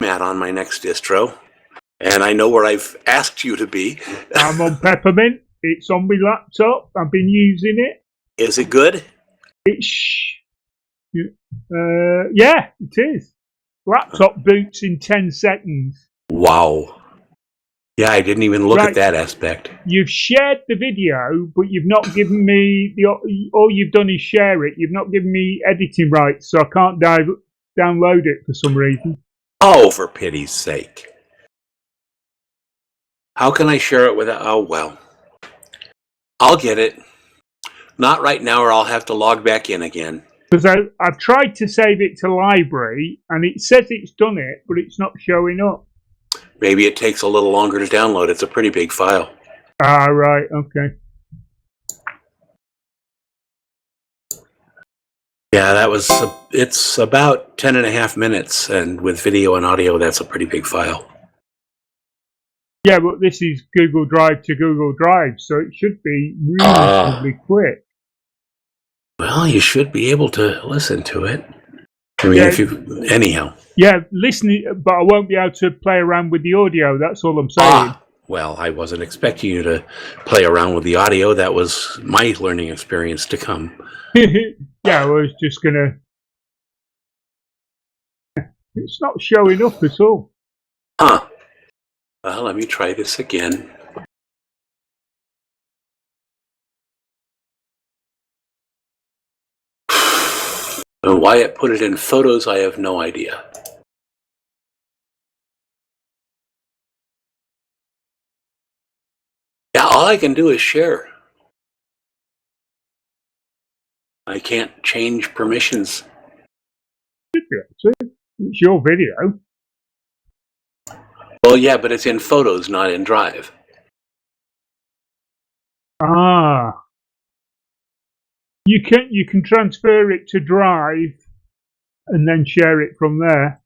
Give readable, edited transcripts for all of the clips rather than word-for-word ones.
Matt on my next distro, and I know where I've asked you to be. I'm on Peppermint. It's on my laptop. I've been using it. Is it good? Yeah, it is. Laptop boots in 10 seconds. Wow. Yeah, I didn't even look at that aspect. You've shared the video, but you've not given me all you've done is share it. You've not given me editing rights, so I can't download it for some reason. Oh, for pity's sake. How can I share it without... Oh, well. I'll get it. Not right now, or I'll have to log back in again. Because I've tried to save it to library, and it says it's done it, but it's not showing up. Maybe it takes a little longer to download. It's a pretty big file. Ah, right. Okay. Yeah, it's about 10.5 minutes, and with video and audio, that's a pretty big file. Yeah, but this is Google Drive to Google Drive, so it should be reasonably quick. Well, you should be able to listen to it. I mean, anyhow. Yeah, listening, but I won't be able to play around with the audio. That's all I'm saying. Well, I wasn't expecting you to play around with the audio. That was my learning experience to come. Yeah, I was just gonna. It's not showing up at all. Huh. Well, let me try this again. And why it put it in photos, I have no idea. Yeah, all I can do is share. I can't change permissions. It's your video. Well, yeah, but it's in photos, not in Drive. Ah. You can transfer it to Drive and then share it from there.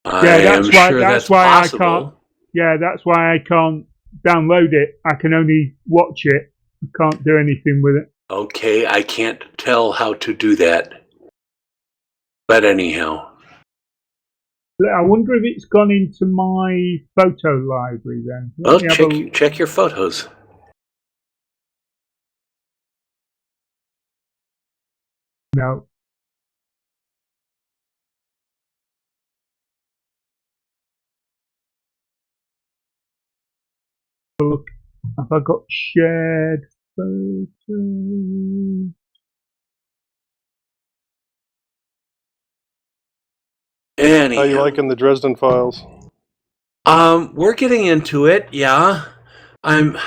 That's why possible. I can't. Yeah, that's why I can't download it. I can only watch it. I can't do anything with it. Okay, I can't tell how to do that. But anyhow. I wonder if it's gone into my photo library then. Well, check your photos. No. Look, have I got shared photos? Anyhow. How you liking the Dresden Files? We're getting into it, yeah. I'm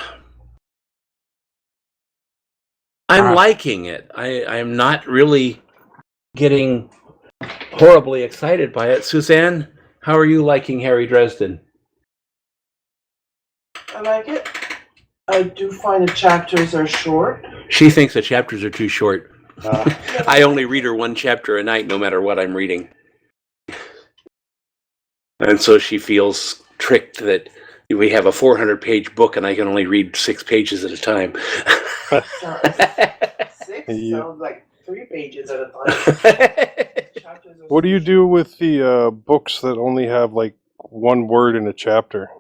liking it. I'm not really getting horribly excited by it. Suzanne, how are you liking Harry Dresden? I like it. I do find the chapters are short. She thinks the chapters are too short. I only read her one chapter a night, no matter what I'm reading. And so she feels tricked that we have a 400-page book and I can only read 6 pages at a time. 6 sounds like 3 pages at a time. What do you do with the books that only have like one word in a chapter?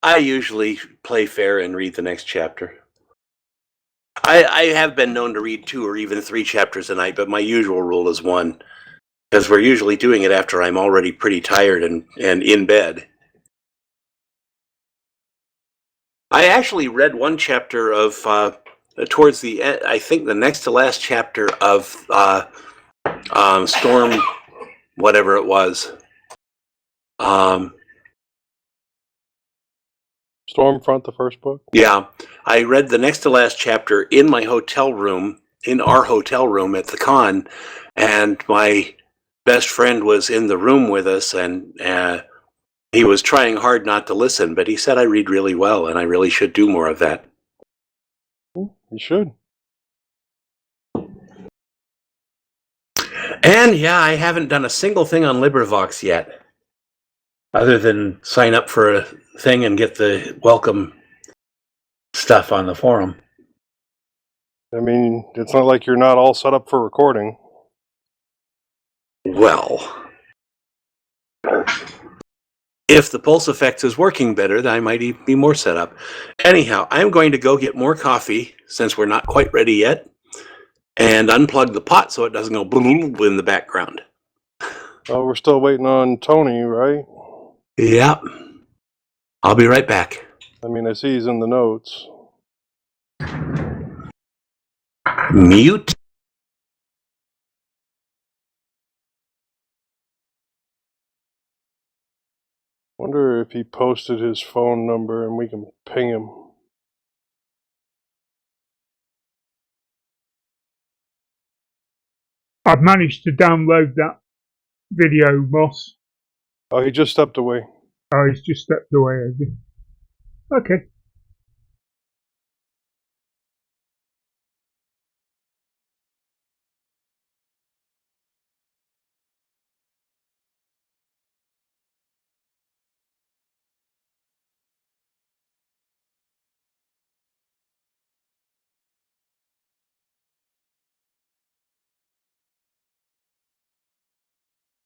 I usually play fair and read the next chapter. I have been known to read 2 or even 3 chapters a night, but my usual rule is 1. Because we're usually doing it after I'm already pretty tired and in bed. I actually read one chapter of, towards the end, I think the next to last chapter of Storm, whatever it was. Stormfront, the first book? Yeah. I read the next to last chapter in my hotel room, in our hotel room at the con, and my best friend was in the room with us, and he was trying hard not to listen, but he said I read really well, and I really should do more of that. You should. And yeah, I haven't done a single thing on LibriVox yet, other than sign up for a thing and get the welcome stuff on the forum. I mean, it's not like you're not all set up for recording. Well, If the pulse effects is working better, then I might even be more set up. Anyhow, I'm going to go get more coffee since we're not quite ready yet, and unplug the pot so it doesn't go in the background. Oh, we're still waiting on Tony, right? Yeah. I'll be right back. I mean, I see he's in the notes. Mute. Wonder if he posted his phone number and we can ping him. I've managed to download that video, Moss. Oh, he just stepped away. Oh, he's just stepped away, has he? Okay.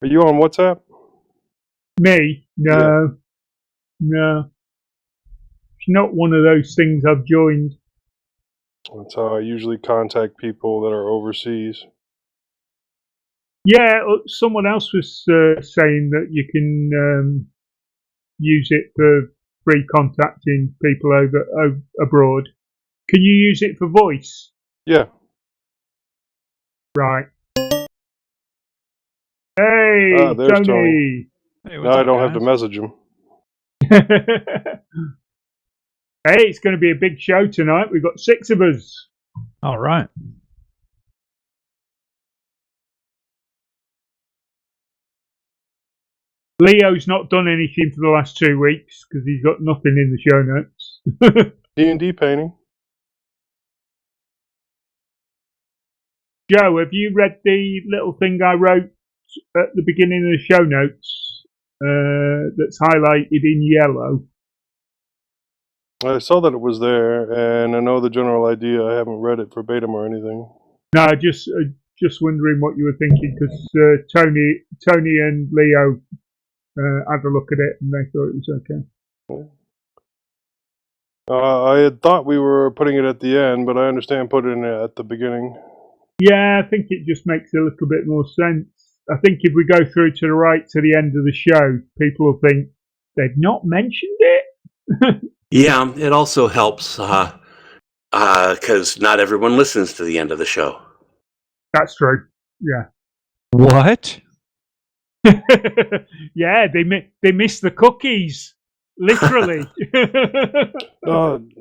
Are you on WhatsApp? Me? No. Yeah. No. It's not one of those things I've joined. That's how I usually contact people that are overseas. Yeah, someone else was saying that you can use it for free contacting people over abroad. Can you use it for voice? Yeah. Right. Hey, there's Tony. Hey, Now what's I up, don't have to guys? message him. Hey, it's going to be a big show tonight. We've got 6 of us. All right. Leo's not done anything for the last 2 weeks because he's got nothing in the show notes. D&D painting. Joe, have you read the little thing I wrote at the beginning of the show notes that's highlighted in yellow? I saw that it was there, and I know the general idea. I haven't read it verbatim or anything. No, just wondering what you were thinking because Tony and Leo had a look at it and they thought it was okay. I had thought we were putting it at the end, but I understand putting it at the beginning. Yeah, I think it just makes a little bit more sense. I think if we go through to the right to the end of the show, people will think they've not mentioned it. Yeah, it also helps because not everyone listens to the end of the show. That's true. Yeah. What? Yeah, they miss the cookies, literally. Tony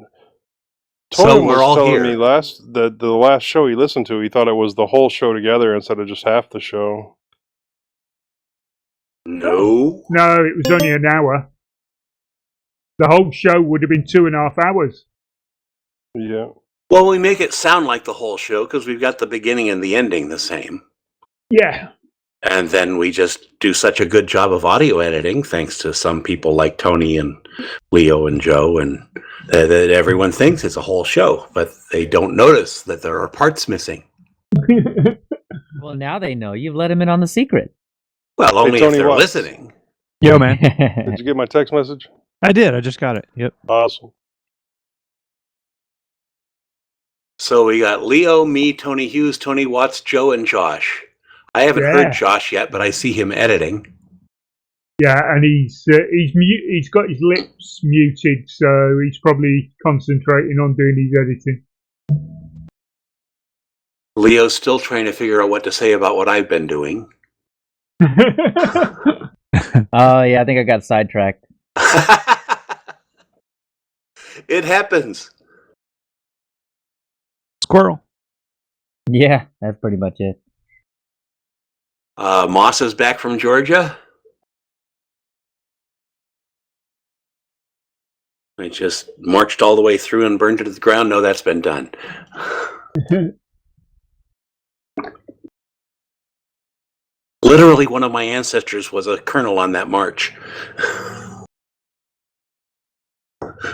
So we're was all telling here. me the last show he listened to, he thought it was the whole show together instead of just half the show. No. No, it was only an hour. The whole show would have been 2.5 hours. Yeah. Well, we make it sound like the whole show because we've got the beginning and the ending the same. Yeah. And then we just do such a good job of audio editing, thanks to some people like Tony and Leo and Joe, and that everyone thinks it's a whole show, but they don't notice that there are parts missing. Well, now they know. You've let them in on the secret. Well, only Tony if they're Watts. listening. Yo, man. Did you get my text message? I did. I just got it. Yep. Awesome. So we got Leo, me, Tony Hughes, Tony Watts, Joe, and Josh. I haven't heard Josh yet, but I see him editing. Yeah, and he's got his lips muted, so he's probably concentrating on doing his editing. Leo's still trying to figure out what to say about what I've been doing. Oh, yeah, I think I got sidetracked. It happens. Squirrel. Yeah, that's pretty much it. Moss is back from Georgia. I just marched all the way through and burned it to the ground. No, that's been done. Literally, one of my ancestors was a colonel on that march.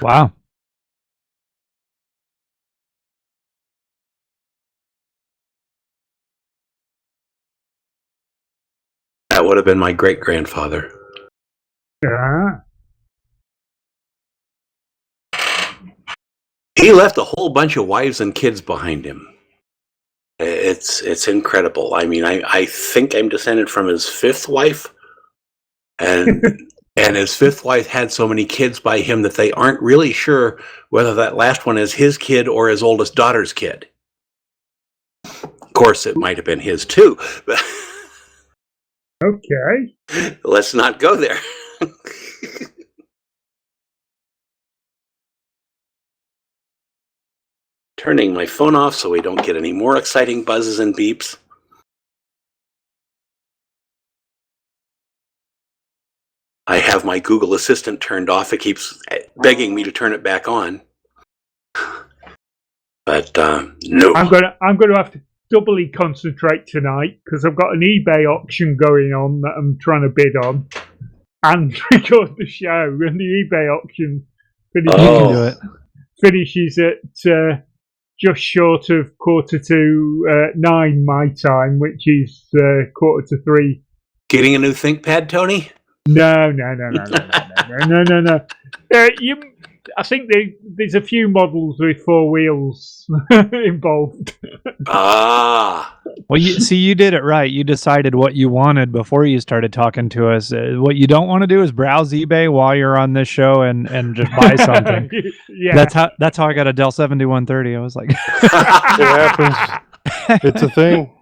Wow. That would have been my great-grandfather. Ah. He left a whole bunch of wives and kids behind him. It's incredible. I mean, I think I'm descended from his fifth wife, and and his fifth wife had so many kids by him that they aren't really sure whether that last one is his kid or his oldest daughter's kid. Of course, it might have been his too, but Okay. let's not go there. Turning my phone off so we don't get any more exciting buzzes and beeps. I have my Google Assistant turned off. It keeps begging me to turn it back on. But no. I'm gonna have to doubly concentrate tonight because I've got an eBay auction going on that I'm trying to bid on and record the show. And the eBay auction finishes, Oh. You can do it. finishes at just short of 9:45 my time, which is 2:45. Getting a new ThinkPad, Tony? No. I think there's a few models with four wheels involved. Ah. Well, you did it right. You decided what you wanted before you started talking to us. What you don't want to do is browse eBay while you're on this show and just buy something. Yeah. That's how I got a Dell 7130. I was like, It happens. It's a thing.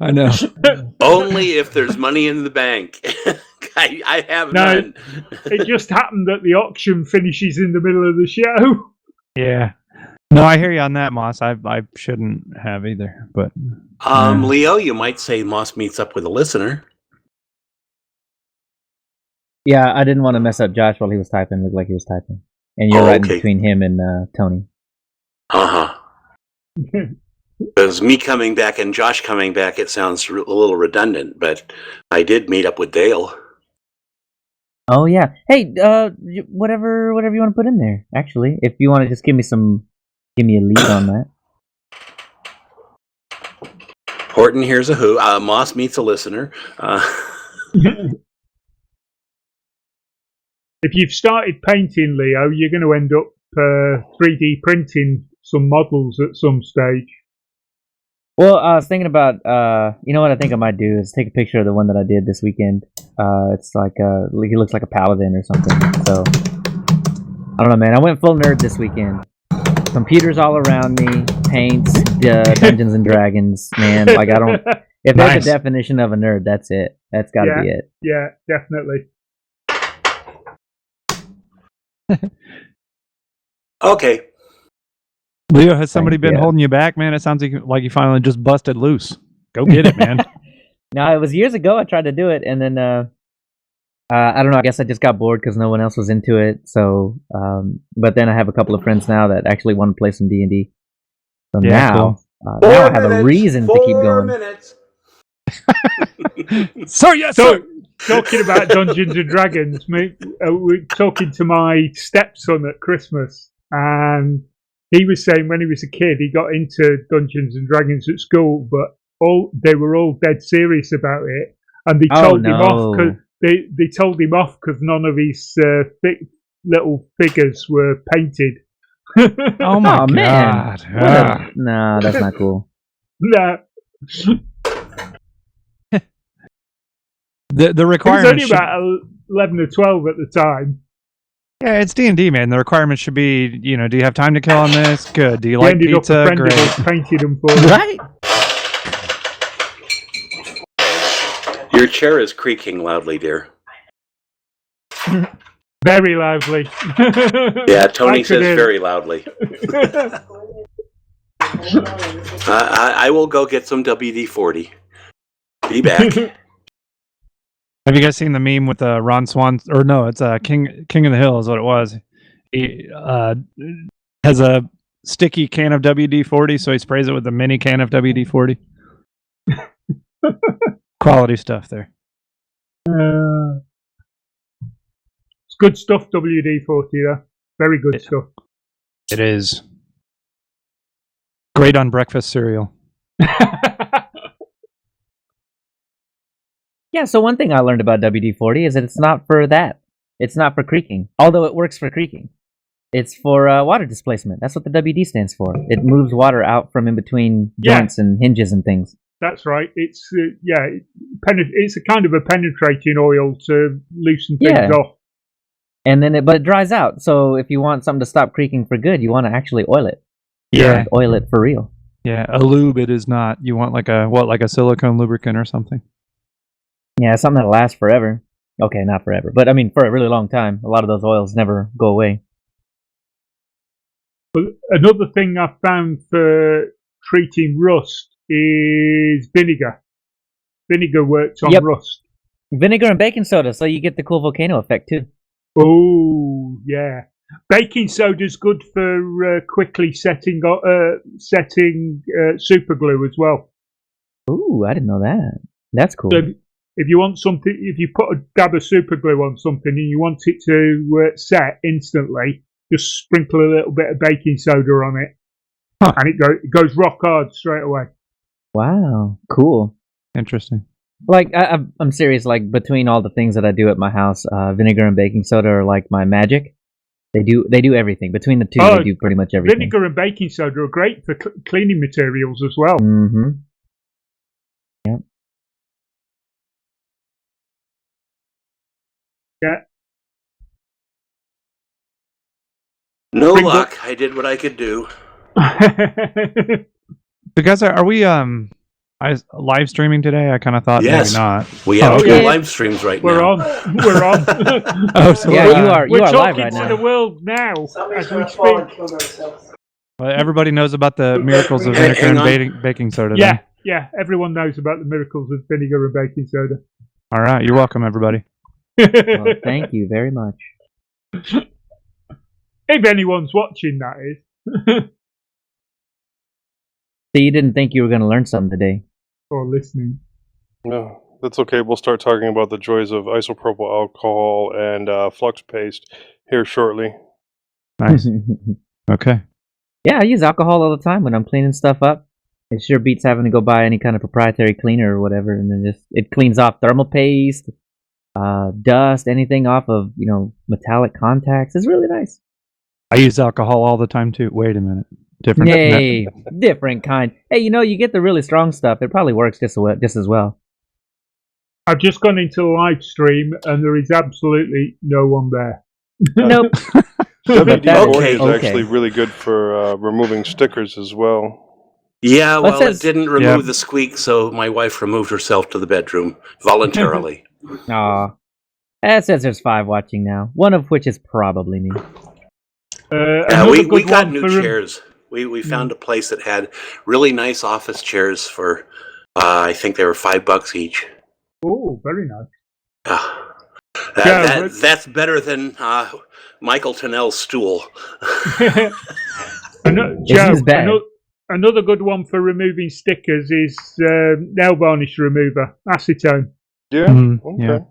I know. Only if there's money in the bank. I have No. none. It just happened that the auction finishes in the middle of the show. Yeah. No, I hear you on that, Moss. I shouldn't have either, but Leo, you might say Moss meets up with a listener. Yeah, I didn't want to mess up Josh while he was typing. It looked like he was typing. And you're Oh, right in okay. between him and Tony. Uh-huh. Because me coming back and Josh coming back, it sounds a little redundant, but I did meet up with Dale. Oh yeah. Hey, whatever you want to put in there. Actually, if you want to just give me a lead on that. Horton here's a who. Moss meets a listener. If you've started painting, Leo, you're going to end up 3D printing some models at some stage. Well, I was thinking about, you know what I think I might do is take a picture of the one that I did this weekend. It's like he looks like a paladin or something. So I don't know, man. I went full nerd this weekend. Computers all around me, paints, Dungeons and Dragons, man. Like I don't. If Nice. that's the definition of a nerd, that's it. That's got to be it. Yeah, definitely. Okay. Leo, has somebody Thank been you. holding you back, man? It sounds like you finally just busted loose. Go get it, man. No, it was years ago. I tried to do it, and then I don't know. I guess I just got bored because no one else was into it. So, but then I have a couple of friends now that actually want to play some D&D. So Yeah, now, cool. now I have a reason to keep going. Minutes. So yes, So, sir. talking about Dungeons and Dragons, we're talking to my stepson at Christmas, and he was saying when he was a kid he got into Dungeons and Dragons at school, but they were all dead serious about it, and they told him off because they told him off because none of his little figures were painted. Oh my Oh, man. god. What a- no, that's not cool. No. The He was requirement only should, about 11 or 12 at the time. yeah, it's D&D, man. The requirement should be, do you have time to kill on this? Good. Do you He like ended up a pizza? friend of Great. us painted them for him. Right? Your chair is creaking loudly, dear. Very loudly. Yeah, Tony I says could hear- very loudly. I will go get some WD-40. Be back. Have you guys seen the meme with Ron Swan? Or no, it's King of the Hill is what it was. He has a sticky can of WD-40, so he sprays it with a mini can of WD-40. Quality stuff there. It's good stuff, WD-40 there. Very good stuff. It is. Great on breakfast cereal. Yeah, so one thing I learned about WD-40 is that it's not for that. It's not for creaking, although it works for creaking. It's for water displacement. That's what the WD stands for. It moves water out from in between joints and hinges and things. That's right. It's it's a kind of a penetrating oil to loosen things off. And then but it dries out. So if you want something to stop creaking for good, you want to actually oil it. Yeah. Oil it for real. Yeah, a lube it is not. You want like a silicone lubricant or something? Yeah, something that lasts forever. Okay, not forever, but I mean for a really long time. A lot of those oils never go away. But another thing I found for treating rust is vinegar. Vinegar works on rust. Vinegar and baking soda, so you get the cool volcano effect too. Oh, yeah. Baking soda's good for quickly setting super glue as well. Ooh, I didn't know that. That's cool. So if you want something, if you put a dab of super glue on something and you want it to set instantly, just sprinkle a little bit of baking soda on it, and it goes rock hard straight away. Wow, cool. Interesting. Like I'm serious. Like between all the things that I do at my house, vinegar and baking soda are like my magic. They do everything. Between the two, they do pretty much everything. Vinegar and baking soda are great for cleaning materials as well. Mm-hmm. Yep. Yeah. No luck. I did what I could do. So guys, are we live streaming today? I kind of thought Yes. maybe not. We have okay. two live streams right We're now. on. We're on. Oh, so Yeah, you are We're live talking right to now. the world now Somebody's as we gonna fall and speak. kill themselves. Well, everybody knows about the miracles of Hang vinegar on. and baking soda. Yeah, then. yeah. Everyone knows about the miracles of vinegar and baking soda. All right, you're welcome, everybody. Well, thank you very much. If anyone's watching, that is. So you didn't think you were going to learn something today? Or listening. No, that's okay. We'll start talking about the joys of isopropyl alcohol and flux paste here shortly. Nice. Okay. Yeah, I use alcohol all the time when I'm cleaning stuff up. It sure beats having to go buy any kind of proprietary cleaner or whatever, and then it cleans off thermal paste, dust, anything off of metallic contacts. It's really nice. I use alcohol all the time too. Wait a minute. Different. Yay, different kind. Hey, you get the really strong stuff. It probably works just as well. I've just gone into the live stream and there is absolutely no one there. Nope. WD-40 Okay. is actually really good for removing stickers as well. Yeah, Well, it well, says- it didn't remove the squeak, so my wife removed herself to the bedroom voluntarily. Aw. It says there's 5 watching now, one of which is probably me. Yeah, Another we good got one new for chairs. We found a place that had really nice office chairs for, I think they were $5 each. Oh, very nice. That's better than Michael Tennell's stool. Isn't bad. Another good one for removing stickers is nail varnish remover, acetone. Yeah. Mhm, Okay.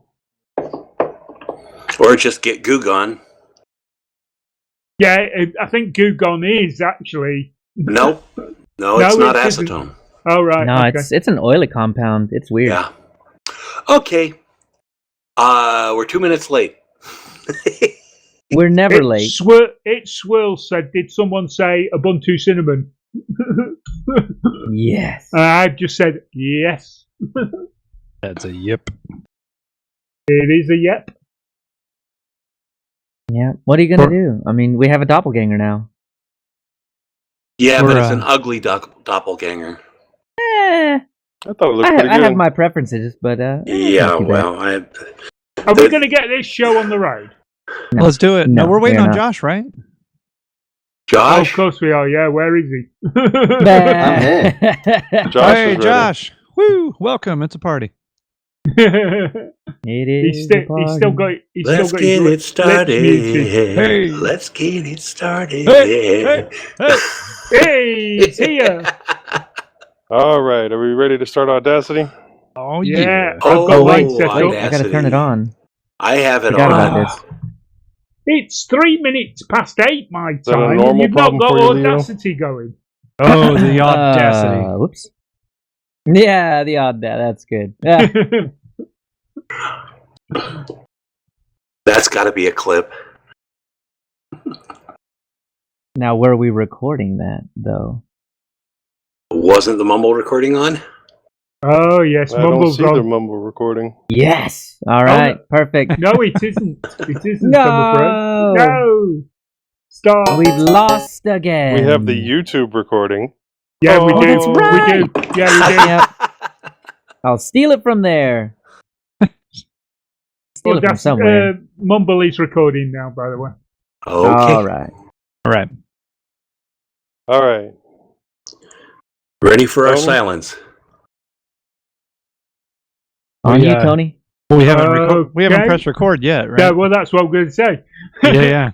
Or just get Goo Gone. Yeah, I think Goo Gone is actually. Nope. No, No, it's not it isn't. acetone. Oh, right. No, okay. it's an oily compound. It's weird. Yeah. Okay. We're 2 minutes late. We're never late. It Swirl said, did someone say Ubuntu Cinnamon? Yes. I've just said yes. That's a yip. It is a yep. Yeah. What are you gonna do? I mean, we have a doppelganger now. Yeah, but We're, it's an ugly doppelganger. Eh, I thought it looked I pretty have good. my preferences, but Yeah, not too bad. well, Are we going to get this show on the road? No. Let's do it. No, No, we're waiting we're on not. Josh, right? Oh, Josh. of course we are. Yeah, where is he? Bah. Josh Hey, is ready. Josh. Woo! Welcome. It's a party. It is. He's still got. He's Let's still got get his it started. lips Hey. Let's get it started. Hey, hey, hey. Hey, he's here. All right. Are we ready to start Audacity? Oh, Yeah, yeah. I've got Oh, mine set Wait, up. I gotta turn it on. I have it Forgot on. about this. It's 3 minutes past 8 my that a time. normal You've not problem got for you, Leo? Audacity going. Oh, the audacity. Whoops. Yeah, the odd. That's good. Yeah. That's got to be a clip. Now, were we recording that though? Wasn't the mumble recording on? Oh yes, I don't Mumble's see the on. mumble recording. Yes. All right. Perfect. No, it isn't. It isn't. No. Summer Break. No. Stop. We've lost again. We have the YouTube recording. Yeah, we Oh, do. that's right. We do. Yeah, we do. Yep. I'll steal it from there. Steal it from somewhere. Mumble is recording now, by the way. Okay. All right. All right. All right. Ready for our Tony? silence. On you, Yeah. Tony. Well, we haven't Okay. pressed record yet, right? Yeah, well, that's what I'm going to say. yeah.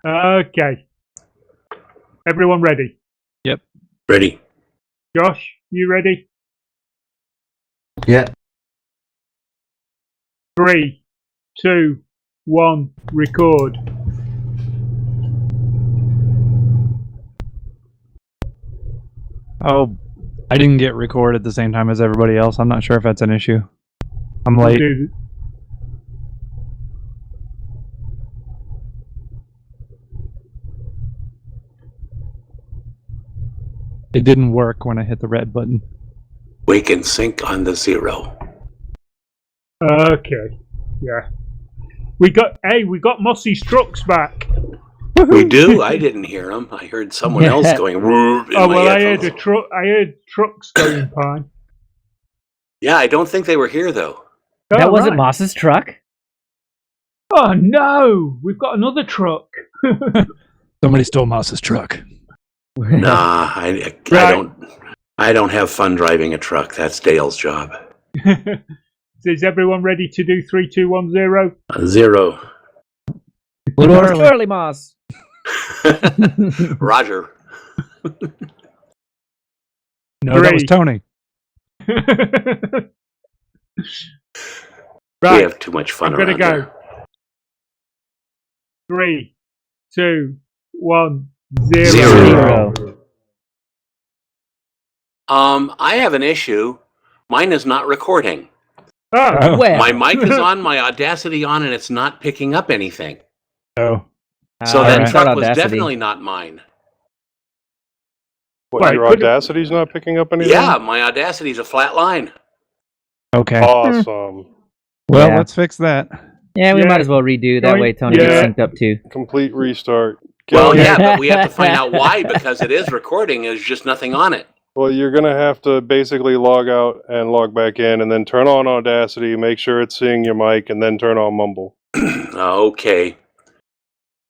Okay. Everyone ready? Ready. Josh, you ready? Yeah. 3, 2, 1, record. Oh, I didn't get record at the same time as everybody else. I'm not sure if that's an issue. I'm late. Do- It didn't work when I hit the red button. Wake and sync on the 0. Okay. Yeah. We got Mossy's trucks back. We do? I didn't hear them. I heard someone else going "Whoop" in Oh my well, I heard headphones. I heard trucks going by. Yeah, I don't think they were here though. That Oh, wasn't right. Moss's truck. Oh no, we've got another truck. Somebody stole Moss's truck. Nah, I Right. don't have fun driving a truck. That's Dale's job. So is everyone ready to do 3, 2, 1, 0? 0. Little It's early. early, Moss. Roger. No, that was 3. Tony. We Right, have too much fun I'm gonna around go. here. 3, 2, 1, 0. Zero. Zero. I have an issue. Mine is not recording. Oh, Well, My mic is on, my Audacity on, and it's not picking up anything. Oh. So all that right. truck was Audacity. definitely not mine. What, Right, your could've- Audacity's not picking up anything? Yeah, my Audacity's a flat line. Okay. Awesome. Well, Yeah. let's fix that. Yeah, we Yeah. might as well redo. That way Tony Yeah. gets synced up too. Complete restart. Well, Get- yeah, but we have to find out why, because it is recording. There's just nothing on it. Well, you're going to have to basically log out and log back in and then turn on Audacity, make sure it's seeing your mic, and then turn on Mumble. Okay.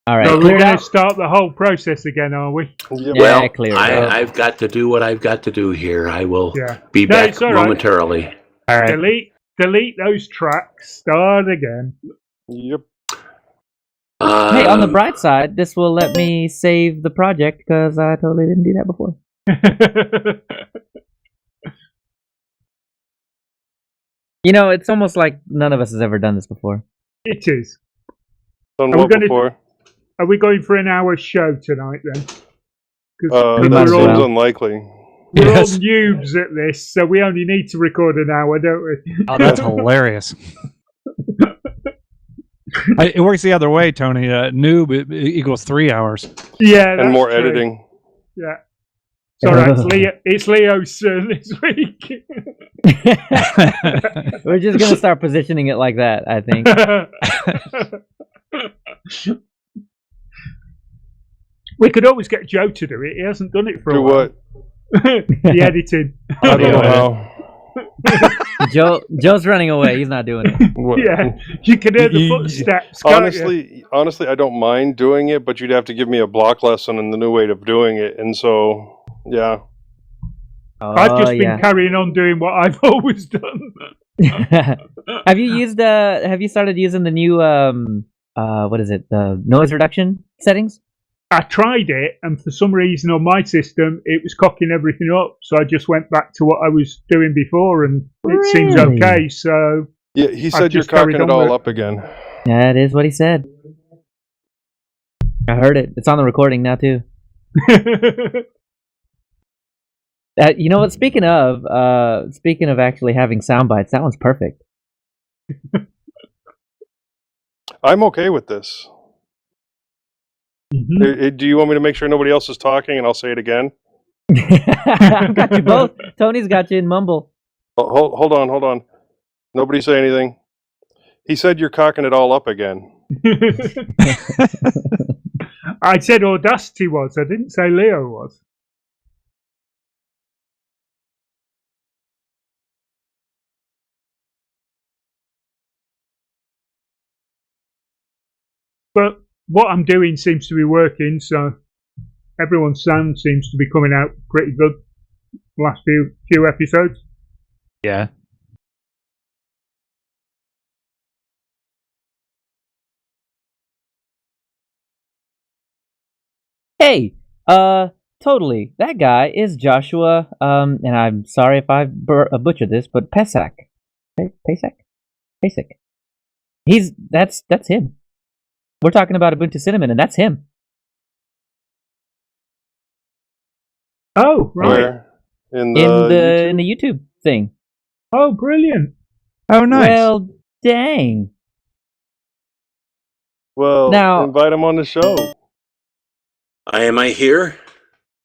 All right, so we're clear it going out. to start the whole process again, are we? Yep. Yeah, Well, clear it out. I've got to do what I've got to do here. I will Yeah. be No, back it's all right. momentarily. All right. Delete those tracks. Start again. Yep. Hey, on the Um, bright side, this will let me save the project because I totally didn't do that before. You know, it's almost like none of us has ever done this before. It is. Done Are we what gonna- before? Are we going for an hour show tonight then? We That might as seems well. unlikely. We're all Yes. noobs at this, so we only need to record an hour, don't we? Oh, that's hilarious. It works the other way, Tony. Noob equals 3 hours. Yeah, And that's more true. editing. Yeah. It's all right. It's Leo's turn this week. We're just gonna start positioning it like that, I think. We could always get Joe to do it. He hasn't done it for a Do while. what? The editing. I don't know Yeah. how. Joe's running away. He's not doing it. What- Yeah, you can hear the You- footsteps. can't you? Honestly, I don't mind doing it, but you'd have to give me a block lesson in the new way of doing it. And so, yeah. I've just Oh, been carrying on doing what I've always done. Have you started using the new what is it? The noise reduction settings? I tried it, and for some reason on my system, it was cocking everything up. So I just went back to what I was doing before, and it seems Really? okay. So Yeah, he said you're just carried cocking it on with all it. up again. That is what he said. I heard it. It's on the recording now too. You know what? Speaking of actually having sound bites, that one's perfect. I'm okay with this. Do you want me to make sure nobody else is talking, and I'll say it again? I got you both. Tony's got you in mumble. Hold on. Nobody say anything. He said you're cocking it all up again. I said Audacity was. I didn't say Leo was. But what I'm doing seems to be working, so everyone's sound seems to be coming out pretty good. Last few episodes. Yeah. Hey, totally. That guy is Joshua. And I'm sorry if I butchered this, but Pesak. Pesak. That's him. We're talking about Ubuntu Cinnamon, and that's him. Oh, right. Where? In the YouTube thing. Oh, brilliant. Oh, nice. Well, dang. Well, Now- invite him on the show. Am I here?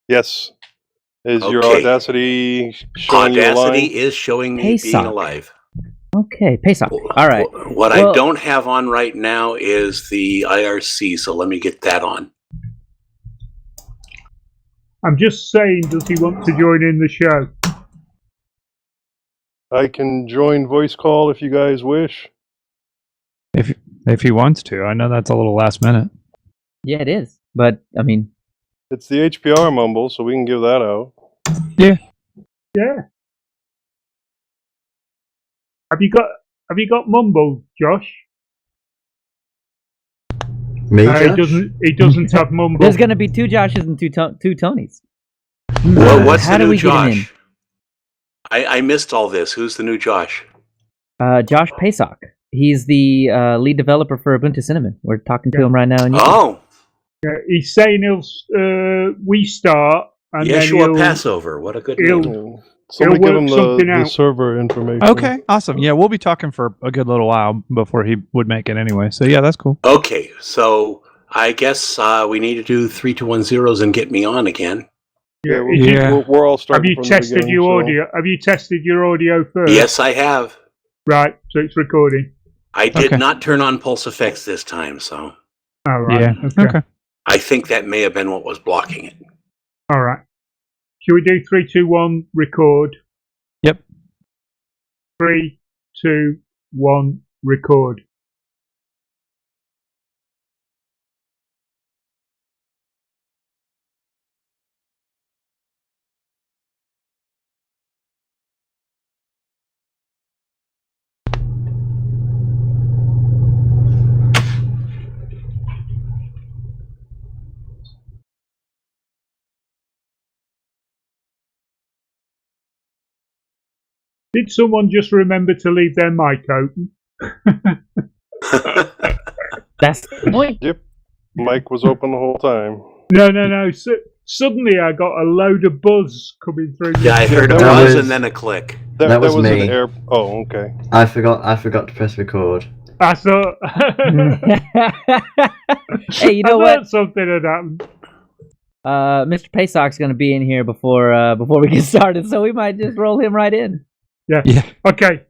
Yes. Is your Okay. Audacity showing you Audacity alive? is showing me Hey, being Sock. alive. Okay, Pesak. All right. What I Well- don't have on right now is the IRC, so let me get that on. I'm just saying, does he want to join in the show? I can join voice call if you guys wish. If he wants to. I know that's a little last minute. Yeah, it is. But, I mean... It's the HPR mumble, so we can give that out. Yeah. Have you got mumble, Josh? Me, He Josh? doesn't have mumble. There's going to be two Joshes and two Tonys. Well, what's How the do new we get him in? Josh? I missed all this. Who's the new Josh? Josh Pesak. He's the lead developer for Ubuntu Cinnamon. We're talking to him right now. Oh, Yeah, he's saying he'll we start and then Yeshua he'll Passover. What a good he'll- name. Somebody give work him something the out. server information. Okay, awesome. Yeah, we'll be talking for a good little while before he would make it anyway. So yeah, that's cool. Okay, so I guess we need to do 3210s and get me on again. Yeah, Is he- Yeah. We're all Have starting you from the tested beginning, your so- audio? Have you tested your audio first? Yes, I have. Right, so it's recording. I did Okay. not turn on pulse effects this time, so All right. Yeah. Okay. I think that may have been what was blocking it. All right. Should we do 3, 2, 1, record? Yep. 3, 2, 1, record. Did someone just remember to leave their mic open? That's the point. Yep. Mic was open the whole time. No. Suddenly I got a load of buzz coming through. Yeah, I heard a that buzz was- and then a click. That was an me. air. Oh, okay. I forgot to press record. I thought. Hey, you know I what? thought something had happened. Mr. Pesak's going to be in here before we get started, so we might just roll him right in. Yeah. Okay.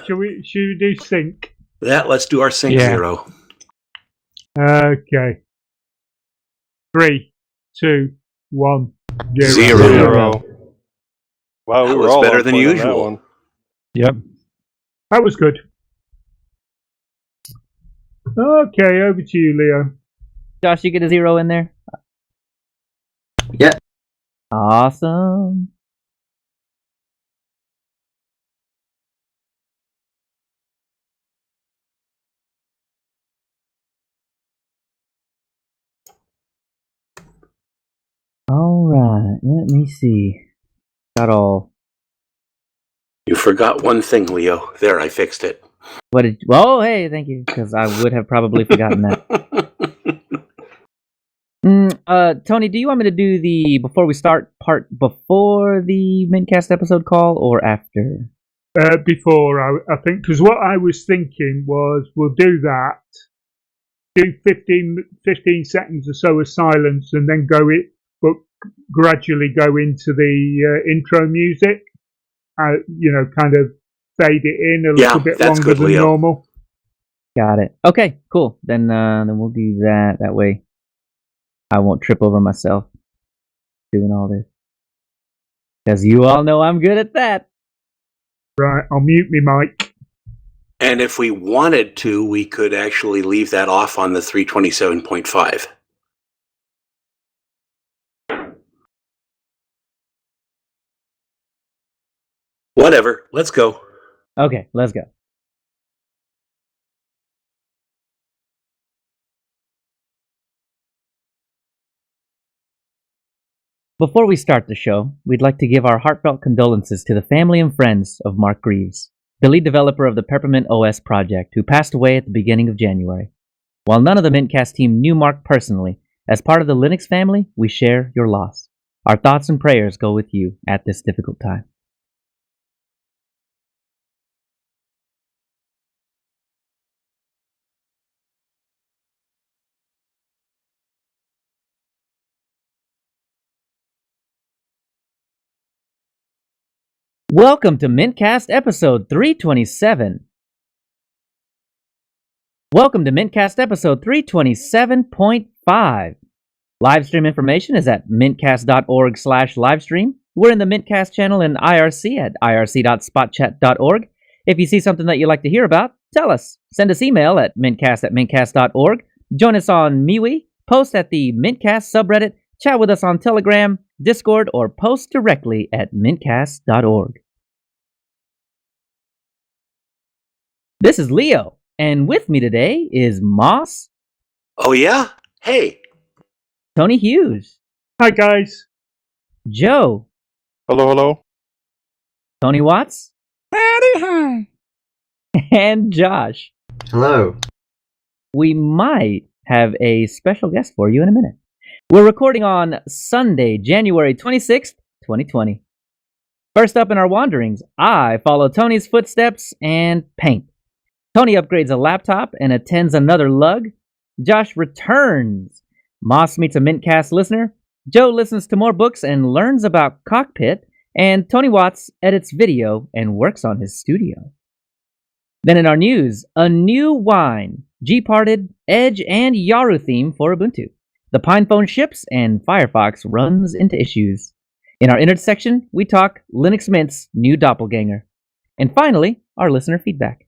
should we do sync? Let's do our sync Yeah. 0. Okay. 3, 2, 1, 0. Zero. Wow, we That were was all better on than point on that usual. one. Yep. That was good. Okay, over to you, Leo. Josh, you get a 0 in there? Yeah. Awesome. All right, let me see. Got all. You forgot one thing, Leo. There, I fixed it. What did? Oh, hey, thank you, because I would have probably forgotten that. Tony, do you want me to do the before we start part before the mintCast episode call or after? Before, I think, because what I was thinking was we'll do that, do 15 seconds or so of silence and then but gradually go into the intro music. Kind of fade it in a little bit that's longer good, than Leo. normal. Got it. Okay, cool. Then we'll do that. That way, I won't trip over myself doing all this. Because you all know I'm good at that. Right, I'll mute me mic. And if we wanted to, we could actually leave that off on the 327.5. Whatever, let's go. Okay, let's go. Before we start the show, we'd like to give our heartfelt condolences to the family and friends of Mark Greaves, the lead developer of the Peppermint OS project, who passed away at the beginning of January. While none of the mintCast team knew Mark personally, as part of the Linux family, we share your loss. Our thoughts and prayers go with you at this difficult time. Welcome to mintCast episode 327. Welcome to mintCast episode 327.5. Livestream information is at mintcast.org/livestream. We're in the mintCast channel in IRC at irc.spotchat.org. If you see something that you'd like to hear about, tell us. Send us email at mintcast@mintcast.org. Join us on MeWe, post at the mintCast subreddit, chat with us on Telegram, Discord, or post directly at mintcast.org. This is Leo, and with me today is Moss, Oh, yeah? Hey. Tony Hughes, Hi guys. Hello, Joe, hello. Tony Watts, and Josh. Hello. We might have a special guest for you in a minute. We're recording on Sunday, January 26th, 2020. First up in our wanderings, I follow Tony's footsteps and paint. Tony upgrades a laptop and attends another lug. Josh returns. Moss meets a mintCast listener. Joe listens to more books and learns about Cockpit. And Tony Watts edits video and works on his studio. Then in our news, a new wine, G-Parted, Edge, and Yaru theme for Ubuntu. The PinePhone ships and Firefox runs into issues. In our innards section, we talk Linux Mint's new doppelganger. And finally, our listener feedback.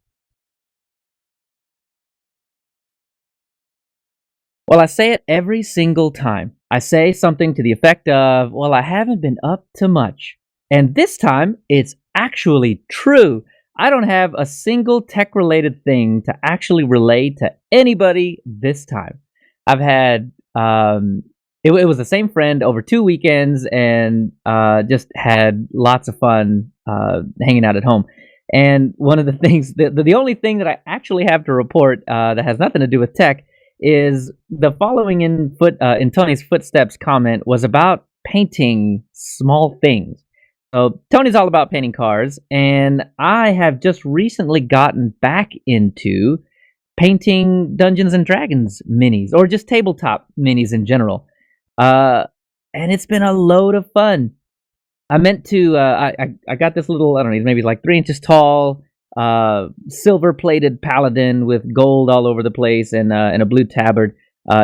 Well, I say it every single time. I say something to the effect of, well, I haven't been up to much. And this time, it's actually true. I don't have a single tech-related thing to actually relay to anybody this time. I've had, it was the same friend over 2 weekends and just had lots of fun hanging out at home. And one of the things, the only thing that I actually have to report that has nothing to do with tech is the following in Tony's footsteps comment was about painting small things. So Tony's all about painting cars, and I have just recently gotten back into painting Dungeons and Dragons minis, or just tabletop minis in general. And it's been a load of fun. I meant to, I got this little, I don't know, maybe like 3 inches tall, silver-plated paladin with gold all over the place and a blue tabard.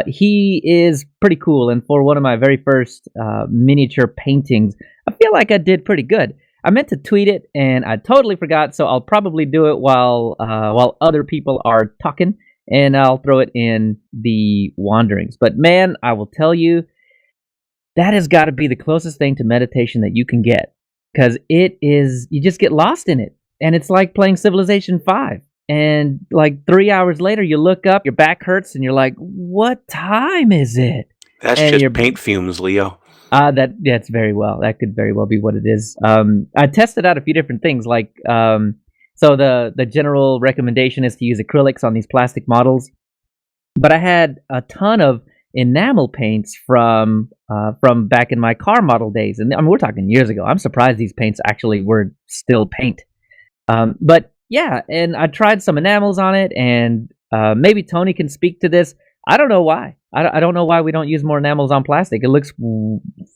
He is pretty cool, and for one of my very first miniature paintings, I feel like I did pretty good. I meant to tweet it, and I totally forgot, so I'll probably do it while other people are talking, and I'll throw it in the wanderings. But man, I will tell you, that has got to be the closest thing to meditation that you can get, because it is, you just get lost in it. And it's like playing Civilization 5. And like 3 hours later, you look up, your back hurts, and you're like, what time is it? That's And just paint fumes, Leo. That's very well. That could very well be what it is. I tested out a few different things. Like, so the general recommendation is to use acrylics on these plastic models. But I had a ton of enamel paints from back in my car model days. And I mean, we're talking years ago. I'm surprised these paints actually were still paint. But yeah, and I tried some enamels on it, and maybe Tony can speak to this. I don't know why. I don't know why we don't use more enamels on plastic. It looks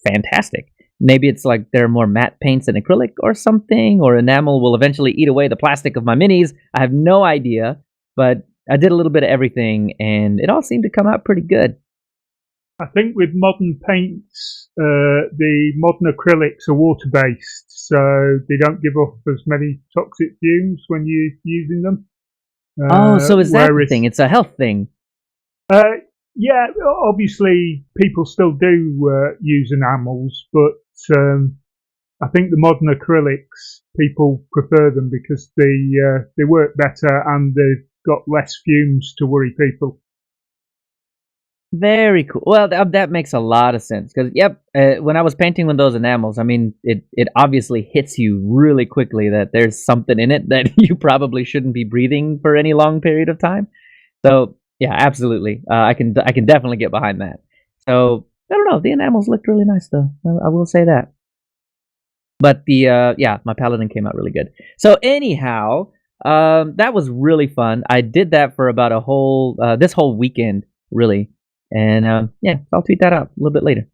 fantastic. Maybe it's like there are more matte paints than acrylic or something, or enamel will eventually eat away the plastic of my minis. I have no idea, but I did a little bit of everything, and it all seemed to come out pretty good. I think with modern paints, the modern acrylics are water-based, so they don't give off as many toxic fumes when you're using them. Oh, so is that the whereas- thing? It's a health thing. Yeah, obviously people still do use enamels, but I think the modern acrylics, people prefer them because they work better and they've got less fumes to worry people. Very cool. Well, that makes a lot of sense because, yep, when I was painting with those enamels, I mean, it obviously hits you really quickly that there's something in it that you probably shouldn't be breathing for any long period of time. So, yeah, absolutely. I can definitely get behind that. So, I don't know. The enamels looked really nice, though. I will say that. But my Paladin came out really good. So, anyhow, that was really fun. I did that for about this whole weekend, really. And I'll tweet that out a little bit later.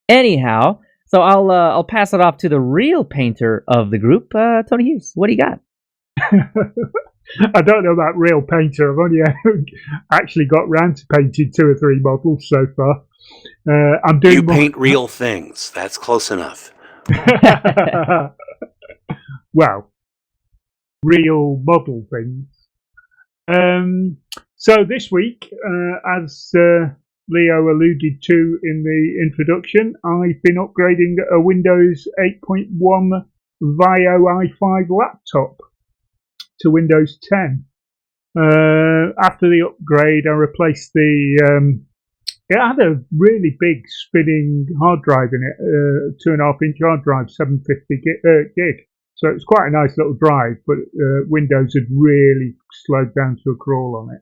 Anyhow, so I'll pass it off to the real painter of the group, Tony Hughes. What do you got? I don't know about real painter. I've only actually got round to painting 2 or 3 models so far. I'm doing. You paint real things. That's close enough. Well, real model things. So this week, as Leo alluded to in the introduction, I've been upgrading a Windows 8.1 Vio i5 laptop to Windows 10. After the upgrade, I replaced it had a really big spinning hard drive in it, 2.5-inch hard drive, 750 gig. So it's quite a nice little drive, but Windows had really slowed down to a crawl on it.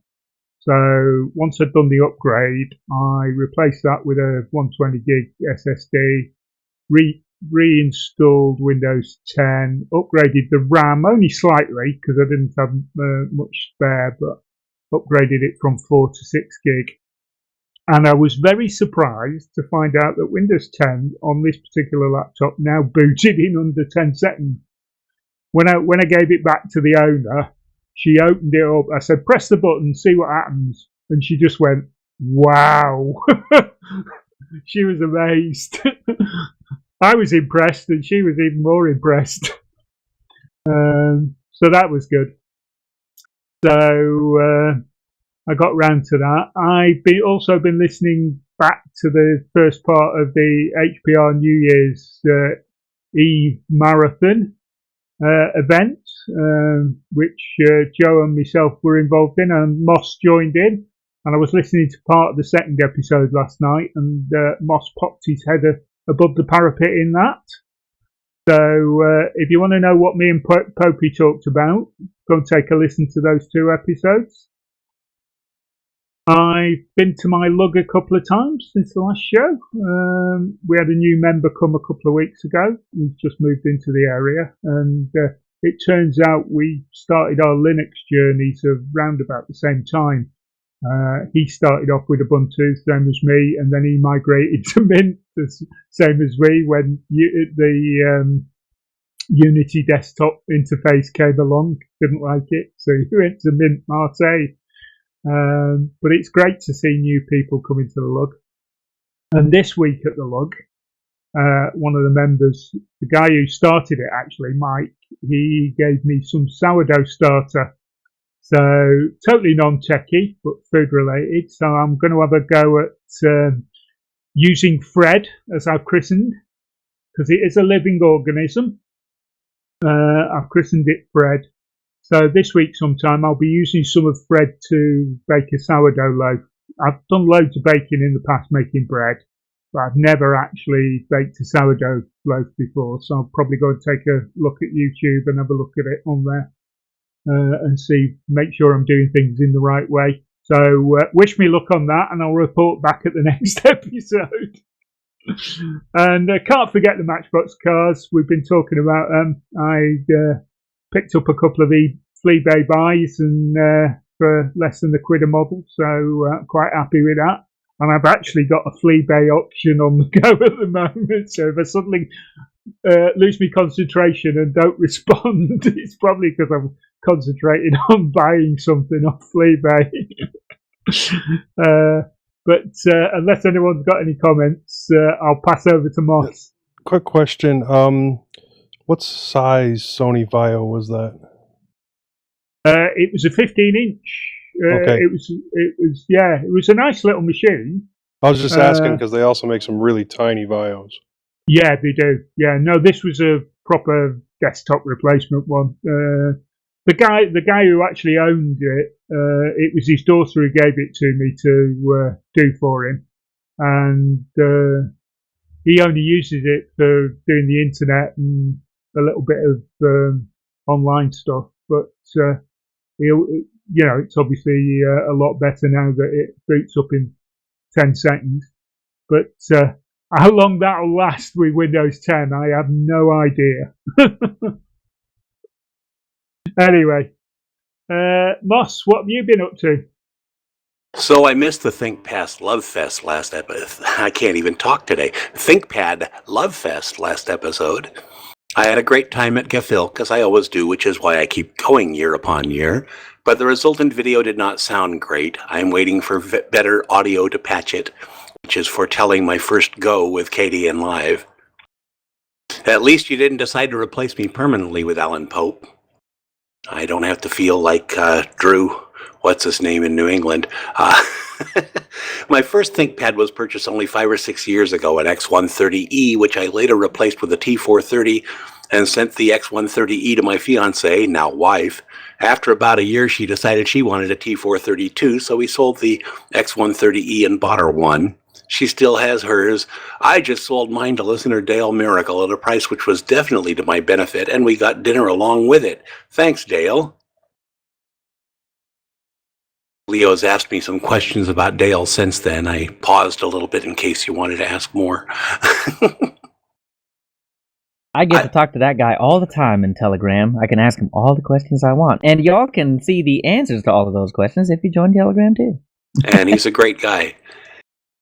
So once I'd done the upgrade, I replaced that with a 120 gig SSD, reinstalled Windows 10, upgraded the RAM only slightly because I didn't have much spare, but upgraded it from 4 to 6 gig. And I was very surprised to find out that Windows 10 on this particular laptop now booted in under 10 seconds. When I gave it back to the owner, she opened it up. I said, press the button, see what happens. And she just went, wow. She was amazed. I was impressed and she was even more impressed. So that was good. So I got round to that. I've also been listening back to the first part of the HPR New Year's Eve marathon event, which Joe and myself were involved in, and Moss joined in. And I was listening to part of the second episode last night, and Moss popped his head above the parapet in that. So if you want to know what me and Popey talked about, go and take a listen to those 2 episodes. I've been to my lug a couple of times since the last show. We had a new member come a couple of weeks ago. We've just moved into the area, and it turns out we started our Linux journeys around about the same time. He started off with Ubuntu, same as me, and then he migrated to Mint, same as me, when the Unity desktop interface came along. Didn't like it, so he went to Mint Mate. But it's great to see new people come into the lug. And this week at the lug, one of the members, the guy who started it actually, Mike, he gave me some sourdough starter. So totally non-techy, but food related. So I'm going to have a go at using Fred, as I've christened, because it is a living organism. I've christened it Fred. So this week sometime I'll be using some of Fred to bake a sourdough loaf. I've done loads of baking in the past making bread, but I've never actually baked a sourdough loaf before. So I'll probably go and take a look at YouTube and have a look at it on there and make sure I'm doing things in the right way. So wish me luck on that, and I'll report back at the next episode. And can't forget the Matchbox cars. We've been talking about them. I picked up a couple of the Fleabay buys and for less than £1 a model, so quite happy with that. And I've actually got a flea bay option on the go at the moment, so if I suddenly lose my concentration and don't respond, it's probably because I'm concentrating on buying something off flea bay. But unless anyone's got any comments, I'll pass over to Moss. Quick question. What size Sony Vaio was that? It was a 15-inch. Okay. It was a nice little machine. I was just asking because they also make some really tiny Vaios. Yeah, they do. Yeah, no, this was a proper desktop replacement one. The guy who actually owned it, it was his daughter who gave it to me to do for him, and he only uses it for doing the internet and a little bit of online stuff. But it's obviously a lot better now that it boots up in 10 seconds. But how long that'll last with Windows 10, I have no idea. Anyway, Moss, what have you been up to? So I missed the ThinkPad Love Fest last episode. I can't even talk today. ThinkPad Love Fest last episode. I had a great time at Gefilk, as I always do, which is why I keep going year upon year. But the resultant video did not sound great. I'm waiting for better audio to patch it, which is foretelling my first go with KDN Live. At least you didn't decide to replace me permanently with Alan Pope. I don't have to feel like Drew, what's his name in New England. My first ThinkPad was purchased only 5 or 6 years ago, an X130E, which I later replaced with a T430 and sent the X130E to my fiancée, now wife. After about a year, she decided she wanted a T430 too, so we sold the X130E and bought her one. She still has hers. I just sold mine to listener Dale Miracle at a price which was definitely to my benefit, and we got dinner along with it. Thanks, Dale. Leo's asked me some questions about Dale since then. I paused a little bit in case you wanted to ask more. I get to talk to that guy all the time in Telegram. I can ask him all the questions I want. And y'all can see the answers to all of those questions if you join Telegram too. And he's a great guy.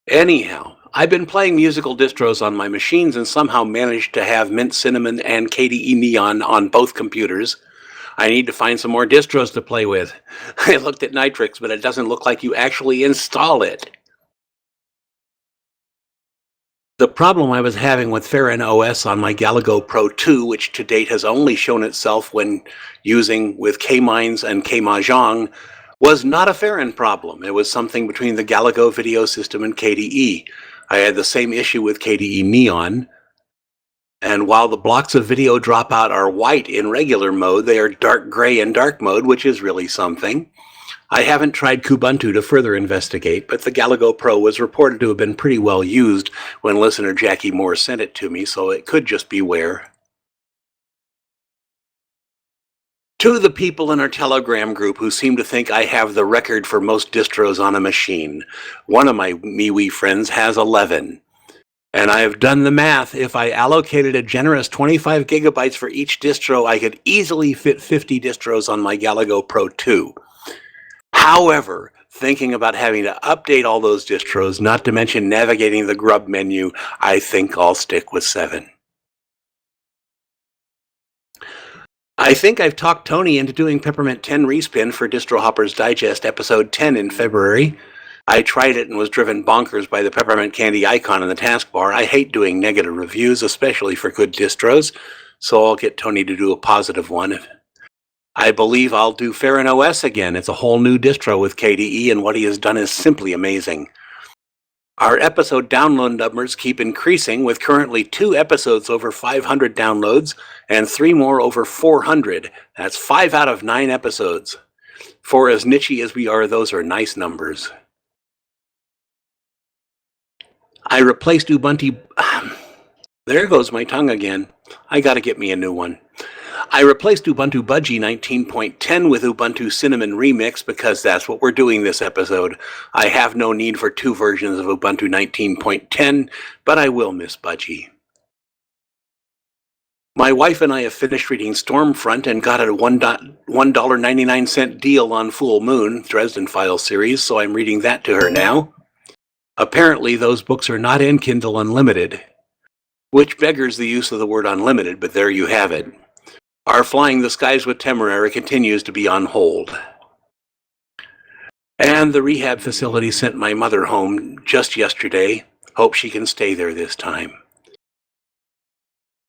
Anyhow, I've been playing musical distros on my machines and somehow managed to have Mint Cinnamon and KDE Neon on both computers. I need to find some more distros to play with. I looked at Nitrix, but it doesn't look like you actually install it. The problem I was having with Farron OS on my Galago Pro 2, which to date has only shown itself when using with K-Mines and K-Mahjong, was not a Farron problem. It was something between the Galago video system and KDE. I had the same issue with KDE Neon. And while the blocks of video dropout are white in regular mode, they are dark gray in dark mode, which is really something. I haven't tried Kubuntu to further investigate, but the Galago Pro was reported to have been pretty well used when listener Jackie Moore sent it to me, so it could just be wear. To the people in our Telegram group who seem to think I have the record for most distros on a machine, one of my MeWe friends has 11. And I have done the math. If I allocated a generous 25 gigabytes for each distro, I could easily fit 50 distros on my Galago Pro 2. However, thinking about having to update all those distros, not to mention navigating the grub menu, I think I'll stick with 7. I think I've talked Tony into doing Peppermint 10 Respin for Distro Hoppers Digest episode 10 in February. I tried it and was driven bonkers by the peppermint candy icon in the taskbar. I hate doing negative reviews, especially for good distros, so I'll get Tony to do a positive one. I believe I'll do Farron OS again. It's a whole new distro with KDE, and what he has done is simply amazing. Our episode download numbers keep increasing, with currently 2 episodes over 500 downloads and 3 more over 400. That's 5 out of 9 episodes. For as niche as we are, those are nice numbers. I replaced Ubuntu. There goes my tongue again. I gotta get me a new one. I replaced Ubuntu Budgie 19.10 with Ubuntu Cinnamon Remix because that's what we're doing this episode. I have no need for 2 versions of Ubuntu 19.10, but I will miss Budgie. My wife and I have finished reading Stormfront and got a $1.99 deal on Full Moon, Dresden Files series, so I'm reading that to her now. Apparently, those books are not in Kindle Unlimited, which beggars the use of the word unlimited, but there you have it. Our Flying the Skies with Temporary continues to be on hold. And the rehab facility sent my mother home just yesterday. Hope she can stay there this time.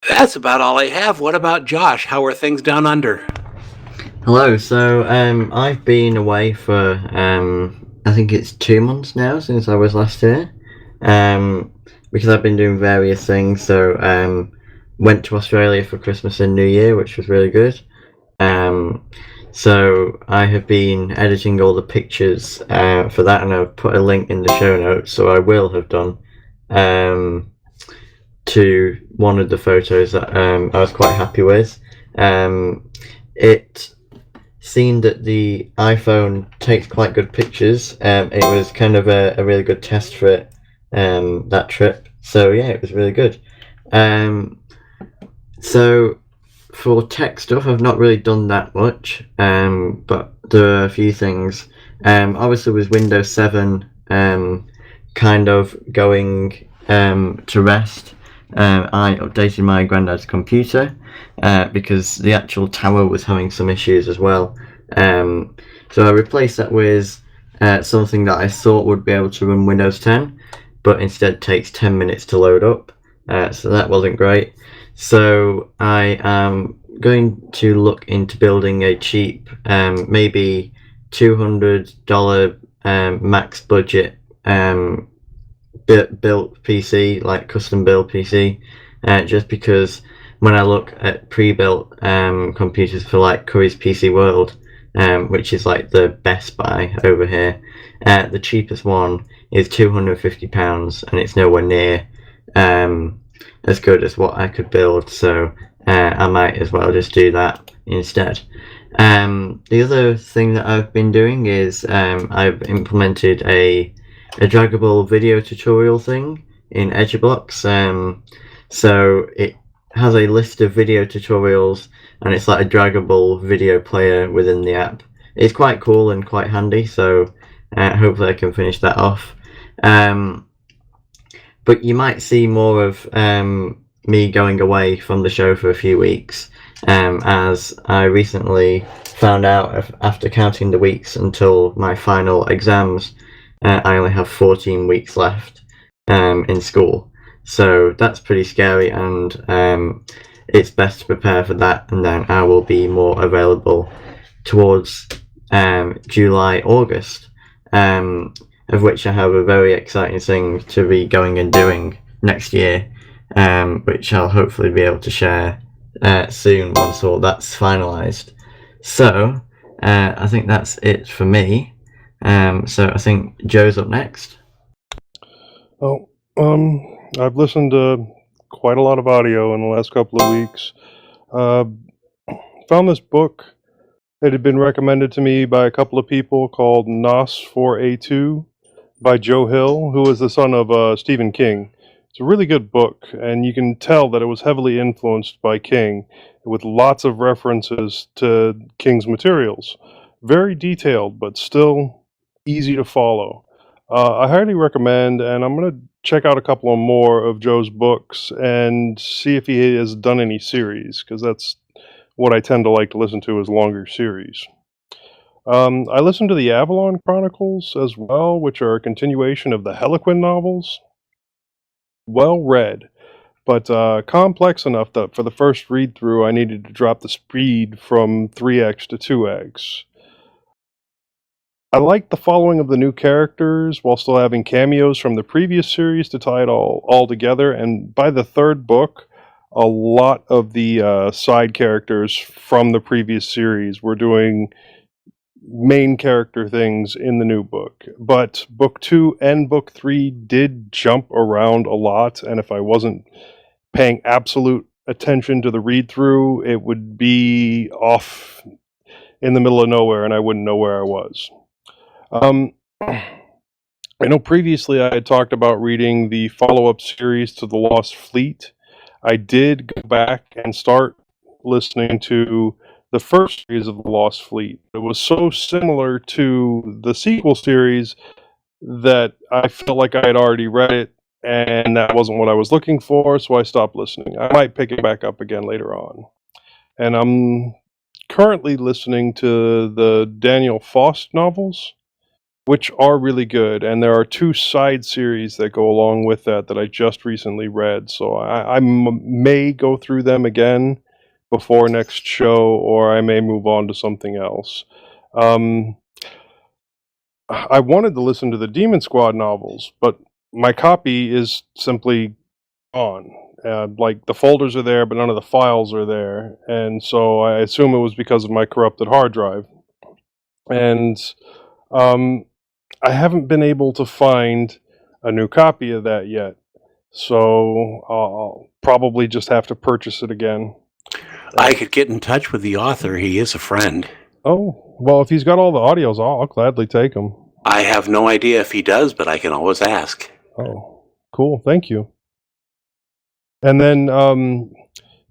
That's about all I have. What about Josh? How are things down under? Hello. So I've been away for I think it's 2 months now since I was last here. Because I've been doing various things. So went to Australia for Christmas and New Year, which was really good. So I have been editing all the pictures for that, and I've put a link in the show notes. So I will have done to one of the photos that I was quite happy with. It seemed that the iPhone takes quite good pictures. It was kind of a really good test for it, that trip. So yeah, it was really good. So for tech stuff, I've not really done that much, but there are a few things. Obviously with Windows 7 kind of going to rest, I updated my granddad's computer because the actual tower was having some issues as well. So I replaced that with something that I thought would be able to run Windows 10, but instead takes 10 minutes to load up. So that wasn't great. So I am going to look into building a cheap, maybe $200 max budget built PC, like custom build PC, just because when I look at pre-built computers for like Curry's PC World, which is like the Best Buy over here, the cheapest one is £250, and it's nowhere near as good as what I could build, so I might as well just do that instead. The other thing that I've been doing is I've implemented a draggable video tutorial thing in Edgeblocks. So it has a list of video tutorials, and it's like a draggable video player within the app. It's quite cool and quite handy, so hopefully I can finish that off. But you might see more of me going away from the show for a few weeks, as I recently found out, after counting the weeks until my final exams, I only have 14 weeks left in school. So that's pretty scary, and it's best to prepare for that, and then I will be more available towards July, August, of which I have a very exciting thing to be going and doing next year, which I'll hopefully be able to share soon once all that's finalised. So I think that's it for me. So I think Joe's up next. Oh, I've listened to quite a lot of audio in the last couple of weeks. Found this book. It had been recommended to me by a couple of people, called NOS 4A2 by Joe Hill, who is the son of Stephen King. It's a really good book, and you can tell that it was heavily influenced by King, with lots of references to King's materials. Very detailed, but still easy to follow. I highly recommend, and I'm going to check out a couple of more of Joe's books and see if he has done any series, because that's what I tend to like to listen to, is longer series. I listened to the Avalon Chronicles as well, which are a continuation of the Harlequin novels. Well read, but complex enough that for the first read through I needed to drop the speed from 3x to 2x. I like the following of the new characters while still having cameos from the previous series to tie it all together, and by the third book, a lot of the side characters from the previous series were doing main character things in the new book. But book 2 and book 3 did jump around a lot, and if I wasn't paying absolute attention to the read through, it would be off in the middle of nowhere and I wouldn't know where I was. I know previously I had talked about reading the follow-up series to The Lost Fleet. I did go back and start listening to the first series of The Lost Fleet. It was so similar to the sequel series that I felt like I had already read it, and that wasn't what I was looking for, so I stopped listening. I might pick it back up again later on. And I'm currently listening to the Daniel Faust novels, which are really good, and there are 2 side series that go along with that I just recently read, so I may go through them again before next show, or I may move on to something else. I wanted to listen to the Demon Squad novels, but my copy is simply gone. Like, the folders are there, but none of the files are there, and so I assume it was because of my corrupted hard drive. And I haven't been able to find a new copy of that yet, so I'll probably just have to purchase it again. I could get in touch with the author. He is a friend. Oh, well, if he's got all the audios, I'll gladly take them. I have no idea if he does, but I can always ask. Oh, cool. Thank you. And then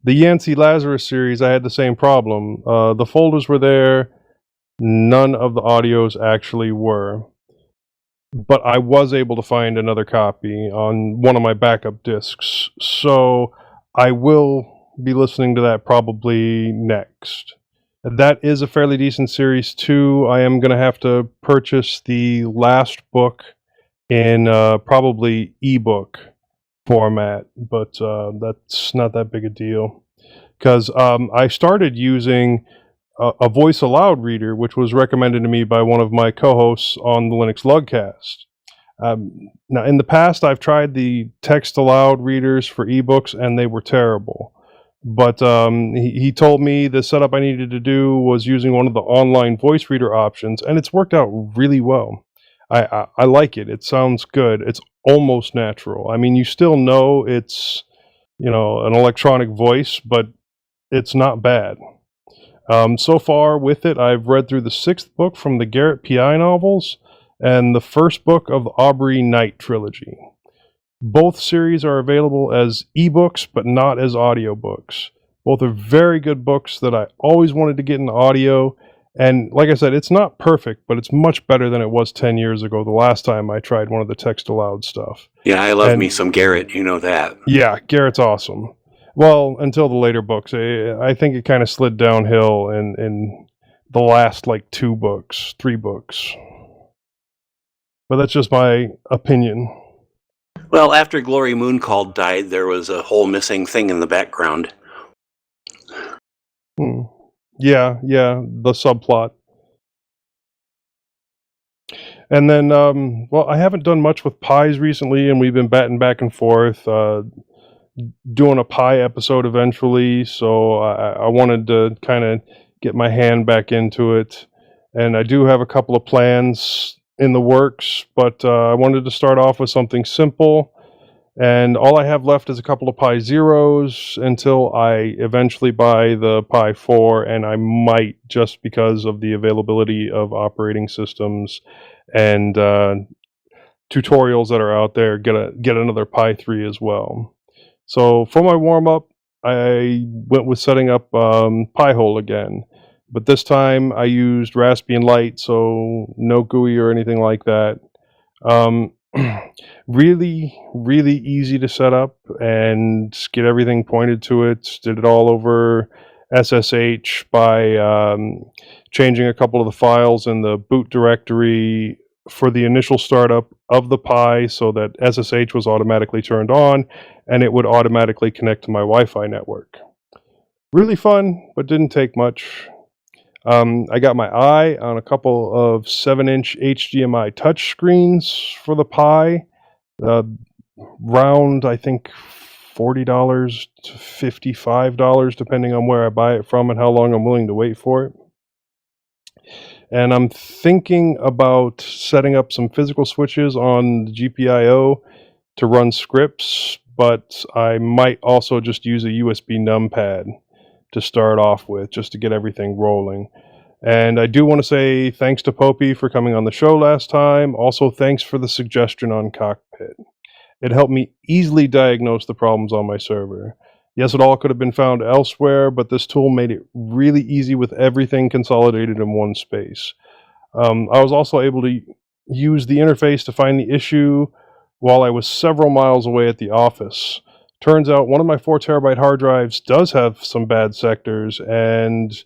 the Yancey Lazarus series, I had the same problem. The folders were there. None of the audios actually were. But I was able to find another copy on one of my backup discs. So I will be listening to that probably next. That is a fairly decent series too. I am going to have to purchase the last book in probably ebook format, but that's not that big a deal. Because I started using a voice aloud reader, which was recommended to me by one of my co-hosts on the Linux Lugcast. Now, in the past, I've tried the text aloud readers for ebooks, and they were terrible. But he told me the setup I needed to do was using one of the online voice reader options, and it's worked out really well. I like it. It sounds good. It's almost natural. I mean, you still know it's, an electronic voice, but it's not bad. So far with it, I've read through the 6th book from the Garrett P.I. novels and the 1st book of the Aubrey Knight trilogy. Both series are available as ebooks, but not as audiobooks. Both are very good books that I always wanted to get in audio. And like I said, it's not perfect, but it's much better than it was 10 years ago, the last time I tried one of the text-aloud stuff. Yeah, I love me some Garrett. You know that. Yeah, Garrett's awesome. Well, until the later books. I think it kind of slid downhill in the last, 3 books. But that's just my opinion. Well, after Glory Mooncall died, there was a whole missing thing in the background. Yeah, the subplot. And then, I haven't done much with pies recently, and we've been batting back and forth, doing a pie episode eventually, so I wanted to kind of get my hand back into it. And I do have a couple of plans in the works, but I wanted to start off with something simple. And all I have left is a couple of Pi Zeros until I eventually buy the Pi 4, and I might, just because of the availability of operating systems and tutorials that are out there, get another Pi 3 as well. So for my warm-up, I went with setting up Pi-hole again. But this time I used Raspbian Lite, so no GUI or anything like that. Really, really easy to set up and get everything pointed to it. Did it all over SSH by changing a couple of the files in the boot directory for the initial startup of the Pi so that SSH was automatically turned on and it would automatically connect to my Wi-Fi network. Really fun, but didn't take much. I got my eye on a couple of 7-inch HDMI touchscreens for the Pi. Round, I think, $40 to $55, depending on where I buy it from and how long I'm willing to wait for it. And I'm thinking about setting up some physical switches on the GPIO to run scripts, but I might also just use a USB numpad to start off with, just to get everything rolling. And I do want to say thanks to Popey for coming on the show last time. Also, thanks for the suggestion on Cockpit. It helped me easily diagnose the problems on my server. Yes, it all could have been found elsewhere, but this tool made it really easy with everything consolidated in one space. I was also able to use the interface to find the issue while I was several miles away at the office. Turns out one of my 4 terabyte hard drives does have some bad sectors, and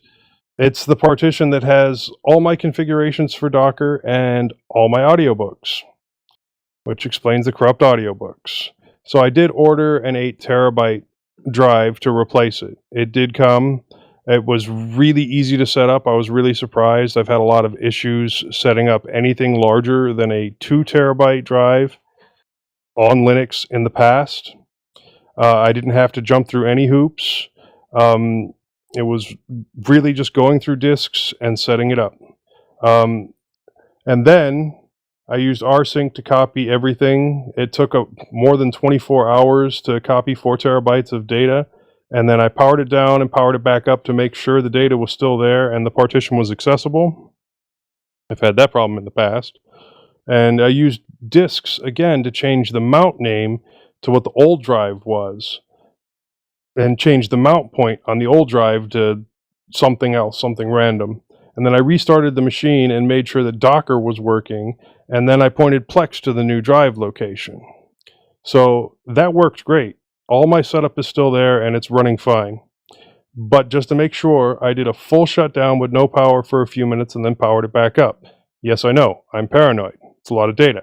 it's the partition that has all my configurations for Docker and all my audiobooks, which explains the corrupt audiobooks. So I did order an 8 terabyte drive to replace it. It did come. It was really easy to set up. I was really surprised. I've had a lot of issues setting up anything larger than a 2 terabyte drive on Linux in the past. I didn't have to jump through any hoops. It was really just going through disks and setting it up. And then I used rsync to copy everything. It took more than 24 hours to copy 4 terabytes of data. And then I powered it down and powered it back up to make sure the data was still there and the partition was accessible. I've had that problem in the past. And I used disks again to change the mount name to what the old drive was, and change the mount point on the old drive to something else, something random. And then I restarted the machine and made sure that Docker was working, and then I pointed Plex to the new drive location. So that worked great. All my setup is still there and it's running fine. But just to make sure, I did a full shutdown with no power for a few minutes and then powered it back up. Yes, I know, I'm paranoid. It's a lot of data.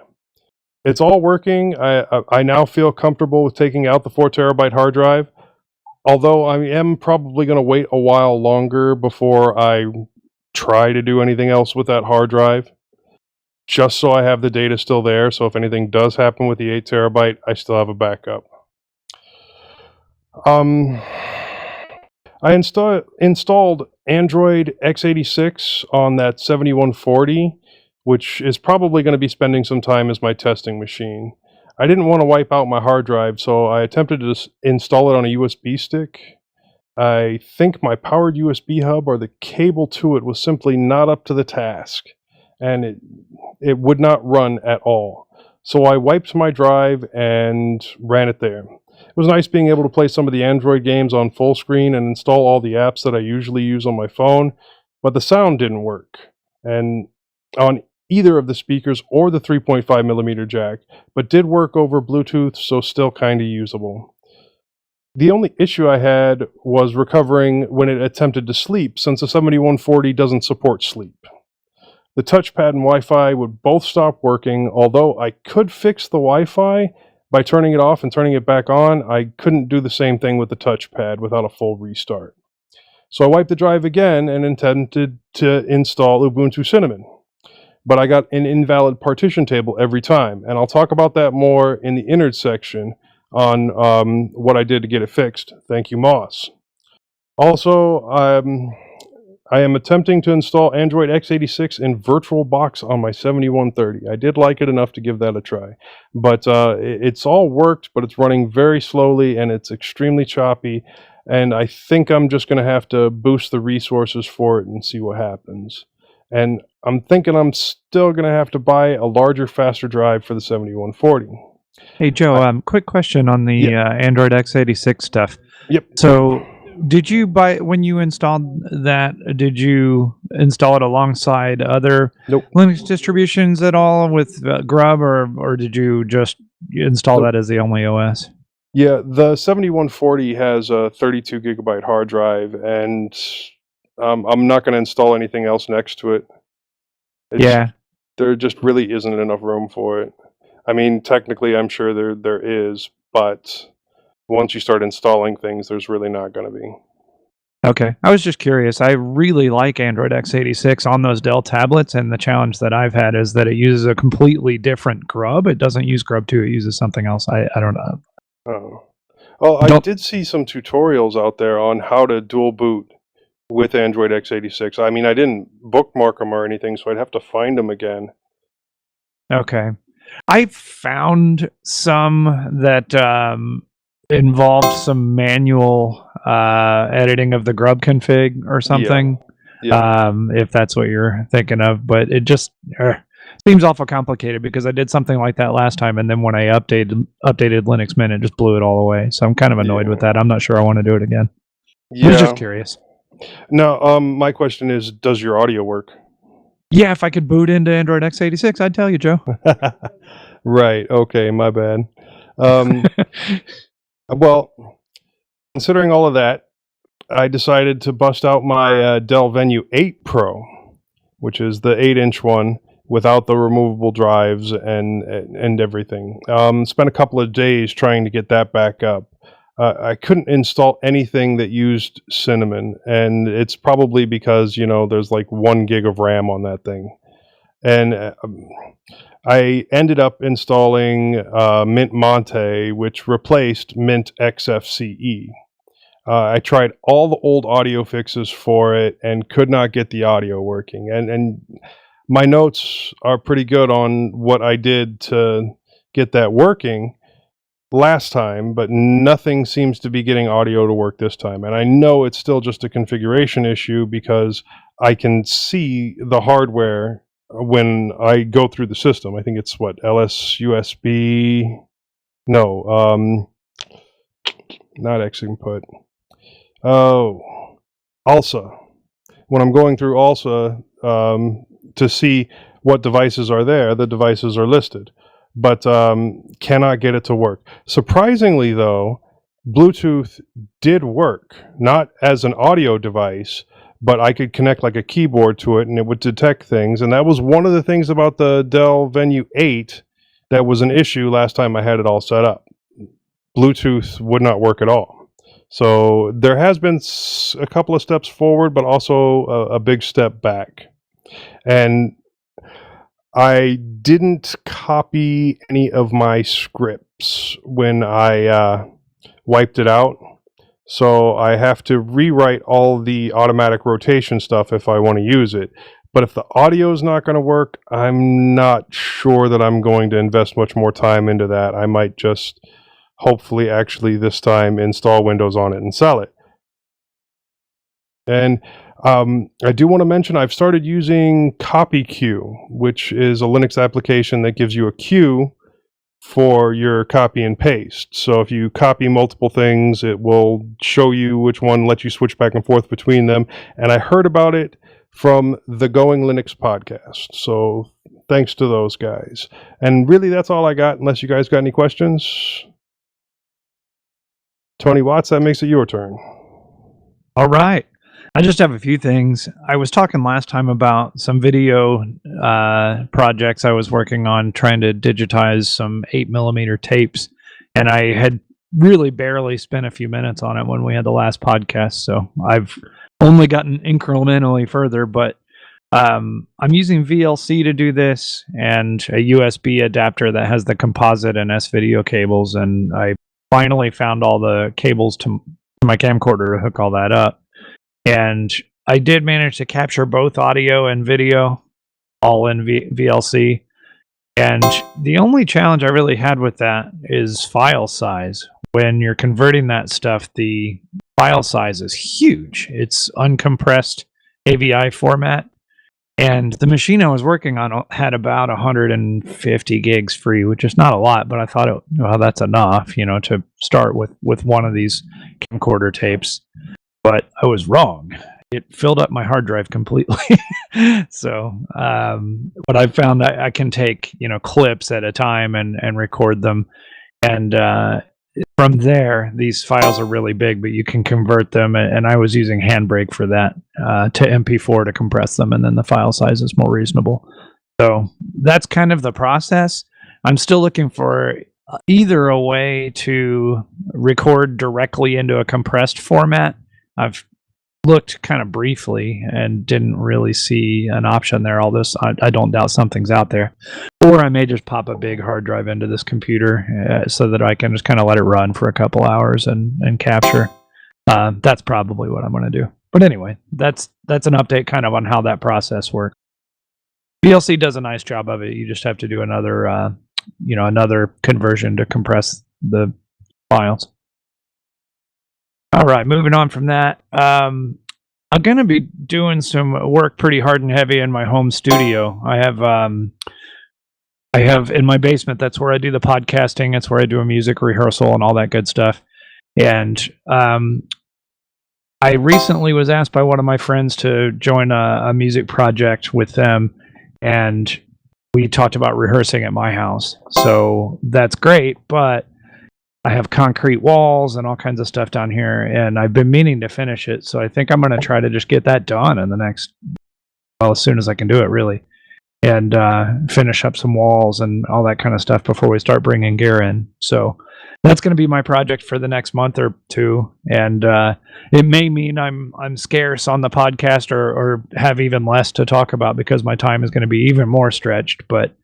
It's all working. I now feel comfortable with taking out the 4 terabyte hard drive, although I am probably going to wait a while longer before I try to do anything else with that hard drive, just so I have the data still there, so if anything does happen with the 8 terabyte, I still have a backup. I installed Android x86 on that 7140, which is probably going to be spending some time as my testing machine. I didn't want to wipe out my hard drive, so I attempted to install it on a USB stick. I think my powered USB hub or the cable to it was simply not up to the task, and it would not run at all. So I wiped my drive and ran it there. It was nice being able to play some of the Android games on full screen and install all the apps that I usually use on my phone, but the sound didn't work. And on either of the speakers or the 3.5 millimeter jack, but did work over Bluetooth, so still kind of usable. The only issue I had was recovering when it attempted to sleep, since the 7140 doesn't support sleep. The touchpad and Wi-Fi would both stop working, although I could fix the Wi-Fi by turning it off and turning it back on. I couldn't do the same thing with the touchpad without a full restart. So I wiped the drive again and intended to install Ubuntu Cinnamon. But I got an invalid partition table every time, and I'll talk about that more in the innards section on what I did to get it fixed. Thank you, Moss. Also, I am attempting to install Android x86 in VirtualBox on my 7130. I did like it enough to give that a try. But it's all worked, but it's running very slowly and it's extremely choppy. And I think I'm just going to have to boost the resources for it and see what happens. And I'm thinking I'm still going to have to buy a larger, faster drive for the 7140. Hey, Joe, quick question on the Android x86 stuff. Yep. So did you buy, when you installed that, did you install it alongside other Linux distributions at all with Grub, or did you just install that as the only OS? Yeah, the 7140 has a 32 gigabyte hard drive, and I'm not going to install anything else next to it. There just really isn't enough room for it. I mean, technically, I'm sure there is, but once you start installing things, there's really not going to be. Okay. I was just curious. I really like Android x86 on those Dell tablets, and the challenge that I've had is that it uses a completely different Grub. It doesn't use Grub 2. It uses something else. I don't know. Oh. Well, I did see some tutorials out there on how to dual boot with Android x86. I mean, I didn't bookmark them or anything, so I'd have to find them again. Okay. I found some that involved some manual editing of the Grub config or something. Yeah. If that's what you're thinking of, but it just seems awful complicated because I did something like that last time, and then when I updated Linux Mint, it just blew it all away. So I'm kind of annoyed with that. I'm not sure I want to do it again. I was just curious. Now, my question is, does your audio work? Yeah, if I could boot into Android x86, I'd tell you, Joe. Right. Okay. My bad. Well, considering all of that, I decided to bust out my Dell Venue 8 Pro, which is the 8-inch one without the removable drives and everything. Spent a couple of days trying to get that back up. I couldn't install anything that used Cinnamon, and it's probably because, there's like 1 gig of RAM on that thing. And I ended up installing Mint Monte, which replaced Mint XFCE. I tried all the old audio fixes for it and could not get the audio working. And my notes are pretty good on what I did to get that working last time, but nothing seems to be getting audio to work this time. And I know it's still just a configuration issue because I can see the hardware when I go through the system. I think it's LSUSB. No, not X input. Oh, ALSA. When I'm going through ALSA to see what devices are there, the devices are listed, but cannot get it to work. Surprisingly, though, Bluetooth did work, not as an audio device, but I could connect like a keyboard to it and it would detect things. And that was one of the things about the Dell Venue 8 that was an issue last time I had it all set up. Bluetooth would not work at all. So there has been a couple of steps forward, but also a big step back. And I didn't copy any of my scripts when I wiped it out. So I have to rewrite all the automatic rotation stuff if I want to use it. But if the audio is not going to work, I'm not sure that I'm going to invest much more time into that. I might just hopefully actually this time install Windows on it and sell it. And I do want to mention I've started using CopyQ, which is a Linux application that gives you a queue for your copy and paste. So if you copy multiple things, it will show you which one, let you switch back and forth between them. And I heard about it from the Going Linux podcast. So thanks to those guys. And really, that's all I got, unless you guys got any questions. Tony Watts, that makes it your turn. All right. I just have a few things. I was talking last time about some video projects I was working on, trying to digitize some 8mm tapes, and I had really barely spent a few minutes on it when we had the last podcast, so I've only gotten incrementally further, but I'm using VLC to do this, and a USB adapter that has the composite and S-video cables, and I finally found all the cables to my camcorder to hook all that up. And I did manage to capture both audio and video all in VLC. And the only challenge I really had with that is file size. When you're converting that stuff, the file size is huge. It's uncompressed AVI format. And the machine I was working on had about 150 gigs free, which is not a lot, but I thought, that's enough, to start with one of these camcorder tapes. But I was wrong. It filled up my hard drive completely. So, but I found that I can take, clips at a time and record them. And from there, these files are really big, but you can convert them. And I was using Handbrake for that to MP4 to compress them. And then the file size is more reasonable. So that's kind of the process. I'm still looking for either a way to record directly into a compressed format. I've looked kind of briefly and didn't really see an option there. All this, I don't doubt something's out there. Or I may just pop a big hard drive into this computer so that I can just kind of let it run for a couple hours and capture. That's probably what I'm going to do. But anyway, that's an update kind of on how that process works. VLC does a nice job of it. You just have to do another, another conversion to compress the files. All right, moving on from that. I'm gonna be doing some work pretty hard and heavy in my home studio. I have in my basement. That's where I do the podcasting. It's where I do a music rehearsal and all that good stuff. And I recently was asked by one of my friends to join a music project with them, and we talked about rehearsing at my house. So that's great, but I have concrete walls and all kinds of stuff down here, and I've been meaning to finish it. So I think I'm going to try to just get that done in the next, well, as soon as I can do it, really, and finish up some walls and all that kind of stuff before we start bringing gear in. So that's going to be my project for the next month or two, and it may mean I'm scarce on the podcast or have even less to talk about because my time is going to be even more stretched. But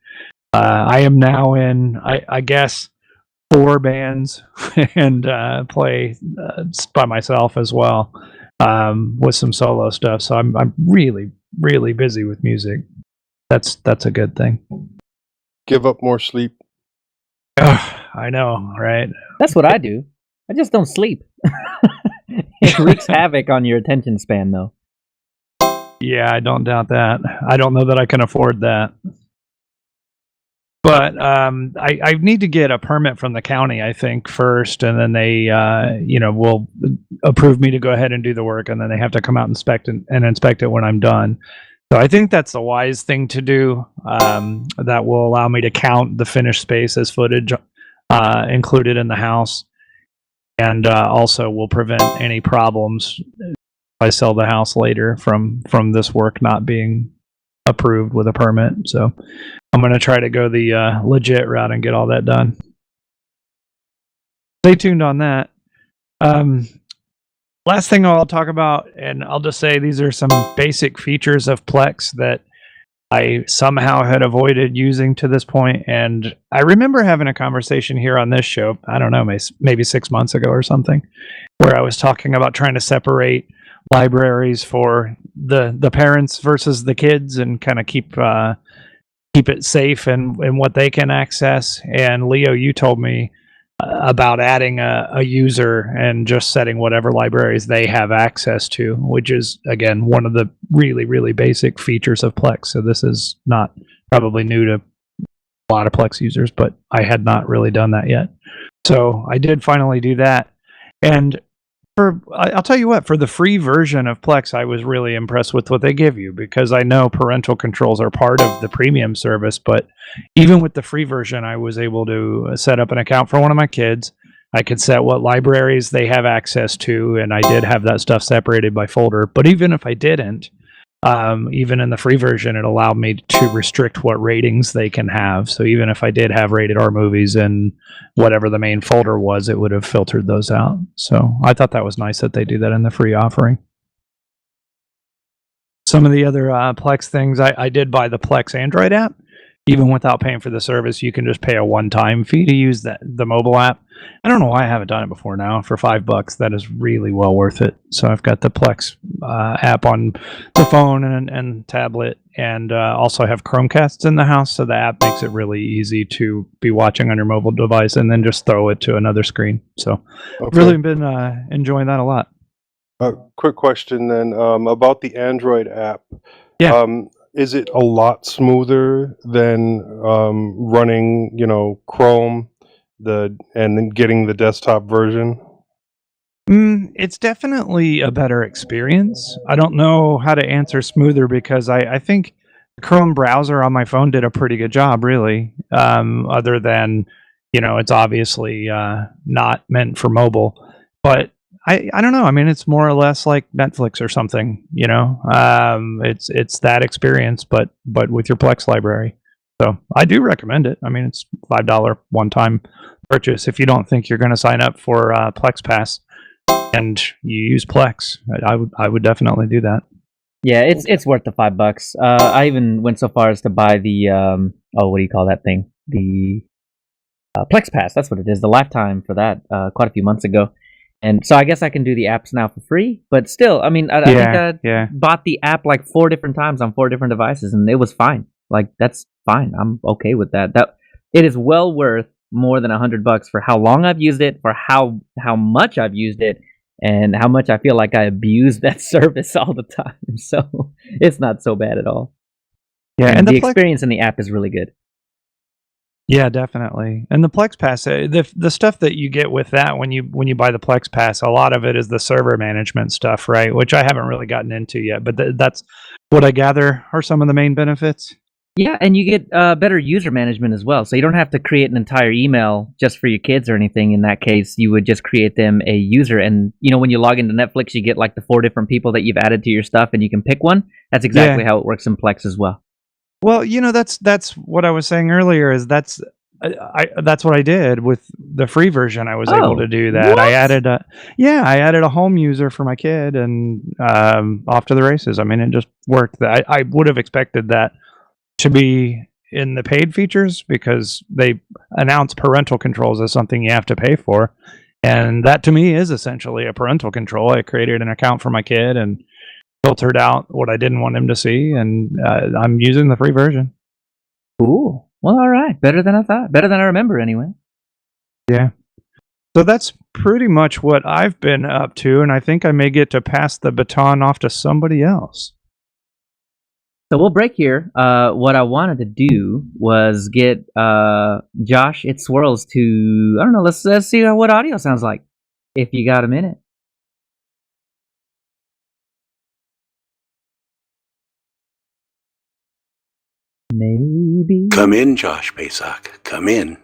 I am now in, I guess, 4 bands and play by myself as well with some solo stuff. So I'm really, really busy with music. That's a good thing. Give up more sleep. I know, right? That's what I do. I just don't sleep. It wreaks havoc on your attention span, though. Yeah, I don't doubt that. I don't know that I can afford that. But I need to get a permit from the county, I think, first, and then they, will approve me to go ahead and do the work, and then they have to come out and inspect it when I'm done. So I think that's the wise thing to do. That will allow me to count the finished space as footage included in the house, and also will prevent any problems if I sell the house later from this work not being approved with a permit. So I'm going to try to go the legit route and get all that done. Stay tuned on that. Last thing I'll talk about, and I'll just say these are some basic features of Plex that I somehow had avoided using to this point. And I remember having a conversation here on this show, I don't know, maybe 6 months ago or something, where I was talking about trying to separate libraries for the parents versus the kids and kind of keep it safe and what they can access. And Leo, you told me about adding a user and just setting whatever libraries they have access to, which is, again, one of the really, really basic features of Plex. So this is not probably new to a lot of Plex users, but I had not really done that yet. So I did finally do that. And I'll tell you what, for the free version of Plex, I was really impressed with what they give you, because I know parental controls are part of the premium service, but even with the free version, I was able to set up an account for one of my kids. I could set what libraries they have access to, and I did have that stuff separated by folder. But even if I didn't, even in the free version, it allowed me to restrict what ratings they can have. So even if I did have rated R movies in whatever the main folder was, it would have filtered those out. So I thought that was nice that they do that in the free offering. Some of the other Plex things, I did buy the Plex Android app. Even without paying for the service, you can just pay a one-time fee to use the mobile app. I don't know why I haven't done it before now. For $5, that is really well worth it. So I've got the Plex app on the phone and tablet, and also have Chromecasts in the house. So the app makes it really easy to be watching on your mobile device and then just throw it to another screen. So I've really been enjoying that a lot. Quick question then about the Android app. Yeah. Is it a lot smoother than running, Chrome, and then getting the desktop version? It's definitely a better experience. I don't know how to answer smoother because I think the Chrome browser on my phone did a pretty good job, really. Other than, it's obviously not meant for mobile, but I don't know. I mean, it's more or less like Netflix or something, it's that experience, but with your Plex library. So I do recommend it. I mean, it's $5 one-time purchase. If you don't think you're going to sign up for Plex Pass and you use Plex, I would definitely do that. Yeah, it's worth the $5. I even went so far as to buy the what do you call that thing? The Plex Pass. That's what it is. The lifetime for that quite a few months ago. And so I guess I can do the apps now for free, but still, I mean, I think I bought the app like 4 different times on 4 different devices, and it was fine. Like, that's fine. I'm okay with that. It is well worth more than $100 for how long I've used it, for how much I've used it, and how much I feel like I abuse that service all the time. So it's not so bad at all. Yeah, And and the the Plex, experience in the app is really good. yeah, definitely. And the Plex Pass, the stuff that you get with that when you buy the Plex Pass, a lot of it is the server management stuff, right? Which I haven't really gotten into yet, but that's what I gather are some of the main benefits. Yeah, and you get better user management as well. So you don't have to create an entire email just for your kids or anything. In that case, you would just create them a user. And, when you log into Netflix, you get like the 4 different people that you've added to your stuff, and you can pick one. That's exactly how it works in Plex as well. Well, that's what I was saying earlier. Is that's what I did with the free version. I was able to do that. What? I added a home user for my kid, and off to the races. I mean, it just worked. I would have expected that to be in the paid features because they announce parental controls as something you have to pay for, and that to me is essentially a parental control. I created an account for my kid and filtered out what I didn't want him to see, and I'm using the free version. Cool. Well, all right. Better than I thought. Better than I remember, anyway. Yeah. So that's pretty much what I've been up to, and I think I may get to pass the baton off to somebody else. So we'll break here. What I wanted to do was get Josh It Swirls to, I don't know, let's see what audio sounds like. If you got a minute. Maybe. Come in, Josh Basak. Come in.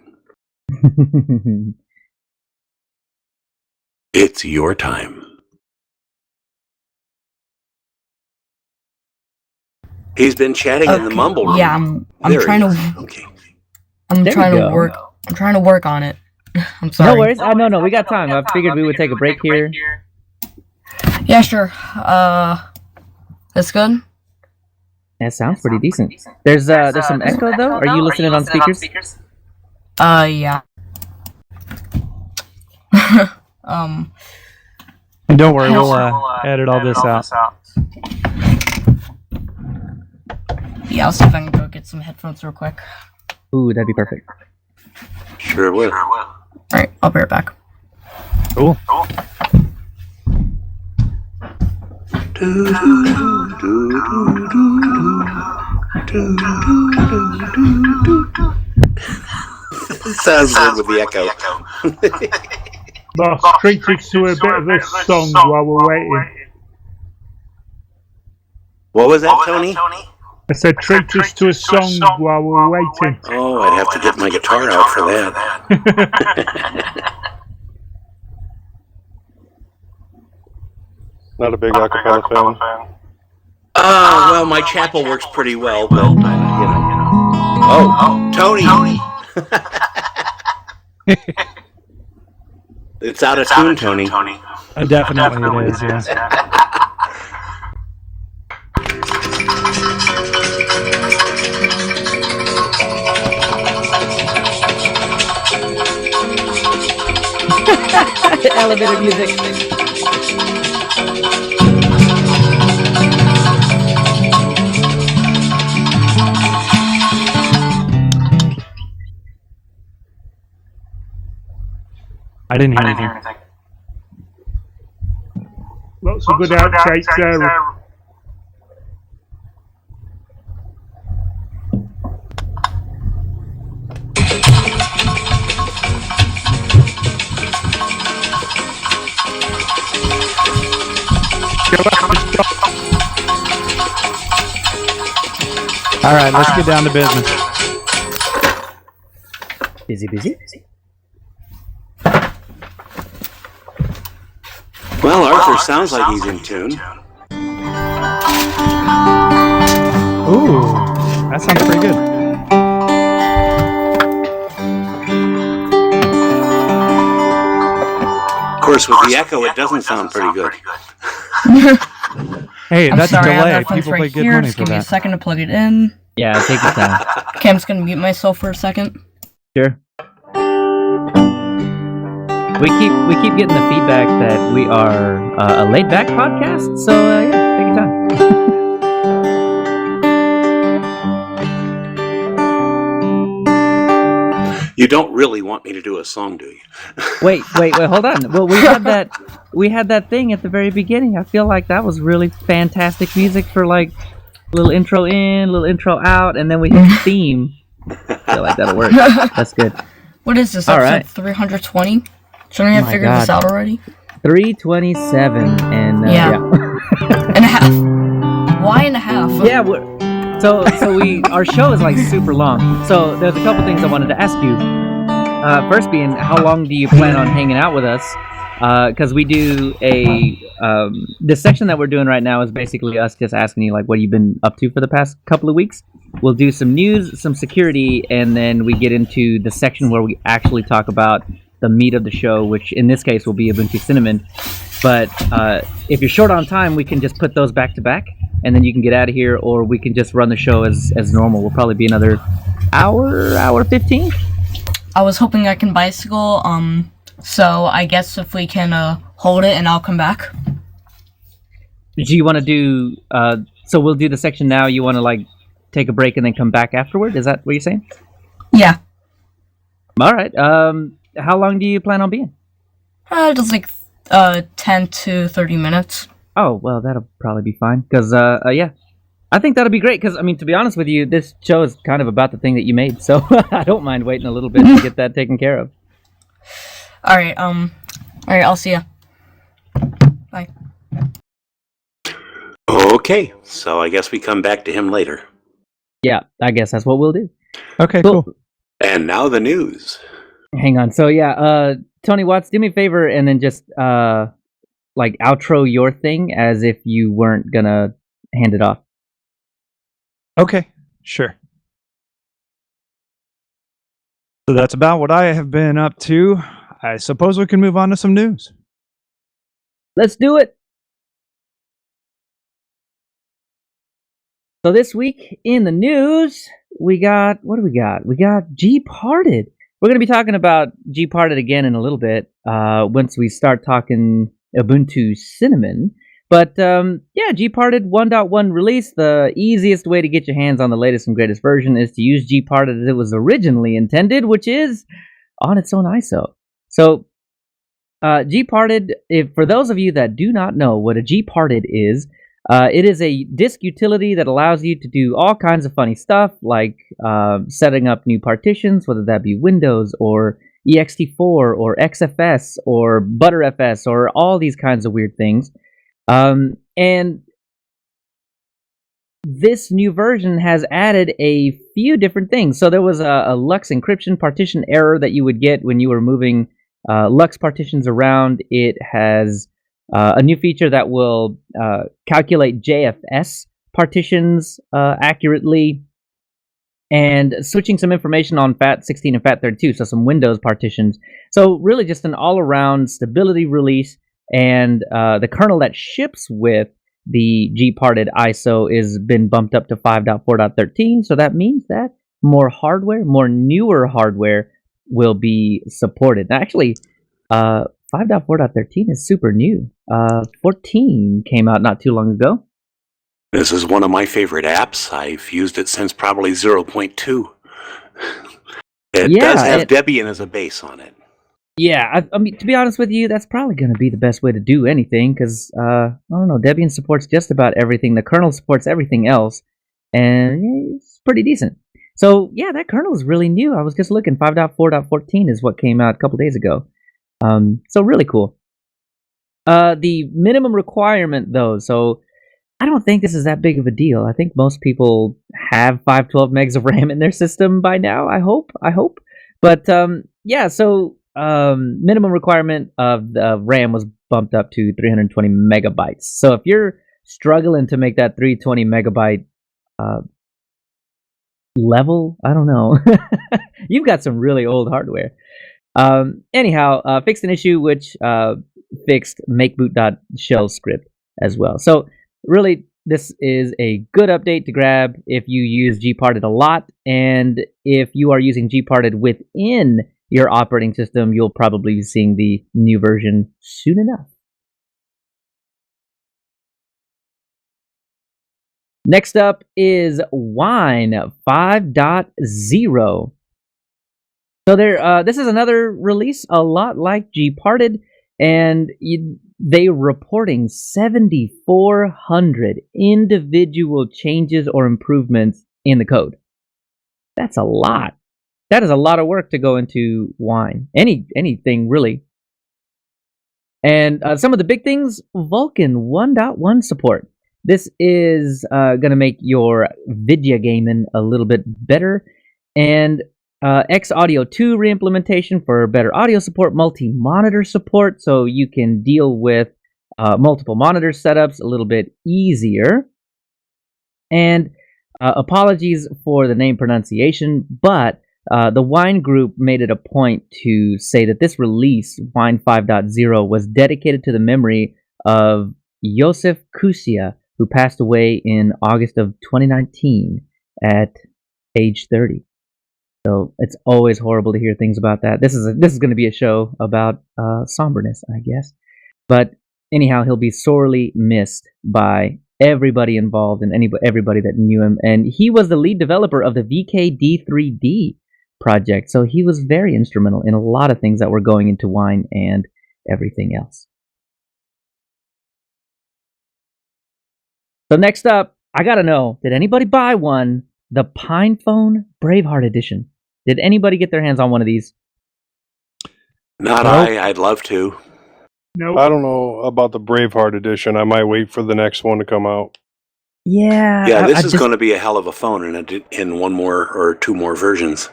It's your time. He's been chatting in the mumble room. Yeah, I'm There he trying is. to. Okay. I'm There trying we to go. work. I'm trying to work on it. I'm sorry. No worries. No, we got time. I figured we would take a break here. Yeah, sure. That's good. That sounds pretty decent. There's some echo though. Are you listening on speakers? Yeah. And don't worry, we'll edit all this out. Yeah, I'll see if I can go get some headphones real quick. Ooh, that'd be perfect. Sure will. Alright, I'll be right back. Cool. Sounds good with the echo. Boss, treat us to a bit of a song while we're waiting. What was that, Tony? I said treat us to a song while we're waiting. Oh, I'd have to get my guitar out for that. Not a big acapella fan. Well, my chapel works pretty well, but, Oh, Tony! It's out of tune, Tony. Definitely it is, yeah. Elevator music. I didn't hear anything. Lots of good outtakes there. All right, let's get down to business. Busy. Well, Arthur sounds like he's in tune. Ooh, that sounds pretty good. Of course, with the echo, it doesn't sound pretty good. Hey, I'm that's sorry, a I have delay. headphones People right pay good here. money Just for give me a that. second to plug it in. Yeah, take your time. Okay, I'm just gonna mute myself for a second. Sure. We keep getting the feedback that we are a laid back podcast. So yeah, take your time. You don't really want me to do a song, do you? Wait, hold on. Well, we had that thing at the very beginning. I feel like that was really fantastic music for like a little intro in, little intro out, and then we hit the theme. I feel like that'll work. That's good. What is this? All Episode right. 320? Shouldn't I have my figured this God. out already? 327 and Yeah. And a half. Why and a half? Yeah, so our show is like super long. So there's a couple things I wanted to ask you. First being, how long do you plan on hanging out with us? Because we do the section that we're doing right now is basically us just asking you like what you've been up to for the past couple of weeks. We'll do some news, some security, and then we get into the section where we actually talk about the meat of the show, which in this case will be Ubuntu Cinnamon. But if you're short on time, we can just put those back to back, and then you can get out of here, or we can just run the show as normal. We'll probably be another hour 15. I was hoping I can bicycle, so I guess if we can hold it and I'll come back. Do you want to do, so we'll do the section now, you want to like take a break and then come back afterward? Is that what you're saying? Yeah. Alright, how long do you plan on being? Just like 10 to 30 minutes. Oh, well, that'll probably be fine, because, yeah. I think that'll be great, because, I mean, to be honest with you, this show is kind of about the thing that you made, so I don't mind waiting a little bit to get that taken care of. Alright, I'll see ya. Bye. Okay, so I guess we come back to him later. Yeah, I guess that's what we'll do. Okay, cool. And now the news. Hang on. So yeah, Tony Watts, do me a favor and then just like outro your thing as if you weren't gonna hand it off. Okay, sure. So that's about what I have been up to. I suppose we can move on to some news. Let's do it. So this week in the news, we got, what do we got? We got G-Parted. We're going to be talking about G-Parted again in a little bit once we start talking Ubuntu Cinnamon. But yeah, G-Parted 1.1 release. The easiest way to get your hands on the latest and greatest version is to use G-Parted as it was originally intended, which is on its own ISO. So G-Parted, for those of you that do not know what a G-Parted is, it is a disk utility that allows you to do all kinds of funny stuff, like setting up new partitions, whether that be Windows or ext4 or XFS or ButterFS or all these kinds of weird things. And this new version has added a few different things. So there was a Lux encryption partition error that you would get when you were moving Lux partitions around. It has a new feature that will calculate JFS partitions accurately, and switching some information on FAT16 and FAT32, so some Windows partitions. So really just an all-around stability release, and the kernel that ships with the G-Parted ISO is been bumped up to 5.4.13, so that means that more hardware, more newer hardware will be supported. Actually, 5.4.13 is super new. 14 came out not too long ago. This is one of my favorite apps. I've used it since probably 0.2. It does have Debian as a base on it. Yeah, I mean, to be honest with you, that's probably going to be the best way to do anything, because, I don't know, Debian supports just about everything. The kernel supports everything else, and it's pretty decent. So, yeah, that kernel is really new. I was just looking, 5.4.14 is what came out a couple days ago. So really cool. The minimum requirement, though, so I don't think this is that big of a deal. I think most people have 512 megs of RAM in their system by now, I hope. But, yeah, so minimum requirement of the RAM was bumped up to 320 megabytes. So if you're struggling to make that 320 megabyte level, I don't know, you've got some really old hardware. Anyhow, fixed an issue which fixed makeboot.shell script as well. So really, this is a good update to grab if you use G-Parted a lot, and if you are using G-Parted within your operating system, you'll probably be seeing the new version soon enough. Next up is Wine 5.0. So this is another release, a lot like G-Parted, and they reporting 7,400 individual changes or improvements in the code. That's a lot. That is a lot of work to go into Wine. Anything really. And some of the big things: Vulkan 1.1 support. This is going to make your video gaming a little bit better. And X Audio 2 reimplementation for better audio support, multi-monitor support, so you can deal with multiple monitor setups a little bit easier. And apologies for the name pronunciation, but the Wine Group made it a point to say that this release, Wine 5.0, was dedicated to the memory of Josef Kusia, who passed away in August of 2019 at age 30. So it's always horrible to hear things about that. This is going to be a show about somberness, I guess. But anyhow, he'll be sorely missed by everybody involved and everybody that knew him. And he was the lead developer of the VKD3D project, so he was very instrumental in a lot of things that were going into Wine and everything else. So next up, I gotta know, did anybody buy one? The PinePhone Braveheart Edition. Did anybody get their hands on one of these? Not I'd love to. No. I don't know about the Braveheart edition. I might wait for the next one to come out. Yeah. Yeah, this is going to be a hell of a phone in one more or two more versions.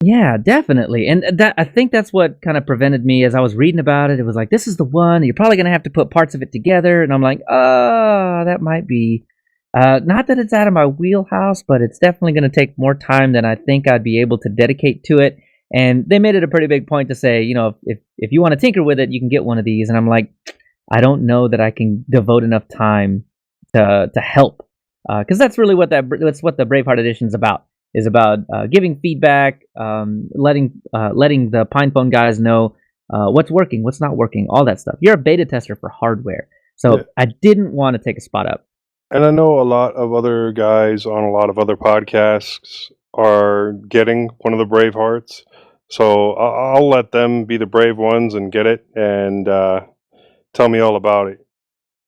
Yeah, definitely. And I think that's what kind of prevented me as I was reading about it. It was like, this is the one. You're probably going to have to put parts of it together. And I'm like, that might be. Not that it's out of my wheelhouse, but it's definitely going to take more time than I think I'd be able to dedicate to it. And they made it a pretty big point to say, if you want to tinker with it, you can get one of these. And I'm like, I don't know that I can devote enough time to help, because that's really what that's what the Braveheart Edition is about. Is about giving feedback, letting the PinePhone guys know what's working, what's not working, all that stuff. You're a beta tester for hardware, so yeah. I didn't want to take a spot up. And I know a lot of other guys on a lot of other podcasts are getting one of the Bravehearts. So I'll let them be the brave ones and get it and tell me all about it.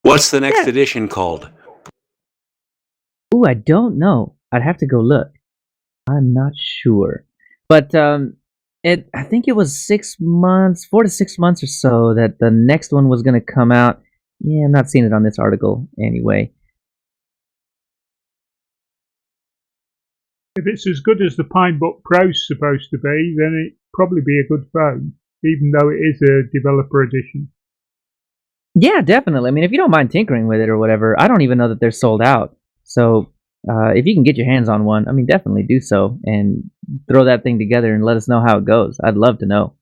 What's the next edition called? Ooh, I don't know. I'd have to go look. I'm not sure. But I think it was 4 to 6 months or so that the next one was going to come out. Yeah, I'm not seeing it on this article anyway. If it's as good as the Pinebook Pro's supposed to be, then it'd probably be a good phone, even though it is a developer edition. Yeah, definitely. I mean, if you don't mind tinkering with it or whatever, I don't even know that they're sold out. So if you can get your hands on one, I mean, definitely do so and throw that thing together and let us know how it goes. I'd love to know.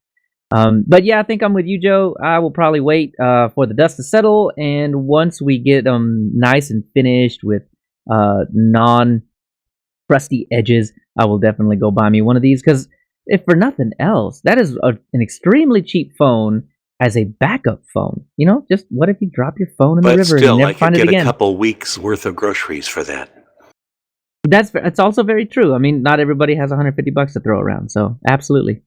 But yeah, I think I'm with you, Joe. I will probably wait for the dust to settle, and once we get them nice and finished with non-crusty edges, I will definitely go buy me one of these, because if for nothing else, that is an extremely cheap phone as a backup phone. Just what if you drop your phone in the river and you never find it again? I could get a couple weeks worth of groceries for that. That's also very true. I mean, not everybody has $150 to throw around, so absolutely.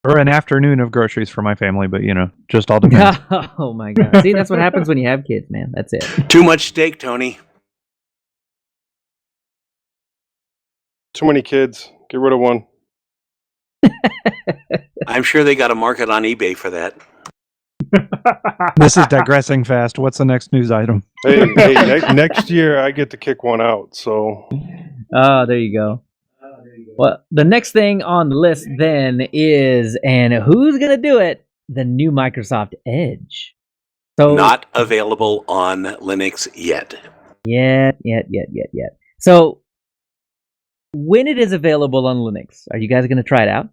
Or an afternoon of groceries for my family, but just all depends. Oh my god! See, that's what happens when you have kids, man. That's it. Too much steak, Tony. Too many kids. Get rid of one. I'm sure they got a market on eBay for that. This is digressing fast. What's the next news item? Hey, next year I get to kick one out. So. There you go. Well, the next thing on the list then is, and who's gonna do it? The new Microsoft Edge. So not available on Linux yet. Yet. So when it is available on Linux, are you guys gonna try it out?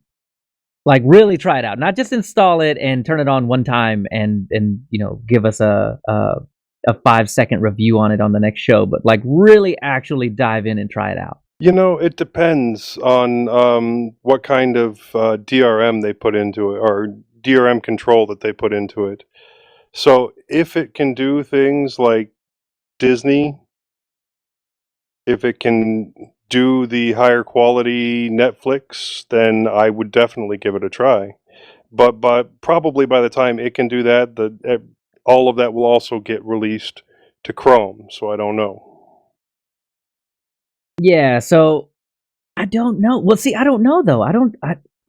Like really try it out, not just install it and turn it on one time and give us a 5-second review on it on the next show, but like really actually dive in and try it out. It depends on what kind of DRM they put into it, or DRM control that they put into it. So if it can do things like Disney, if it can do the higher quality Netflix, then I would definitely give it a try. But probably by the time it can do that, all of that will also get released to Chrome. So I don't know. Yeah, so I don't know. Well, see, I don't know though.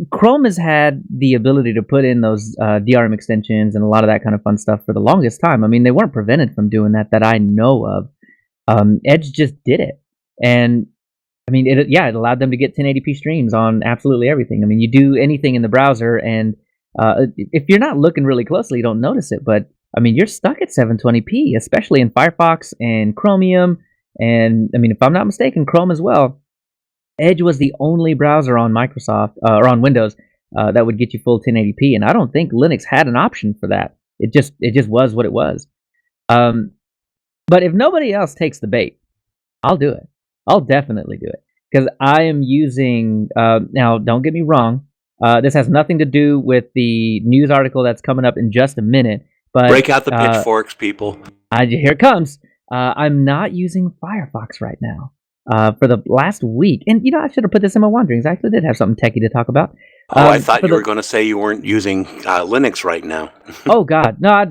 Chrome has had the ability to put in those DRM extensions and a lot of that kind of fun stuff for the longest time. I mean, they weren't prevented from doing that I know of. Edge just did it, and I mean, it allowed them to get 1080p streams on absolutely everything. I mean, you do anything in the browser, and if you're not looking really closely, you don't notice it. But I mean, you're stuck at 720p, especially in Firefox and Chromium, and I mean, if I'm not mistaken, Chrome as well. Edge was the only browser on Microsoft or on Windows that would get you full 1080p, and I don't think Linux had an option for that. It just was what it was. But if nobody else takes the bait, I'll do it. I'll definitely do it because I am using. Now, don't get me wrong. This has nothing to do with the news article that's coming up in just a minute. But break out the pitchforks, people. Here it comes. I'm not using Firefox right now. For the last week. And, I should have put this in my wanderings. I actually did have something techie to talk about. I thought you were going to say you weren't using Linux right now. Oh, God. No,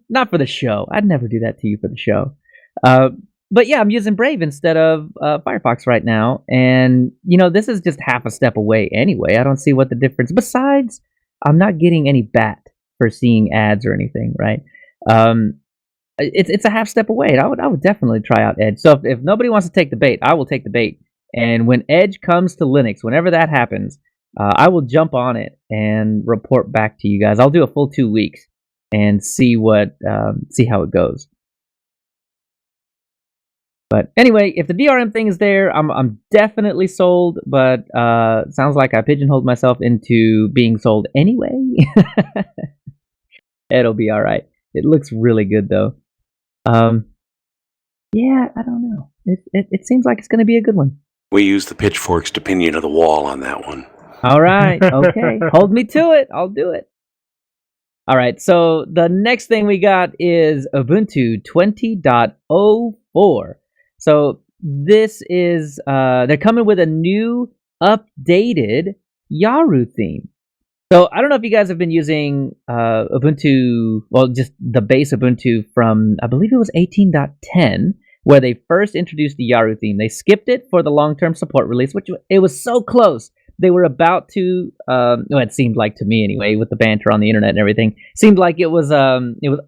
not for the show. I'd never do that to you for the show. But, yeah, I'm using Brave instead of Firefox right now. And, this is just half a step away anyway. I don't see what the difference... Besides, I'm not getting any bat for seeing ads or anything, right? It's a half step away. I would definitely try out Edge. So if nobody wants to take the bait, I will take the bait. And when Edge comes to Linux, whenever that happens, I will jump on it and report back to you guys. I'll do a full 2 weeks and see how it goes. But anyway, if the DRM thing is there, I'm definitely sold. But sounds like I pigeonholed myself into being sold anyway. It'll be all right. It looks really good though. Yeah, I don't know. It seems like it's going to be a good one. We use the pitchforks to pin you to the wall on that one. All right. Okay. Hold me to it. I'll do it. All right. So the next thing we got is Ubuntu 20.04. So this is, they're coming with a new updated Yaru theme. So I don't know if you guys have been using Ubuntu, well, just the base Ubuntu from, I believe it was 18.10, where they first introduced the Yaru theme. They skipped it for the long-term support release, which it was so close. They were about to, it seemed like to me anyway, with the banter on the internet and everything, seemed like it was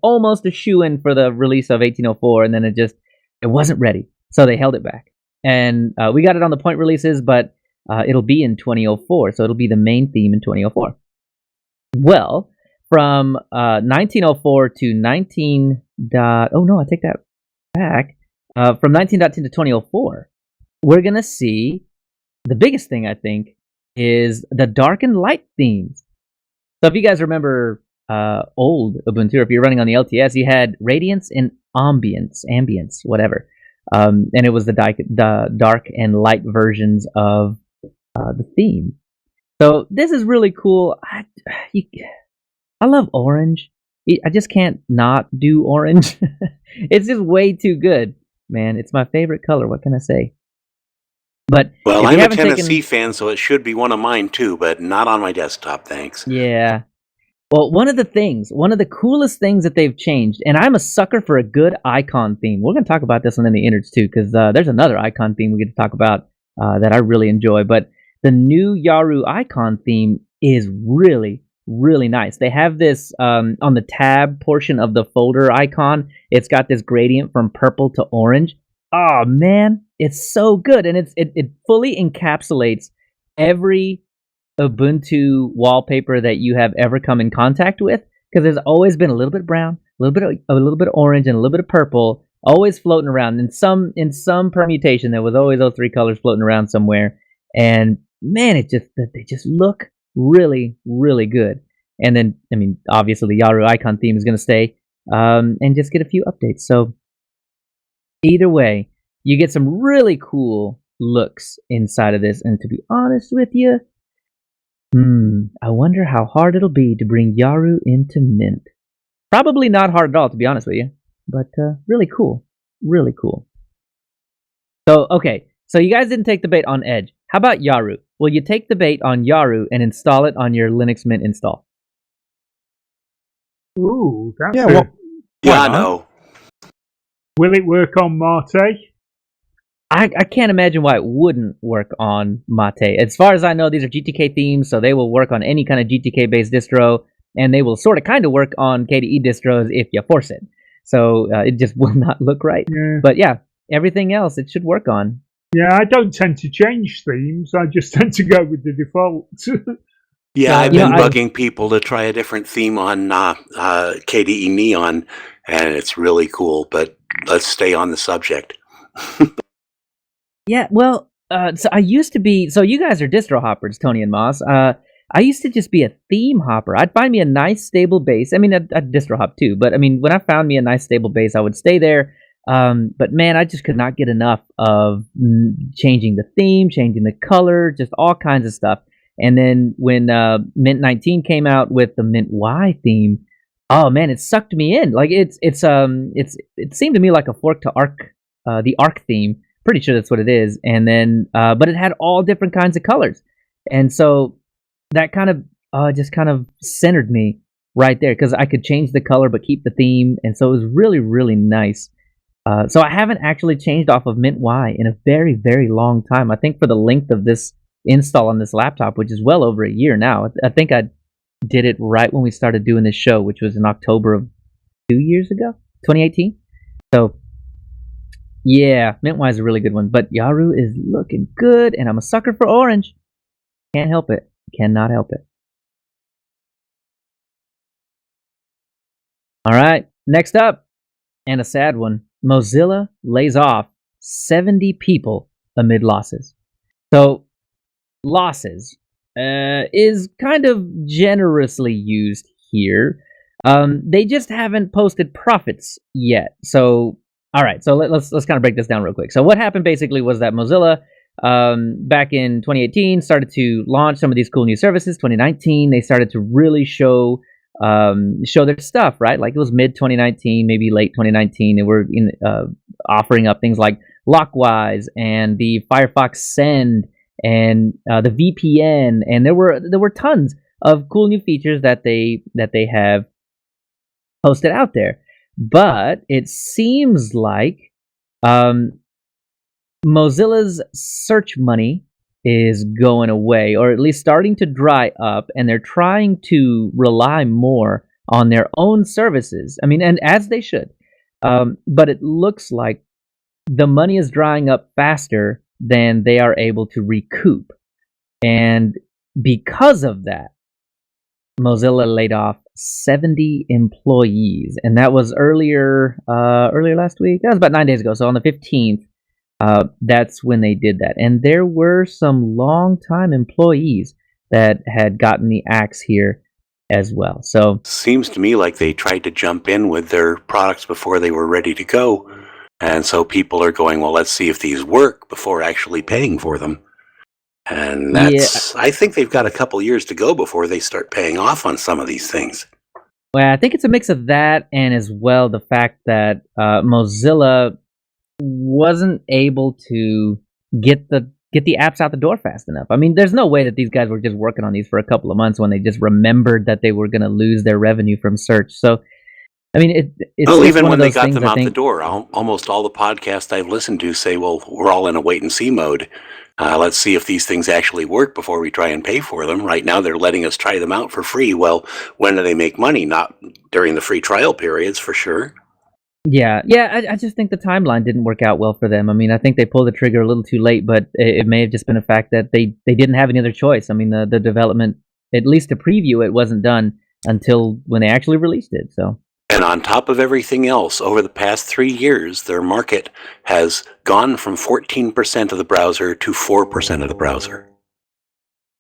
almost a shoo-in for the release of 1804, and then it wasn't ready. So they held it back. And we got it on the point releases, but it'll be in 2004, so it'll be the main theme in 2004. Well, from 1904 to 19. Oh no, I take that back. From 19.10 to 2004, we're gonna see the biggest thing I think is the dark and light themes. So if you guys remember old Ubuntu, or if you're running on the LTS, you had Radiance and Ambience, whatever, and it was the dark and light versions of the theme. So this is really cool. I love orange. I just can't not do orange. It's just way too good, man. It's my favorite color. What can I say? But well, I'm a Tennessee fan, so it should be one of mine too, but not on my desktop, thanks. Yeah. Well, one of the coolest things that they've changed, and I'm a sucker for a good icon theme. We're going to talk about this one in the innards too, because there's another icon theme we get to talk about that I really enjoy. But the new Yaru icon theme is really, really nice. They have this on the tab portion of the folder icon. It's got this gradient from purple to orange. Oh man, it's so good, and it fully encapsulates every Ubuntu wallpaper that you have ever come in contact with. Because there's always been a little bit brown, a little bit of orange, and a little bit of purple, always floating around. In some permutation, there was always those three colors floating around somewhere. And man, they just look really, really good. And then, I mean, obviously the Yaru icon theme is going to stay and just get a few updates. So either way, you get some really cool looks inside of this. And to be honest with you, I wonder how hard it'll be to bring Yaru into Mint. Probably not hard at all, to be honest with you. But really cool. Really cool. So, okay. So you guys didn't take the bait on Edge. How about Yaru? Will you take the bait on Yaru and install it on your Linux Mint install? Ooh, that's Yeah, a- well, Yeah, not? no. Will it work on Mate? I can't imagine why it wouldn't work on Mate. As far as I know, these are GTK themes, so they will work on any kind of GTK-based distro, and they will sort of kind of work on KDE distros if you force it. So it just will not look right. Yeah. But yeah, everything else it should work on. Yeah, I don't tend to change themes. I just tend to go with the default. Yeah, I've you been know, bugging people to try a different theme on KDE Neon, and it's really cool. But let's stay on the subject. Yeah, well, so I used to be. So you guys are distro hoppers, Tony and Moss. I used to just be a theme hopper. I'd find me a nice stable base. I mean, I'd distro hop too, but I mean, when I found me a nice stable base, I would stay there. But man, I just could not get enough of changing the theme, changing the color, just all kinds of stuff. And then when Mint 19 came out with the Mint Y theme, oh man, it sucked me in. Like it seemed to me like a fork to Arc, the Arc theme. Pretty sure that's what it is. And then, but it had all different kinds of colors, and so that kind of just kind of centered me right there because I could change the color but keep the theme, and so it was really really nice. So I haven't actually changed off of Mint Y in a very very long time. I think for the length of this install on this laptop, which is well over a year now. I think I did it right when we started doing this show, which was in October of 2 years ago, 2018. So. Yeah, Mint Y is a really good one, but Yaru is looking good, and I'm a sucker for orange. Can't help it. Cannot help it. All right, next up, and a sad one. Mozilla lays off 70 people amid losses. So, losses is kind of generously used here. They just haven't posted profits yet. So, all right, so let's kind of break this down real quick. So what happened basically was that Mozilla, back in 2018, started to launch some of these cool new services. 2019, they started to really show their stuff, right? Like it was mid 2019, maybe late 2019. They were offering up things like Lockwise and the Firefox Send and the VPN, and there were tons of cool new features that they have posted out there. But it seems like Mozilla's search money is going away, or at least starting to dry up, and they're trying to rely more on their own services. I mean, and as they should. But it looks like the money is drying up faster than they are able to recoup. And because of that, Mozilla laid off 70 employees, and that was earlier last week. That was about 9 days ago. So on the 15th, that's when they did that. And there were some long-time employees that had gotten the axe here as well. So Seems to me like they tried to jump in with their products before they were ready to go, and so people are going, well, let's see if these work before actually paying for them. And that's, I think they've got a couple years to go before they start paying off on some of these things. well, I think it's a mix of that and as well the fact that Mozilla wasn't able to get the apps out the door fast enough. I mean, there's no way that these guys were just working on these for a couple of months when they just remembered that they were going to lose their revenue from search. So, I mean, it's well, just even one when of they those got things, them I out the think, door, almost all the podcasts I've listened to say, well, we're all in a wait and see mode. Let's see if these things actually work before we try and pay for them. Right now, they're letting us try them out for free. Well, when do they make money? Not during the free trial periods, for sure. Yeah. I just think the timeline didn't work out well for them. I mean, I think they pulled the trigger a little too late, but it may have just been a fact that they didn't have any other choice. I mean, the development, at least to preview it, wasn't done until when they actually released it. So. And on top of everything else, over the past 3 years, their market has gone from 14% of the browser to 4% of the browser.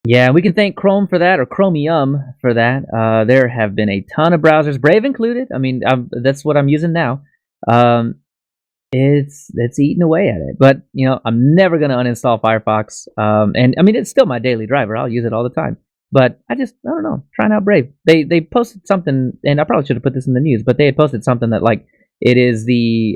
Yeah, we can thank Chrome for that, or Chromium for that. There have been a ton of browsers, Brave included. I mean, that's what I'm using now. It's eating away at it. But I'm never gonna uninstall Firefox. And I mean, it's still my daily driver. I'll use it all the time. But I don't know, trying out Brave. They posted something, and I probably should have put this in the news, but they had posted something that like it is the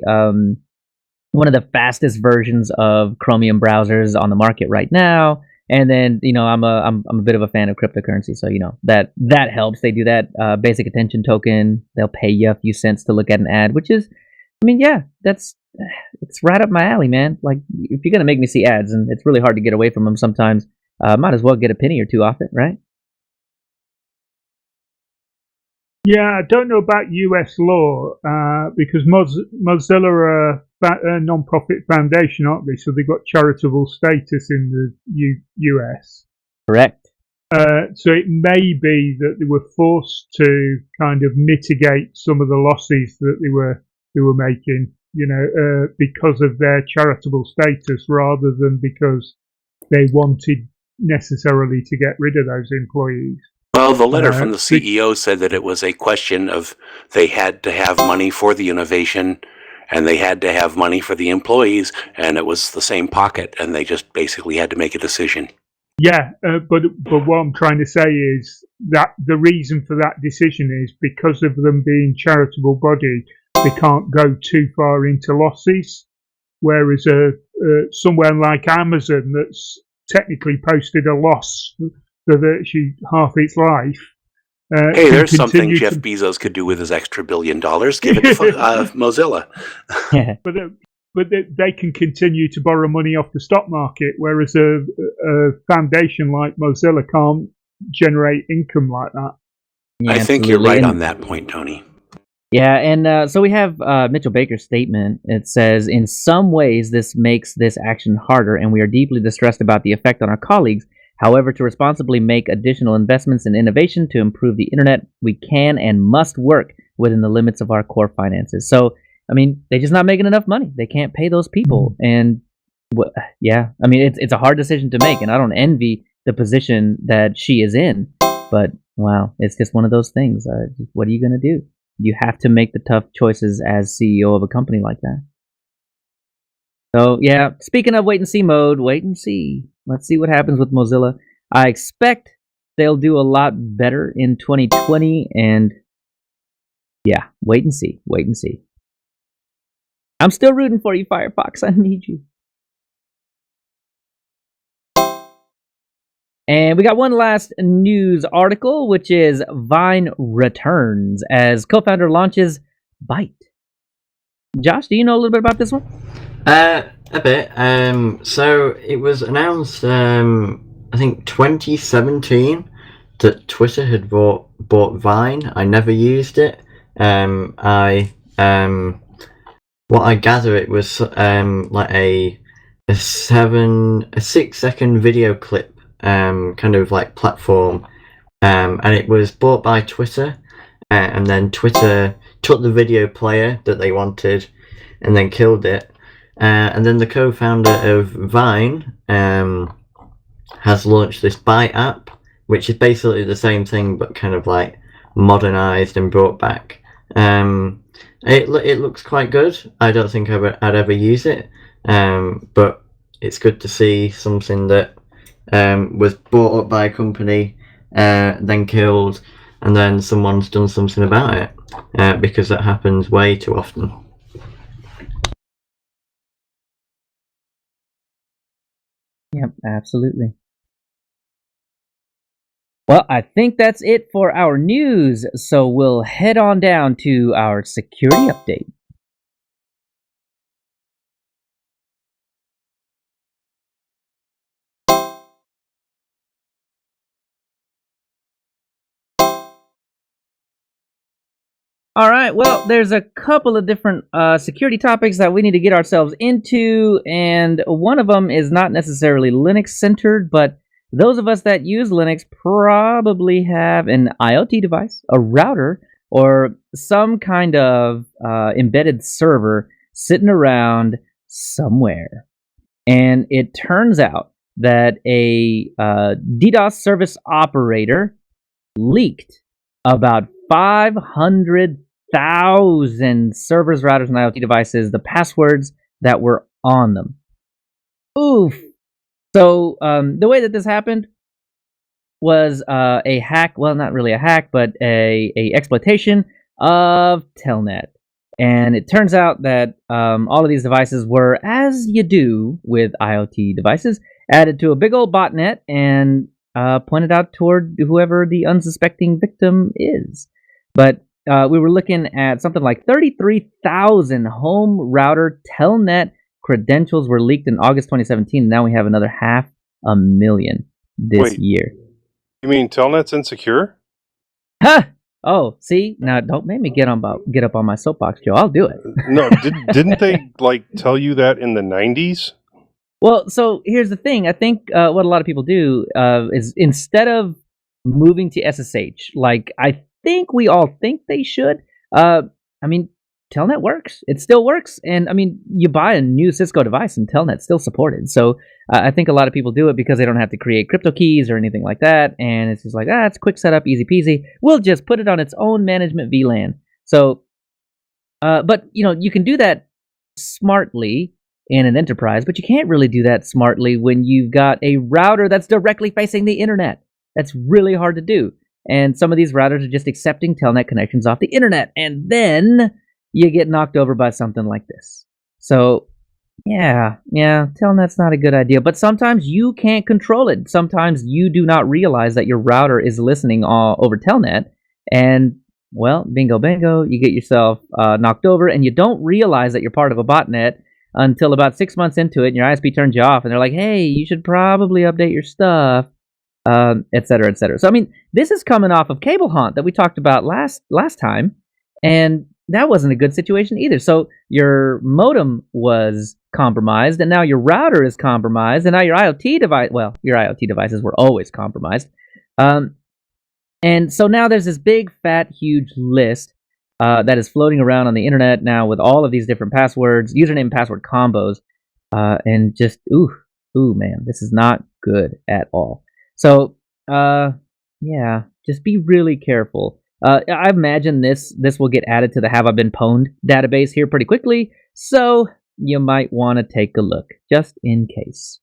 one of the fastest versions of Chromium browsers on the market right now. And then, I'm a bit of a fan of cryptocurrency, so that helps. They do that basic attention token. They'll pay you a few cents to look at an ad, which is, it's right up my alley, man. Like, if you're gonna make me see ads, and it's really hard to get away from them sometimes, might as well get a penny or two off it, right? Yeah, I don't know about US law because Mozilla are a non-profit foundation, aren't they? So they've got charitable status in the US. Correct. So it may be that they were forced to kind of mitigate some of the losses that they were making, because of their charitable status, rather than because they wanted necessarily to get rid of those employees. Well, the letter from the CEO said that it was a question of they had to have money for the innovation and they had to have money for the employees, and it was the same pocket, and they just basically had to make a decision. Yeah, but what I'm trying to say is that the reason for that decision is because of them being charitable body, they can't go too far into losses, whereas somewhere like Amazon that's technically posted a loss for virtually half its life. Hey, there's something Jeff Bezos could do with his extra $1 billion. Give it to Mozilla. But they can continue to borrow money off the stock market, whereas a foundation like Mozilla can't generate income like that. Yeah, I think you're right on that point, Tony. Yeah, and so we have Mitchell Baker's statement. It says, in some ways, this makes this action harder, and we are deeply distressed about the effect on our colleagues. However, to responsibly make additional investments in innovation to improve the internet, we can and must work within the limits of our core finances. So, they're just not making enough money. They can't pay those people. And, it's a hard decision to make, and I don't envy the position that she is in. But, wow, it's just one of those things. What are you going to do? You have to make the tough choices as CEO of a company like that. So, yeah, speaking of wait and see mode, wait and see. Let's see what happens with Mozilla. I expect they'll do a lot better in 2020, and yeah, wait and see. Wait and see. I'm still rooting for you, Firefox. I need you. And we got one last news article, which is Vine returns as co-founder launches Byte. Josh, do you know a little bit about this one? A bit. So it was announced, I think 2017, that Twitter had bought Vine. I never used it. What I gather, it was like a 6-second video clip, kind of like platform, and it was bought by Twitter, and then Twitter took the video player that they wanted, and then killed it. And then the co-founder of Vine has launched this Byte app, which is basically the same thing but kind of like modernized and brought back. It looks quite good. I don't think I'd ever use it, but it's good to see something that was bought up by a company, then killed, and then someone's done something about it, because that happens way too often. Yep, absolutely. Well, I think that's it for our news, so we'll head on down to our security update. All right, well, there's a couple of different security topics that we need to get ourselves into, and one of them is not necessarily Linux-centered, but those of us that use Linux probably have an IoT device, a router, or some kind of embedded server sitting around somewhere. And it turns out that a DDoS service operator leaked about 500,000 servers, routers, and IoT devices, the passwords that were on them. Oof. So the way that this happened was a hack. Well, not really a hack, but a exploitation of Telnet. And it turns out that all of these devices were, as you do with IoT devices, added to a big old botnet and pointed out toward whoever the unsuspecting victim is. But we were looking at something like 33,000 home router telnet credentials were leaked in August 2017. Now we have another 500,000 this Wait. year. You mean Telnet's insecure? Huh! Oh, see, now don't make me get up on my soapbox, Joe. I'll do it. No, didn't they like tell you that in the 90s? Well, so here's the thing. I think what a lot of people do is instead of moving to SSH, like I think we all think they should. I mean, Telnet works. It still works, and I mean, you buy a new Cisco device and Telnet's still supported. So I think a lot of people do it because they don't have to create crypto keys or anything like that, and it's just like it's quick setup, easy peasy. We'll just put it on its own management VLAN. So, but you can do that smartly in an enterprise, but you can't really do that smartly when you've got a router that's directly facing the internet. That's really hard to do. And some of these routers are just accepting telnet connections off the internet, and then you get knocked over by something like this. So, yeah, telnet's not a good idea, but sometimes you can't control it. Sometimes you do not realize that your router is listening over telnet, and, well, bingo bango, you get yourself knocked over, and you don't realize that you're part of a botnet until about 6 months into it, and your ISP turns you off, and they're like, hey, you should probably update your stuff, et cetera, et cetera. So, I mean, this is coming off of Cable Haunt that we talked about last time, and that wasn't a good situation either. So your modem was compromised, and now your router is compromised, and now your IoT device, well, your IoT devices were always compromised. And so now there's this big, fat, huge list that is floating around on the internet now with all of these different passwords, username and password combos, and just, ooh, man, this is not good at all. So, yeah, just be really careful. I imagine this will get added to the Have I Been Pwned database here pretty quickly, so you might want to take a look, just in case.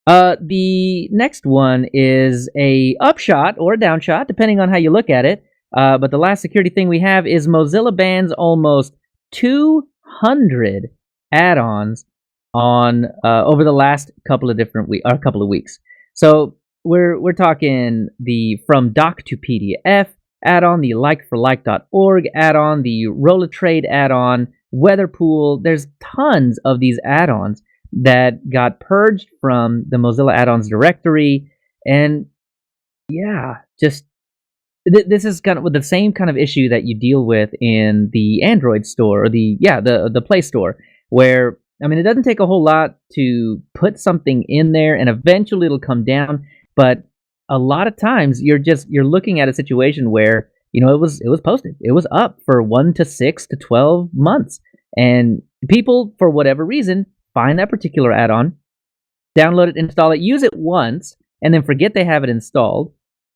The next one is a upshot or a downshot, depending on how you look at it. But the last security thing we have is Mozilla bans almost 200 add-ons on over the last couple of weeks. So we're talking the From Doc to PDF add-on, the likeforlike.org add-on, the Rollatrade add-on, Weatherpool. There's tons of these add-ons that got purged from the Mozilla add-ons directory, and yeah, just this is kind of with the same kind of issue that you deal with in the Android store or the Play Store, where I mean it doesn't take a whole lot to put something in there, and eventually it'll come down. But a lot of times you're looking at a situation where it was posted, it was up for 1 to 6 to 12 months, and people for whatever reason find that particular add-on, download it, install it, use it once, and then forget they have it installed,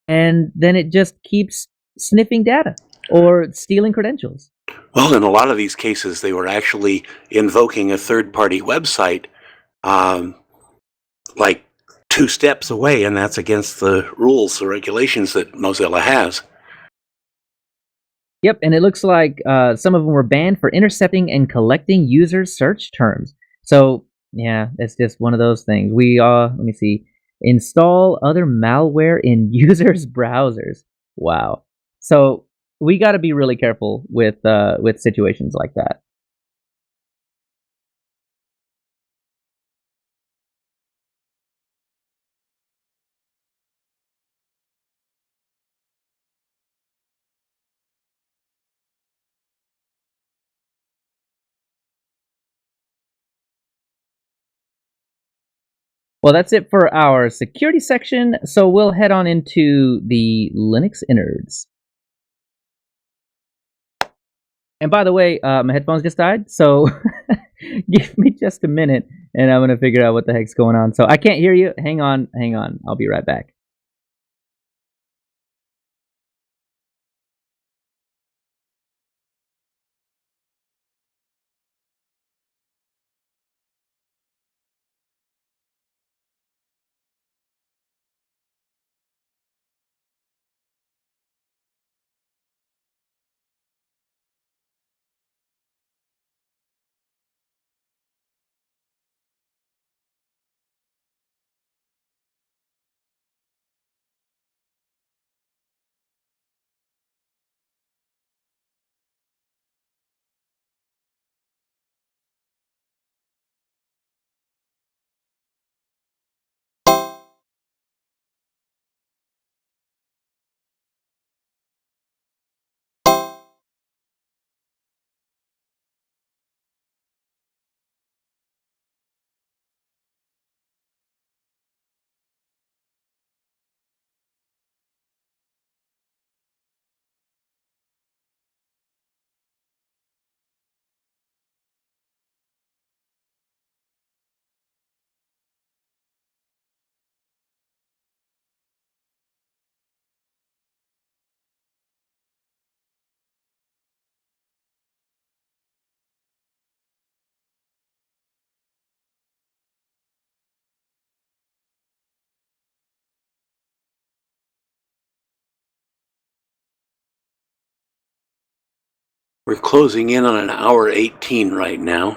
and then it just keeps sniffing data or stealing credentials. Well, in a lot of these cases, they were actually invoking a third-party website, like 2 steps away, and that's against the rules or regulations that Mozilla has. Yep, and it looks like some of them were banned for intercepting and collecting users' search terms. So, yeah, it's just one of those things. Let me see. Install other malware in users' browsers. Wow. So, we got to be really careful with situations like that. Well, that's it for our security section, so we'll head on into the Linux innards. And by the way, my headphones just died, so give me just a minute, and I'm going to figure out what the heck's going on. So I can't hear you. Hang on. I'll be right back. We're closing in on an hour 18 right now.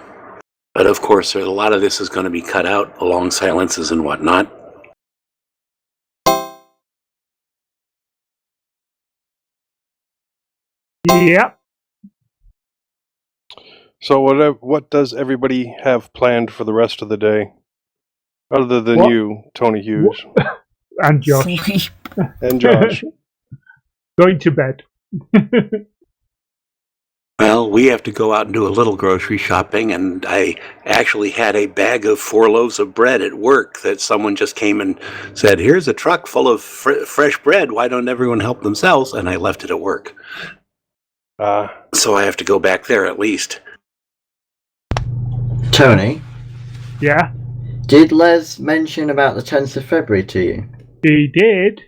But of course, a lot of this is going to be cut out, long silences and whatnot. Yep. So what does everybody have planned for the rest of the day? Other than What? you, Tony Hughes. And Josh. Sleep. And Josh. Going to bed. Well, we have to go out and do a little grocery shopping, and I actually had a bag of 4 loaves of bread at work that someone just came and said, here's a truck full of fresh bread. Why don't everyone help themselves? And I left it at work. So I have to go back there at least. Tony, Yeah, did Les mention about the 10th of February to you? he did.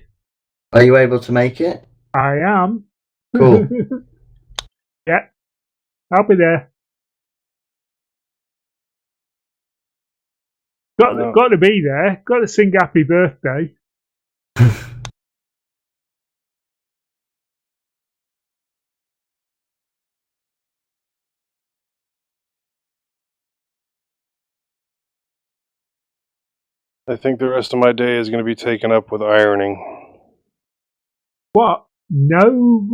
Are you able to make it? I am. Cool. Yeah, I'll be there. Got to be there. Got to sing happy birthday. I think the rest of my day is going to be taken up with ironing. What? No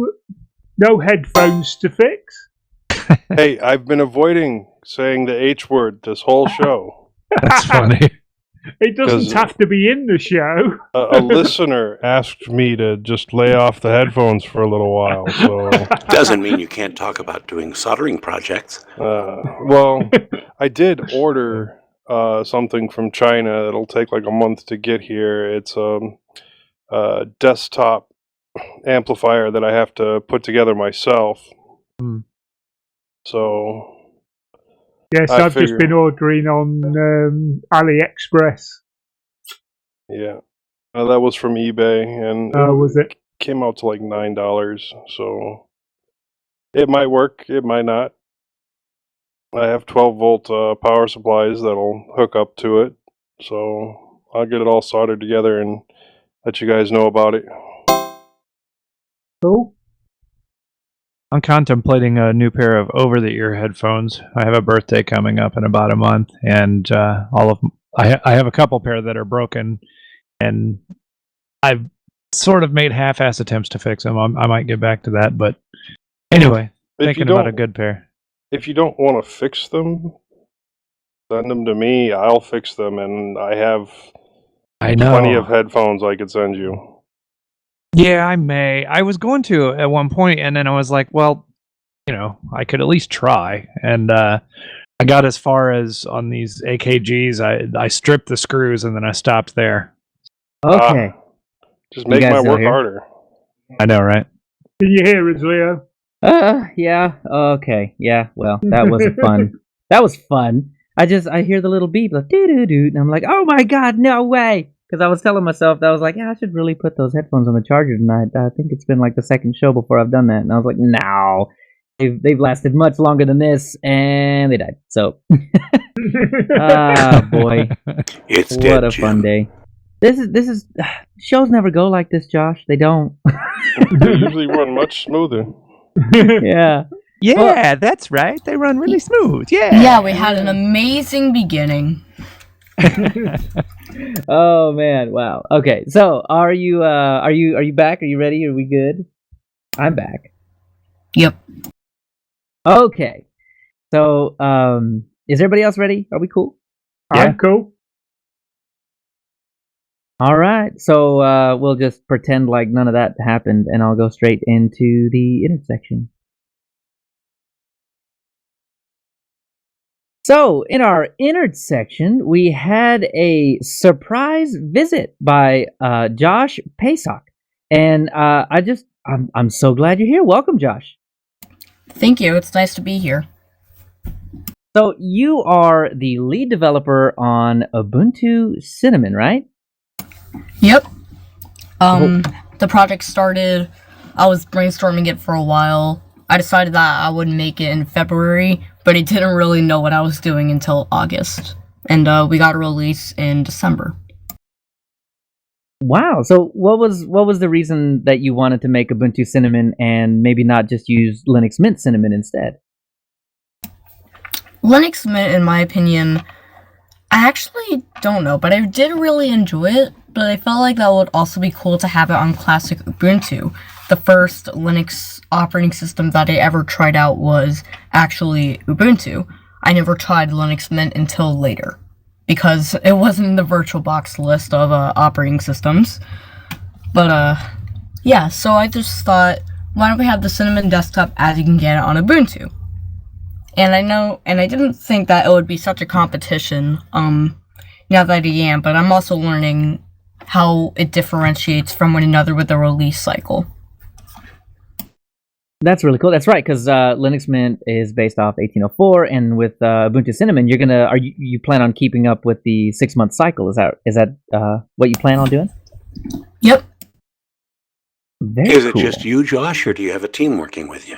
headphones to fix? Hey, I've been avoiding saying the H word this whole show. That's funny. It doesn't have to be in the show. A listener asked me to just lay off the headphones for a little while. So, Doesn't mean you can't talk about doing soldering projects. well, I did order something from China. It'll take like a month to get here. It's a desktop amplifier that I have to put together myself. So Yes, I've just been ordering on AliExpress. Yeah, that was from eBay, and Was it? came out to like $9. So it might work, it might not. I have 12-volt power supplies that'll hook up to it, so I'll get it all soldered together and let you guys know about it. Cool. I'm contemplating a new pair of over-the-ear headphones. I have a birthday coming up in about a month, and I have a couple pair that are broken, and I've sort of made half-ass attempts to fix them. I might get back to that, but anyway, thinking about a good pair. If you don't want to fix them, send them to me. I'll fix them, and I have plenty of headphones I could send you. Yeah, I may. I was going to at one point, and then I was like, well, I could at least try. And I got as far as on these AKGs, I stripped the screws, and then I stopped there. Okay. Just make my work harder. I know, right? Can you hear us, Leo? Yeah. Okay. Yeah. Well, that was fun. That was fun. I hear the little beep, like doo doo doo, and I'm like, oh my god, no way! Because I was telling myself that I was like, yeah, I should really put those headphones on the charger tonight. I think it's been like the second show before I've done that, and I was like, no, they've lasted much longer than this, and they died. So, boy, It's what dead, a Jim. fun day. This is shows never go like this, Josh. They don't. They usually run much smoother. Yeah. Yeah, that's right. They run really smooth. Yeah. Yeah, we had an amazing beginning. Oh man, wow. Okay, so are you back? Are you ready? Are we good? I'm back. Yep. Okay. So, is everybody else ready? Are we cool? I'm cool. All right. So, we'll just pretend like none of that happened, and I'll go straight into the intersection. So, in our innards section, we had a surprise visit by Josh Pesach, and I'm so glad you're here. Welcome, Josh. Thank you. It's nice to be here. So, you are the lead developer on Ubuntu Cinnamon, right? Yep. The project started. I was brainstorming it for a while. I decided that I would make it in February, but I didn't really know what I was doing until August. And we got a release in December. Wow. So what was the reason that you wanted to make Ubuntu Cinnamon and maybe not just use Linux Mint Cinnamon instead? Linux Mint, in my opinion, I actually don't know, but I did really enjoy it, but I felt like that would also be cool to have it on classic Ubuntu. The first Linux operating system that I ever tried out was actually Ubuntu. I never tried Linux Mint until later, because it wasn't in the VirtualBox list of operating systems. But, yeah, so I just thought, why don't we have the Cinnamon desktop as you can get it on Ubuntu? And I didn't think that it would be such a competition, now that I am, but I'm also learning how it differentiates from one another with the release cycle. That's really cool. That's right, because Linux Mint is based off 1804, and with Ubuntu Cinnamon, you plan on keeping up with the 6-month cycle? Is that what you plan on doing? Yep. Very Is it cool. just you, Josh, or do you have a team working with you?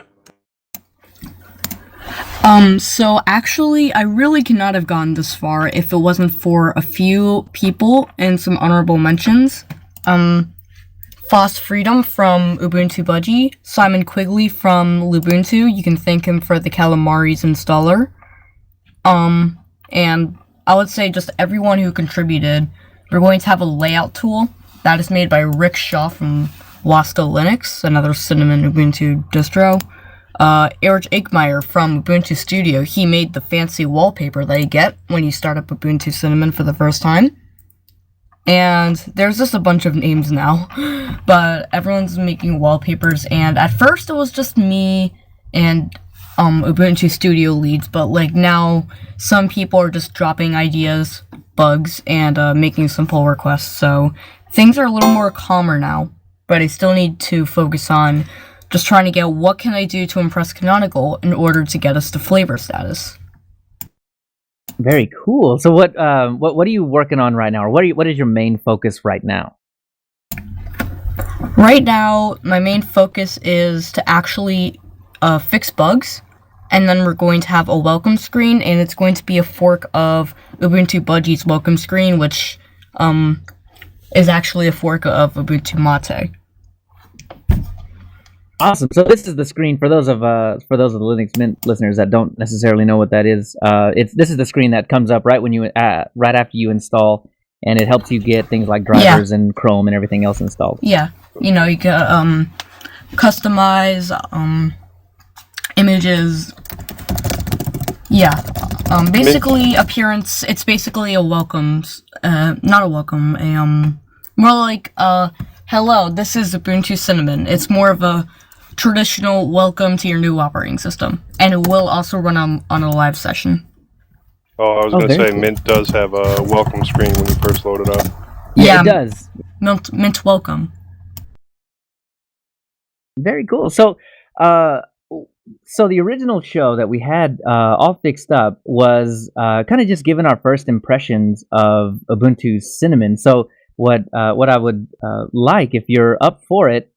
So actually, I really could not have gone this far if it wasn't for a few people and some honorable mentions. Foss Freedom from Ubuntu Budgie, Simon Quigley from Lubuntu, you can thank him for the Calamari's installer. And I would say just everyone who contributed. We're going to have a layout tool that is made by Rick Shaw from Wasta Linux, another Cinnamon Ubuntu distro. Erich Aikmeyer from Ubuntu Studio, he made the fancy wallpaper that you get when you start up Ubuntu Cinnamon for the first time. And there's just a bunch of names now, but everyone's making wallpapers, and at first it was just me and Ubuntu Studio leads, but like now some people are just dropping ideas, bugs, and making some pull requests, so things are a little more calmer now, but I still need to focus on just trying to get what can I do to impress Canonical in order to get us to flavor status. Very cool. So what are you working on right now, or what is your main focus right now? Right now, my main focus is to actually fix bugs, and then we're going to have a welcome screen, and it's going to be a fork of Ubuntu Budgie's welcome screen, which is actually a fork of Ubuntu Mate. Awesome. So this is the screen for those of the Linux Mint listeners that don't necessarily know what that is. This is the screen that comes up right after you install, and it helps you get things like drivers and Chrome and everything else installed. Yeah, you can customize images. Yeah, basically appearance. It's basically a welcome, not a welcome. More like hello. This is Ubuntu Cinnamon. It's more of a traditional welcome to your new operating system, and it will also run on a live session. Oh, I was going to say cool. Mint does have a welcome screen when you first load it up. Yeah, it does. Mint welcome. Very cool. So, so the original show that we had all fixed up was kind of just giving our first impressions of Ubuntu Cinnamon. So what I would like, if you're up for it,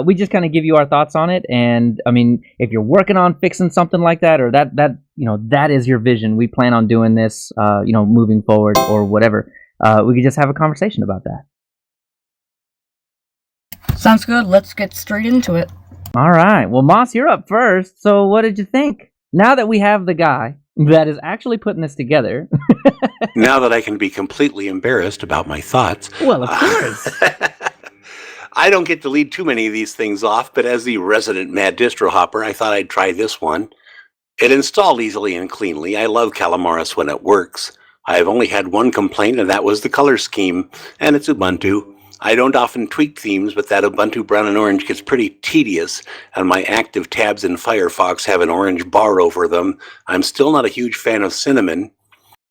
we just kind of give you our thoughts on it. And I mean, if you're working on fixing something like that, or that is your vision, we plan on doing this, moving forward or whatever, we could just have a conversation about that. Sounds good. Let's get straight into it. All right. Well, Moss, you're up first. So what did you think? Now that we have the guy that is actually putting this together. Now that I can be completely embarrassed about my thoughts. Well, of course. I don't get to lead too many of these things off, but as the resident Mad Distro Hopper, I thought I'd try this one. It installed easily and cleanly. I love Calamaris when it works. I've only had one complaint, and that was the color scheme, and it's Ubuntu. I don't often tweak themes, but that Ubuntu brown and orange gets pretty tedious, and my active tabs in Firefox have an orange bar over them. I'm still not a huge fan of Cinnamon,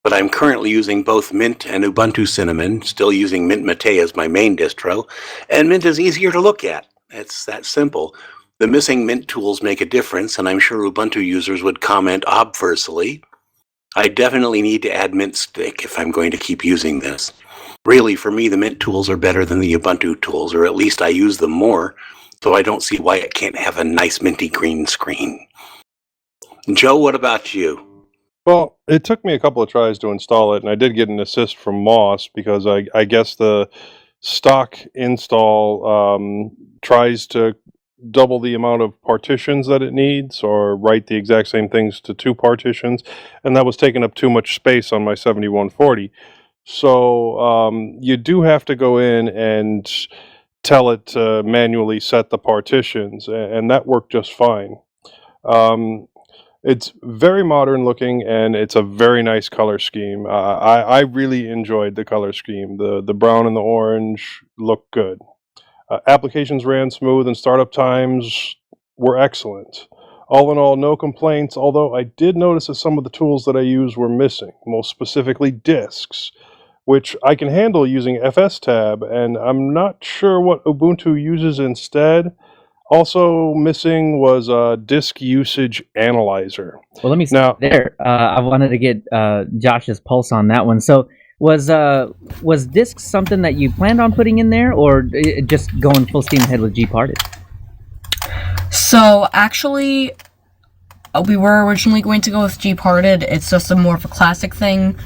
but I'm currently using both Mint and Ubuntu Cinnamon, still using Mint Mate as my main distro, and Mint is easier to look at. It's that simple. The missing Mint tools make a difference, and I'm sure Ubuntu users would comment obversely. I definitely need to add Mint Stick if I'm going to keep using this. Really, for me, the Mint tools are better than the Ubuntu tools, or at least I use them more, so I don't see why it can't have a nice minty green screen. Joe, what about you? Well, it took me a couple of tries to install it, and I did get an assist from Moss because I guess the stock install tries to double the amount of partitions that it needs, or write the exact same things to 2 partitions, and that was taking up too much space on my 7140. So you do have to go in and tell it to manually set the partitions, and that worked just fine. It's very modern looking, and it's a very nice color scheme. I really enjoyed the color scheme. The brown and the orange look good. Applications ran smooth, and startup times were excellent. All in all, no complaints, although I did notice that some of the tools that I used were missing, most specifically disks, which I can handle using FS-Tab, and I'm not sure what Ubuntu uses instead. Also missing was a disk usage analyzer. Well, let me stop there. I wanted to get Josh's pulse on that one. So was disks something that you planned on putting in there, or just going full steam ahead with Gparted? So actually, we were originally going to go with Gparted. It's just a more of a classic thing.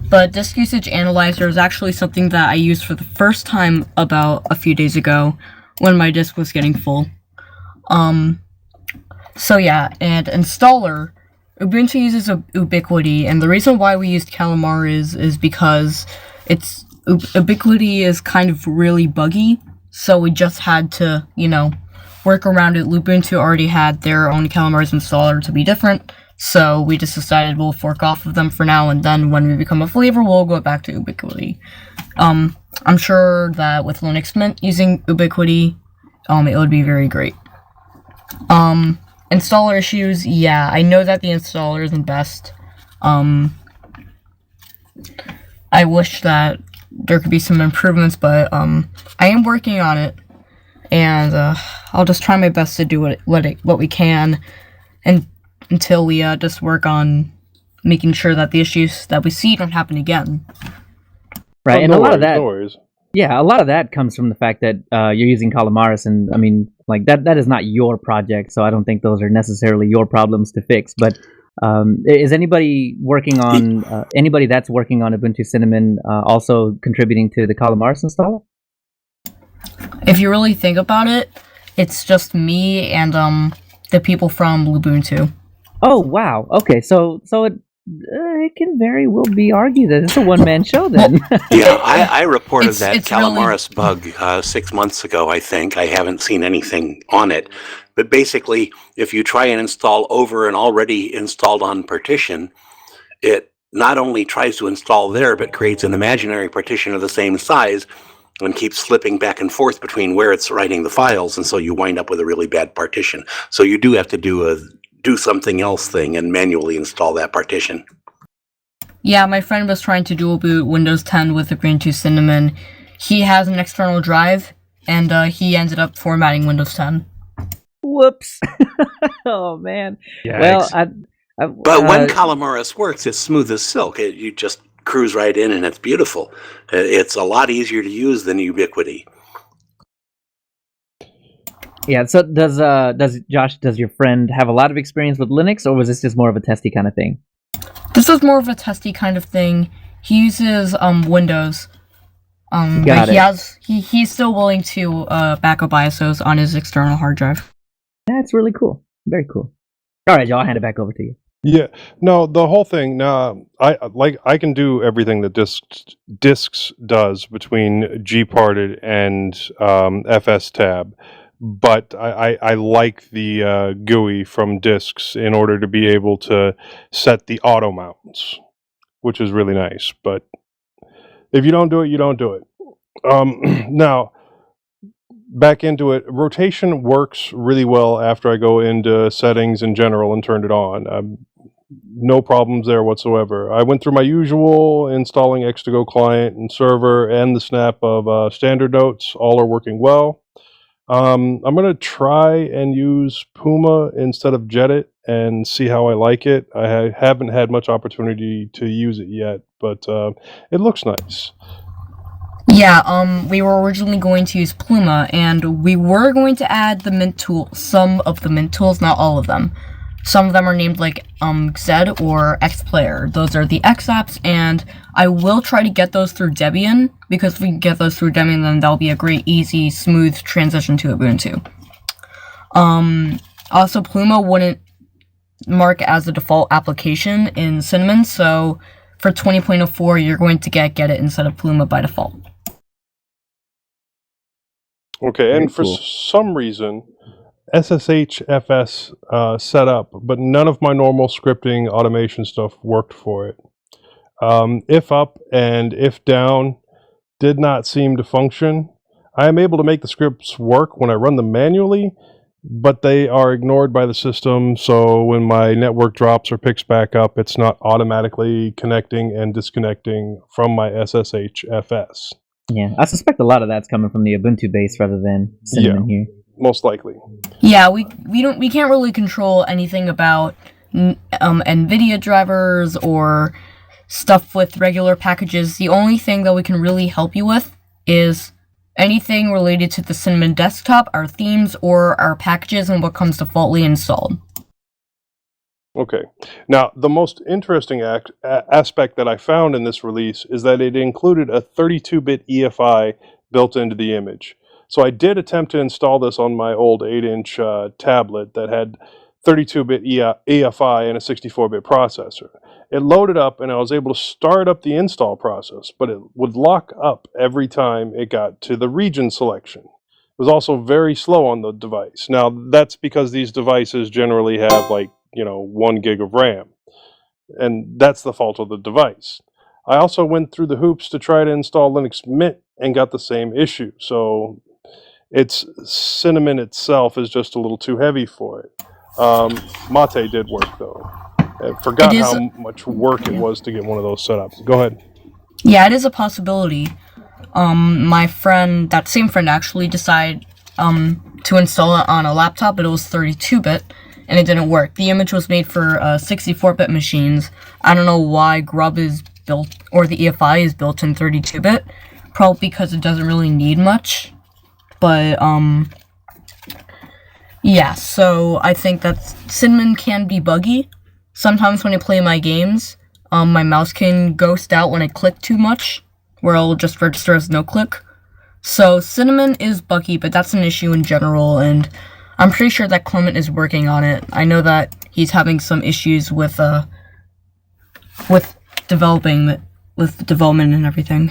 But disk usage analyzer is actually something that I used for the first time about a few days ago when my disk was getting full. So yeah, and installer, Ubuntu uses Ubiquity, and the reason why we used Calamar is because Ubiquity is kind of really buggy, so we just had to, work around it. Ubuntu already had their own Calamar's installer to be different, so we just decided we'll fork off of them for now, and then when we become a flavor, we'll go back to Ubiquity. I'm sure that with Linux Mint using Ubiquity, it would be very great. Installer issues, yeah, I know that the installer isn't best. I wish that there could be some improvements, but I am working on it, and I'll just try my best to do what we can, and until we just work on making sure that the issues that we see don't happen again. Right, and a lot of that. Yeah, a lot of that comes from the fact that you're using Calamaris, and I mean, like that is not your project, so I don't think those are necessarily your problems to fix. But is anybody working on anybody that's working on Ubuntu Cinnamon also contributing to the Calamaris installer? If you really think about it, it's just me and the people from Ubuntu. Oh wow! Okay, so it can very well be argued that it's a one-man show then. Yeah, I reported that Calamaris bug 6 months ago, I think. I haven't seen anything on it. But basically, if you try and install over an already installed on partition, it not only tries to install there, but creates an imaginary partition of the same size and keeps slipping back and forth between where it's writing the files, and so you wind up with a really bad partition. So you do have to do something else thing and manually install that partition. Yeah, my friend was trying to dual boot Windows 10 with Ubuntu Cinnamon. He has an external drive, and he ended up formatting Windows 10. Whoops! Oh man. Yikes. Well, but when Calamaris works, it's smooth as silk. You just cruise right in, and it's beautiful. It's a lot easier to use than Ubiquity. Yeah, so does your friend have a lot of experience with Linux, or was this just more of a testy kind of thing? This is more of a testy kind of thing. He uses Windows. He's still willing to back up ISOs on his external hard drive. That's really cool. Very cool. All right, Joe, I'll hand it back over to you. Yeah, no, the whole thing. Now, I can do everything that disks does between Gparted and FS-Tab. But I like the GUI from disks in order to be able to set the auto mounts, which is really nice. But if you don't do it, you don't do it. Now, back into it, rotation works really well after I go into settings in general and turn it on. No problems there whatsoever. I went through my usual, installing X2Go client and server and the snap of standard notes. All are working well. I'm going to try and use Puma instead of Jedit and see how I like it. I haven't had much opportunity to use it yet, but it looks nice. Yeah, we were originally going to use Pluma, and we were going to add the Mint tool, some of the Mint tools, not all of them. Some of them are named like Zed or X Player. Those are the X apps, and I will try to get those through Debian, because if we can get those through Debian, then that'll be a great, easy, smooth transition to Ubuntu. Also, Pluma wouldn't mark as a default application in Cinnamon, so for 20.04, you're going to get it instead of Pluma by default. Okay, Very and for cool. some reason, SSHFS set up, but none of my normal scripting automation stuff worked for it. If up and if down did not seem to function. I am able to make the scripts work when I run them manually, but they are ignored by the system, so when my network drops or picks back up, it's not automatically connecting and disconnecting from my SSHFS. Yeah, I suspect a lot of that's coming from the Ubuntu base rather than Cinnamon here. Most likely. Yeah, we can't really control anything about NVIDIA drivers or stuff with regular packages. The only thing that we can really help you with is anything related to the Cinnamon desktop, our themes, or our packages and what comes defaultly installed. Okay. Now, the most interesting aspect that I found in this release is that it included a 32-bit EFI built into the image. So I did attempt to install this on my old 8-inch tablet that had 32-bit EFI and a 64-bit processor. It loaded up and I was able to start up the install process, but it would lock up every time it got to the region selection. It was also very slow on the device. Now, that's because these devices generally have 1 gig of RAM, and that's the fault of the device. I also went through the hoops to try to install Linux Mint and got the same issue. So its Cinnamon itself is just a little too heavy for it. Mate did work though. I forgot how much work it was to get one of those set up. Go ahead. Yeah, it is a possibility. My friend, that same friend actually decided to install it on a laptop, but it was 32-bit. And it didn't work. The image was made for 64-bit machines. I don't know why Grub is built, or the EFI is built in 32-bit. Probably because it doesn't really need much. But, yeah, so I think that Cinnamon can be buggy. Sometimes when I play my games, my mouse can ghost out when I click too much, where it'll just register as no click. So Cinnamon is buggy, but that's an issue in general, and I'm pretty sure that Clement is working on it. I know that he's having some issues with development and everything.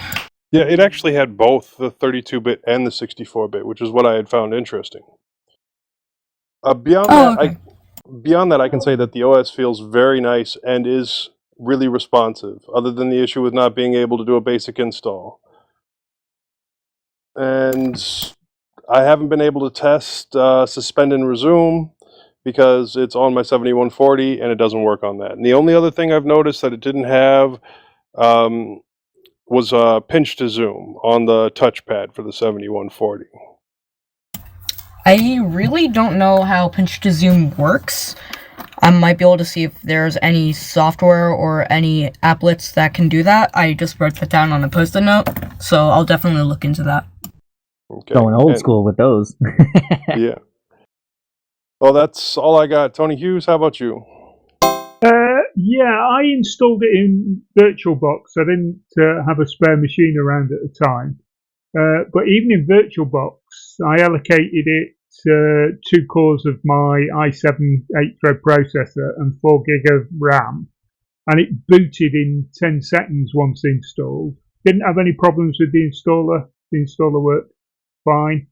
Yeah, it actually had both the 32-bit and the 64-bit, which is what I had found interesting. Beyond that, I can say that the OS feels very nice and is really responsive, other than the issue with not being able to do a basic install. And I haven't been able to test suspend and resume because it's on my 7140 and it doesn't work on that. And the only other thing I've noticed that it didn't have was pinch to zoom on the touchpad for the 7140. I really don't know how pinch to zoom works. I might be able to see if there's any software or any applets that can do that. I just wrote that down on a post-it note, so I'll definitely look into that. Okay. Going old school with those. Yeah. Well, that's all I got. Tony Hughes, how about you? Yeah, I installed it in VirtualBox. I didn't have a spare machine around at the time. But even in VirtualBox, I allocated it 2 cores of my i7 8-thread processor and 4 gig of RAM. And it booted in 10 seconds once installed. Didn't have any problems with the installer. The installer worked fine.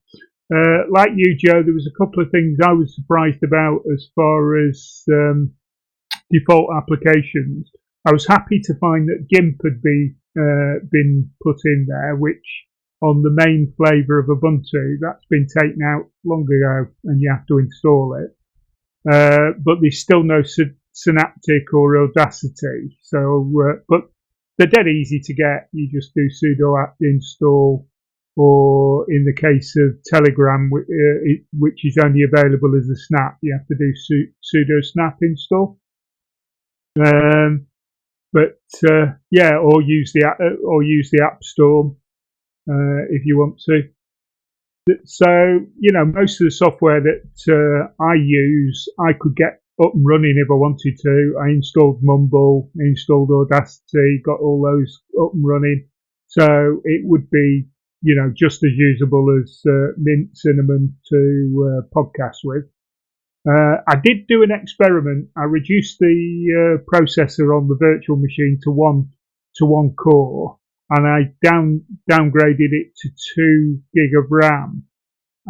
Like you, Joe, there was a couple of things I was surprised about as far as default applications. I was happy to find that GIMP had been put in there, which on the main flavour of Ubuntu, that's been taken out long ago and you have to install it. But there's still no Synaptic or Audacity. So, but they're dead easy to get. You just do sudo apt install, or in the case of Telegram, which is only available as a snap, you have to do sudo snap install. Yeah, or use the App Store if you want to. So most of the software that I use, I could get up and running if I wanted to. I installed Mumble, installed Audacity, got all those up and running. So it would be, just as usable as Mint Cinnamon to podcast with. I did do an experiment. I reduced the processor on the virtual machine to one core, and I downgraded it to 2 gig of RAM.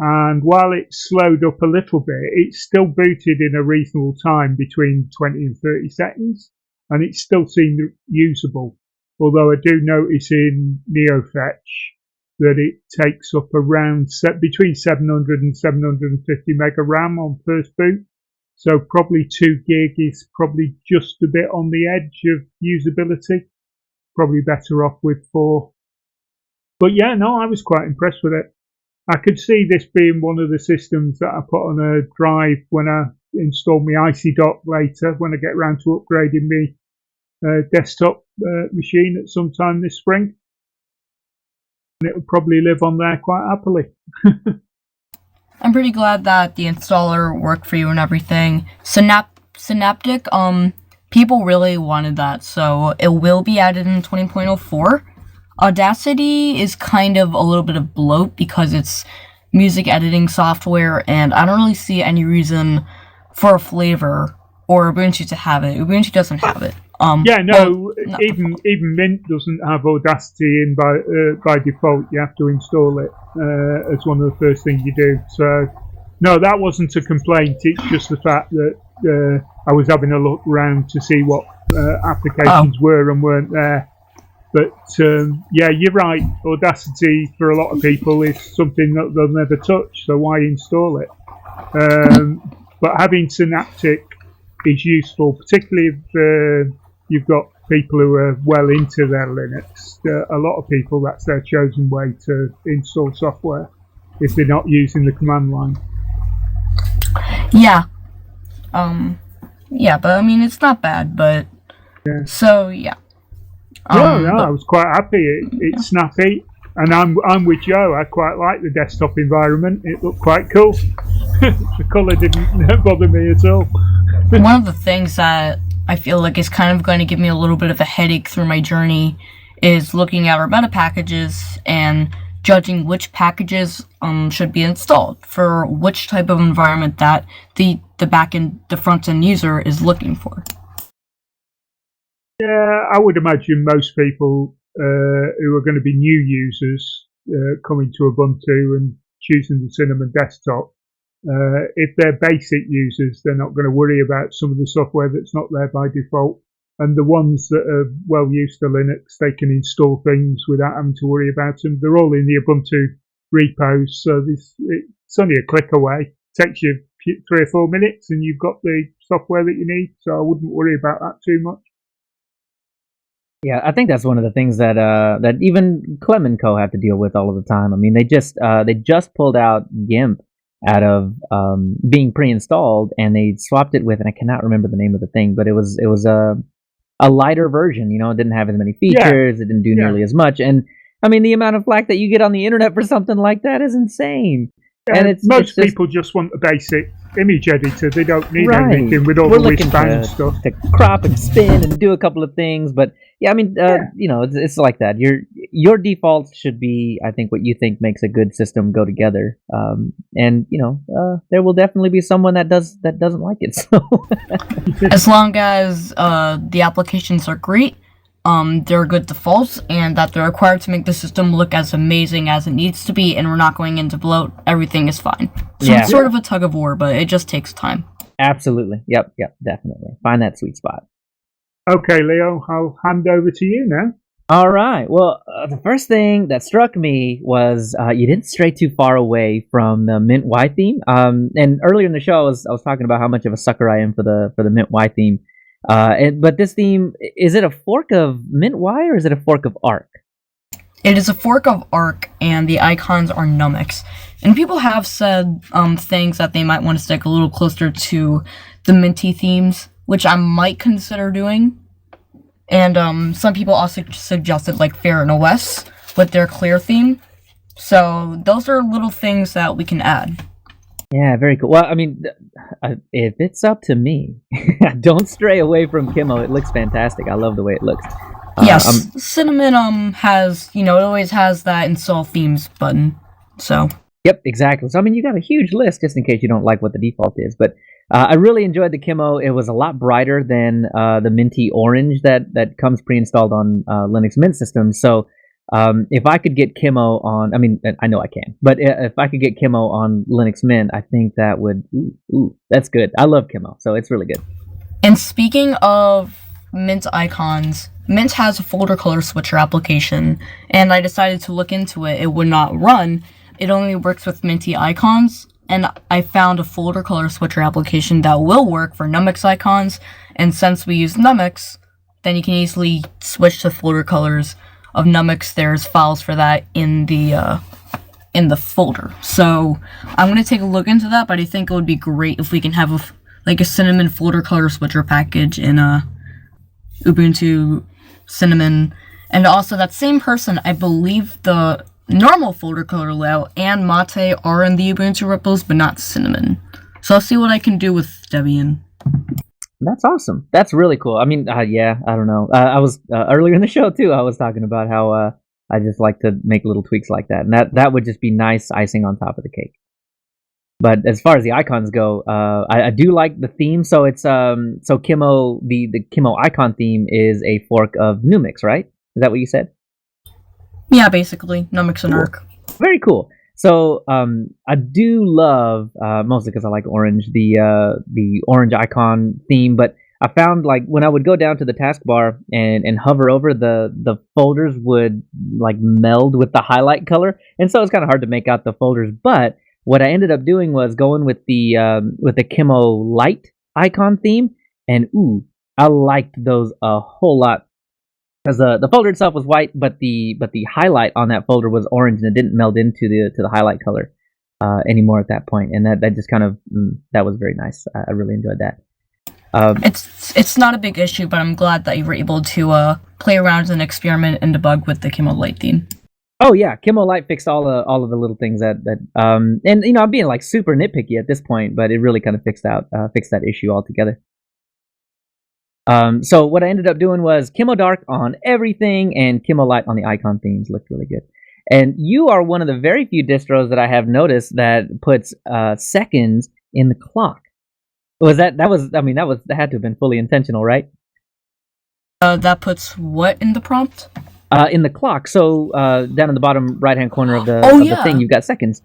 And while it slowed up a little bit, it still booted in a reasonable time between 20 and 30 seconds, and it still seemed usable. Although I do notice in NeoFetch that it takes up around between 700 and 750 mega RAM on first boot. So probably 2 gig is probably just a bit on the edge of usability. Probably better off with 4. But yeah, no, I was quite impressed with it. I could see this being one of the systems that I put on a drive when I install my Icy Dock later, when I get around to upgrading my desktop machine at some time this spring. And it'll probably live on there quite happily. I'm pretty glad that the installer worked for you and everything. Synaptic, people really wanted that, so it will be added in 20.04. Audacity is kind of a little bit of bloat because it's music editing software, and I don't really see any reason for a flavor or Ubuntu to have it. Ubuntu doesn't have it. Even Mint doesn't have Audacity in by default. You have to install it as one of the first things you do. So, no, that wasn't a complaint. It's just the fact that I was having a look around to see what applications were and weren't there. But yeah, you're right. Audacity for a lot of people is something that they'll never touch. So why install it? But having Synaptic is useful, particularly if you've got people who are well into their Linux. A lot of people, that's their chosen way to install software if they're not using the command line. Yeah. Yeah, but I mean, it's not bad, but... Yeah. So, yeah. I was quite happy. It's snappy, and I'm with Joe. I quite like the desktop environment. It looked quite cool. The colour didn't bother me at all. One of the things that I feel like is kind of going to give me a little bit of a headache through my journey is looking at our meta packages and judging which packages should be installed for which type of environment that the front end user is looking for. Yeah, I would imagine most people who are going to be new users coming to Ubuntu and choosing the Cinnamon desktop, if they're basic users, they're not going to worry about some of the software that's not there by default. And the ones that are well used to Linux, they can install things without having to worry about them. They're all in the Ubuntu repos, so it's only a click away. It takes you 3 or 4 minutes and you've got the software that you need, so I wouldn't worry about that too much. Yeah, I think that's one of the things that that even Clem and Co have to deal with all of the time. I mean, they just pulled out GIMP out of being pre-installed, and they swapped it with, and I cannot remember the name of the thing, but it was a lighter version. You know, it didn't have as many features, it didn't do nearly as much, and I mean, the amount of flack that you get on the internet for something like that is insane. And most people just want a basic image editor. They don't need anything with all We're the looking whiz-bang stuff. to crop and spin and do a couple of things, but yeah, I mean, you know, it's like that. Your defaults should be, I think, what you think makes a good system go together. And you know, there will definitely be someone that doesn't like it. So, as long as the applications are great, they're good defaults, and that they're required to make the system look as amazing as it needs to be, and we're not going into bloat, everything is fine. So it's sort of a tug of war, but it just takes time. Absolutely. Yep, definitely. Find that sweet spot. Okay, Leo, I'll hand over to you now. All right. Well, the first thing that struck me was you didn't stray too far away from the Mint Y theme. And earlier in the show, I was talking about how much of a sucker I am for the Mint Y theme. But this theme, is it a fork of Mint Y or is it a fork of Arc? It is a fork of Arc, and the icons are Numix. And people have said things that they might want to stick a little closer to the Minty themes, which I might consider doing. And some people also suggested like Fair and OS with their Clear theme. So those are little things that we can add. Yeah, very cool. Well, I mean, if it's up to me, don't stray away from Kimo. It looks fantastic. I love the way it looks. Yes, Cinnamon has, it always has that install themes button. So. Yep, exactly. So I mean, you got a huge list just in case you don't like what the default is. But I really enjoyed the Kimo. It was a lot brighter than the minty orange that comes pre-installed on Linux Mint systems. So if I could get Kimo on, I mean, I know I can, but if I could get Kimo on Linux Mint, I think that would, that's good. I love Kimo, so it's really good. And speaking of Mint icons, Mint has a folder color switcher application, and I decided to look into it. It would not run. It only works with Minty icons, and I found a folder color switcher application that will work for Numix icons, and since we use Numix, then you can easily switch to folder colors of Numix. There's files for that in the folder. So I'm going to take a look into that, but I think it would be great if we can have a Cinnamon folder color switcher package in Ubuntu Cinnamon. And also that same person, I believe the normal folder color layout and Mate are in the Ubuntu repos, but not Cinnamon. So I'll see what I can do with Debian. That's awesome. That's really cool. I mean, yeah, I don't know. I was earlier in the show too. I was talking about how I just like to make little tweaks like that, and that would just be nice icing on top of the cake. But as far as the icons go, I do like the theme. So it's so Kimo, the Kimo icon theme is a fork of Numix, right? Is that what you said? Yeah, basically Numix and Arc. Very cool. So I do love, mostly because I like orange, the orange icon theme. But I found like when I would go down to the taskbar and hover over, the folders would like meld with the highlight color, and so it's kind of hard to make out the folders. But what I ended up doing was going with the Kimo light icon theme, and I liked those a whole lot. Because the folder itself was white, but the highlight on that folder was orange, and it didn't meld into the highlight color anymore at that point, and that just kind of that was very nice. I really enjoyed that. It's not a big issue, but I'm glad that you were able to play around and experiment and debug with the Kimo Light theme. Oh yeah, Kimo Light fixed all of the little things that and I'm being like super nitpicky at this point, but it really kind of fixed that issue altogether. So what I ended up doing was Kimo Dark on everything and Kimo Light on the icon themes. Looked really good. And you are one of the very few distros that I have noticed that puts seconds in the clock. That had to have been fully intentional, right? That puts what in the prompt? In the clock. So down in the bottom right-hand corner of the thing, you've got seconds.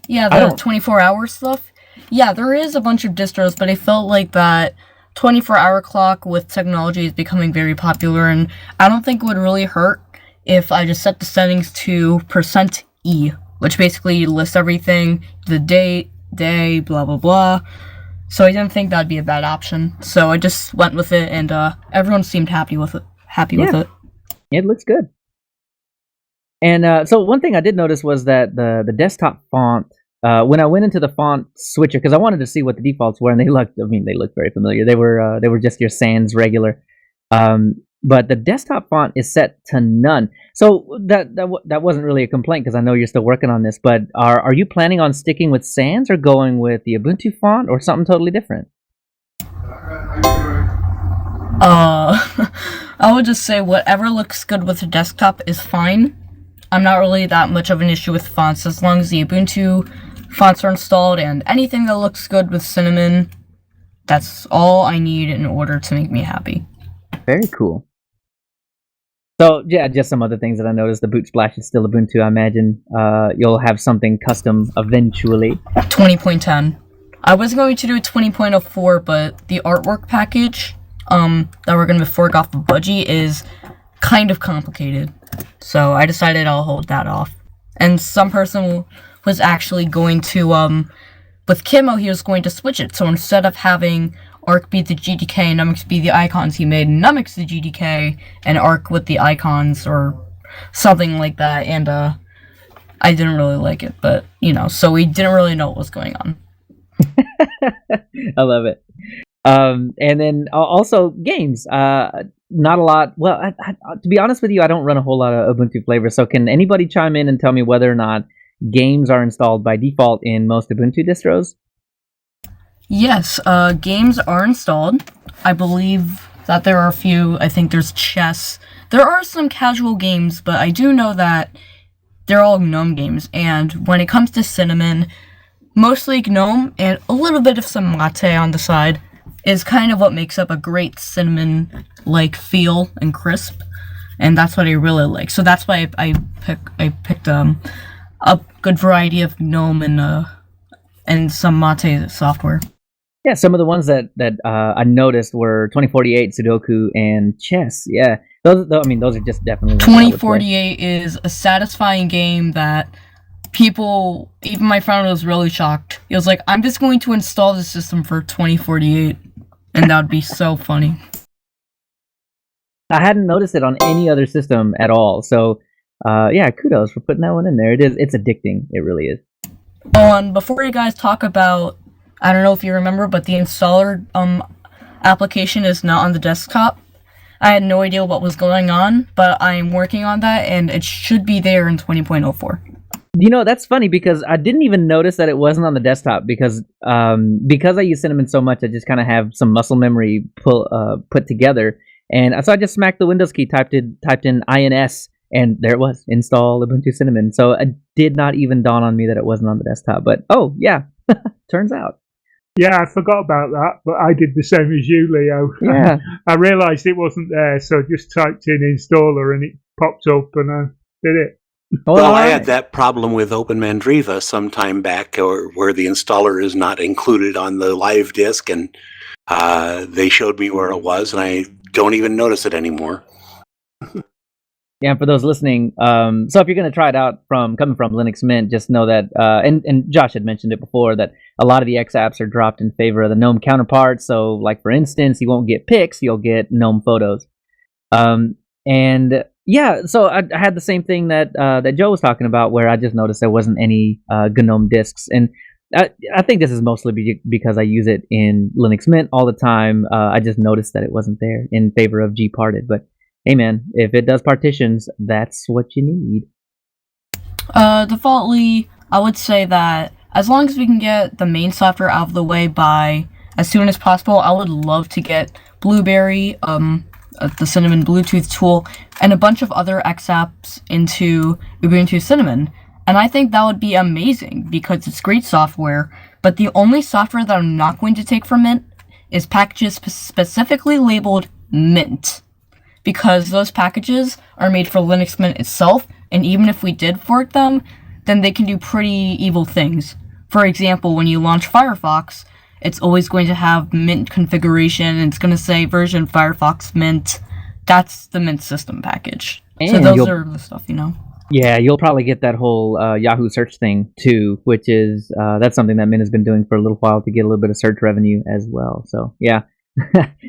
Yeah, the 24-hour stuff. Yeah, there is a bunch of distros, but I felt like that 24-hour clock with technology is becoming very popular, and I don't think it would really hurt if I just set the settings to %E, which basically lists everything, the date, day, blah, blah, blah. So I didn't think that'd be a bad option. So I just went with it, and everyone seemed happy with it. With it. It looks good. And so one thing I did notice was that the desktop font, when I went into the font switcher, because I wanted to see what the defaults were, and they looked very familiar. They were just your sans regular. But the desktop font is set to none. So that wasn't really a complaint, because I know you're still working on this. But are you planning on sticking with sans or going with the Ubuntu font or something totally different? I would just say whatever looks good with the desktop is fine. I'm not really that much of an issue with fonts, as long as the Ubuntu fonts are installed, and anything that looks good with Cinnamon, that's all I need in order to make me happy. Very cool. So yeah, just some other things that I noticed. The boot splash is still Ubuntu. I imagine you'll have something custom eventually. 20.10. I was going to do 20.04, but the artwork package that we're going to fork off of Budgie is kind of complicated. So I decided I'll hold that off. And some person was actually going to, with Kimo, he was going to switch it. So instead of having Arc be the GDK and Numix be the icons, he made Numix the GDK and Arc with the icons or something like that. And I didn't really like it, but, so we didn't really know what was going on. I love it. And then also games. Not a lot. Well, to be honest with you, I don't run a whole lot of Ubuntu flavor. So can anybody chime in and tell me whether or not games are installed by default in most Ubuntu distros? Yes, games are installed. I believe that there are a few. I think there's chess. There are some casual games, but I do know that they're all GNOME games. And when it comes to Cinnamon, mostly GNOME and a little bit of some latte on the side is kind of what makes up a great cinnamon-like feel and crisp. And that's what I really like. So that's why I picked a good variety of GNOME and some mate software. Yeah, some of the ones that I noticed were 2048, Sudoku, and chess. Yeah, those are just definitely ones I would play. 2048 is a satisfying game that people, even my friend was really shocked. He was like, I'm just going to install the system for 2048, and that would be so funny. I hadn't noticed it on any other system at all. So, yeah, kudos for putting that one in there. It's addicting. It really is. Oh, and before you guys talk about, I don't know if you remember, but the installer application is not on the desktop. I had no idea what was going on, but I'm working on that, and it should be there in 20.04. You know, that's funny because I didn't even notice that it wasn't on the desktop because I use Cinnamon so much, I just kind of have some muscle memory put together, and so I just smacked the Windows key, typed in INS, and there it was, install Ubuntu Cinnamon. So it did not even dawn on me that it wasn't on the desktop. But oh yeah, turns out. Yeah, I forgot about that, but I did the same as you, Leo. Yeah. I realised it wasn't there, so I just typed in installer and it popped up and I did it. Well, I had that problem with OpenMandriva some time back, where the installer is not included on the live disk, and they showed me where it was, and I don't even notice it anymore. Yeah, for those listening, so if you're going to try it out coming from Linux Mint, just know that, and Josh had mentioned it before, that a lot of the X apps are dropped in favor of the GNOME counterparts. So, like for instance, you won't get pics, you'll get GNOME photos. And yeah, so I had the same thing that Joe was talking about, where I just noticed there wasn't any GNOME disks, and I think this is mostly because I use it in Linux Mint all the time. I just noticed that it wasn't there in favor of gparted, but hey man, if it does partitions, that's what you need. Defaultly, I would say that as long as we can get the main software out of the way by as soon as possible, I would love to get Blueberry, the Cinnamon Bluetooth tool, and a bunch of other X apps into Ubuntu Cinnamon. And I think that would be amazing because it's great software, but the only software that I'm not going to take from Mint is packages specifically labeled Mint. Because those packages are made for Linux Mint itself, and even if we did fork them, then they can do pretty evil things. For example, when you launch Firefox, it's always going to have Mint configuration, and it's going to say version Firefox Mint. That's the Mint system package. And so those are the stuff, you know. Yeah, you'll probably get that whole Yahoo search thing too, which is that's something that Mint has been doing for a little while to get a little bit of search revenue as well. So yeah.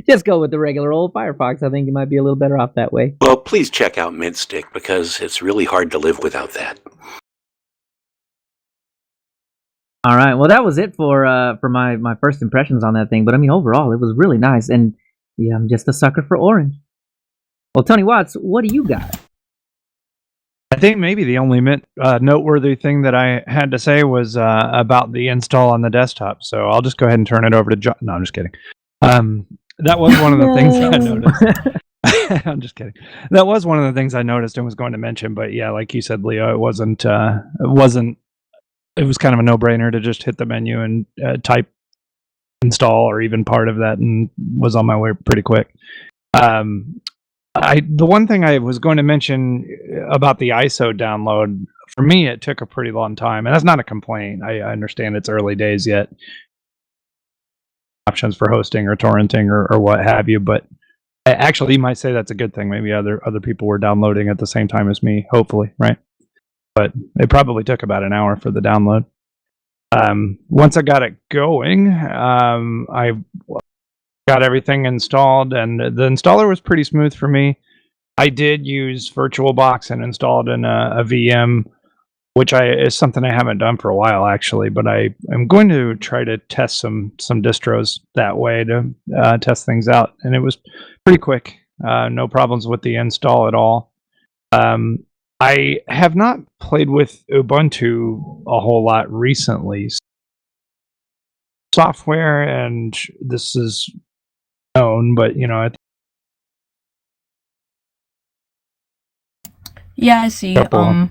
Just go with the regular old Firefox. I think you might be a little better off that way. Well, please check out MintStick because it's really hard to live without that. All right. Well, that was it for my first impressions on that thing. But I mean, overall, it was really nice. And yeah, I'm just a sucker for orange. Well, Tony Watts, what do you got? I think maybe the only noteworthy thing that I had to say was about the install on the desktop. So I'll just go ahead and turn it over to John. No, I'm just kidding. That was one of the things I noticed. I'm just kidding. That was one of the things I noticed and was going to mention, but yeah, like you said, Leo, it was kind of a no-brainer to just hit the menu and type install or even part of that, and was on my way pretty quick. The one thing I was going to mention about the ISO download, for me, it took a pretty long time, and that's not a complaint. I understand it's early days yet. Options for hosting or torrenting or what have you, but actually you might say that's a good thing. Maybe other people were downloading at the same time as me, hopefully, right? But it probably took about an hour for the download. Once I got it going, I got everything installed, and the installer was pretty smooth for me. I did use VirtualBox and installed in a VM, which is something I haven't done for a while, actually, but I am going to try to test some distros that way to test things out. And it was pretty quick. No problems with the install at all. I have not played with Ubuntu a whole lot recently. software, and this is known, but Yeah, I see. Couple.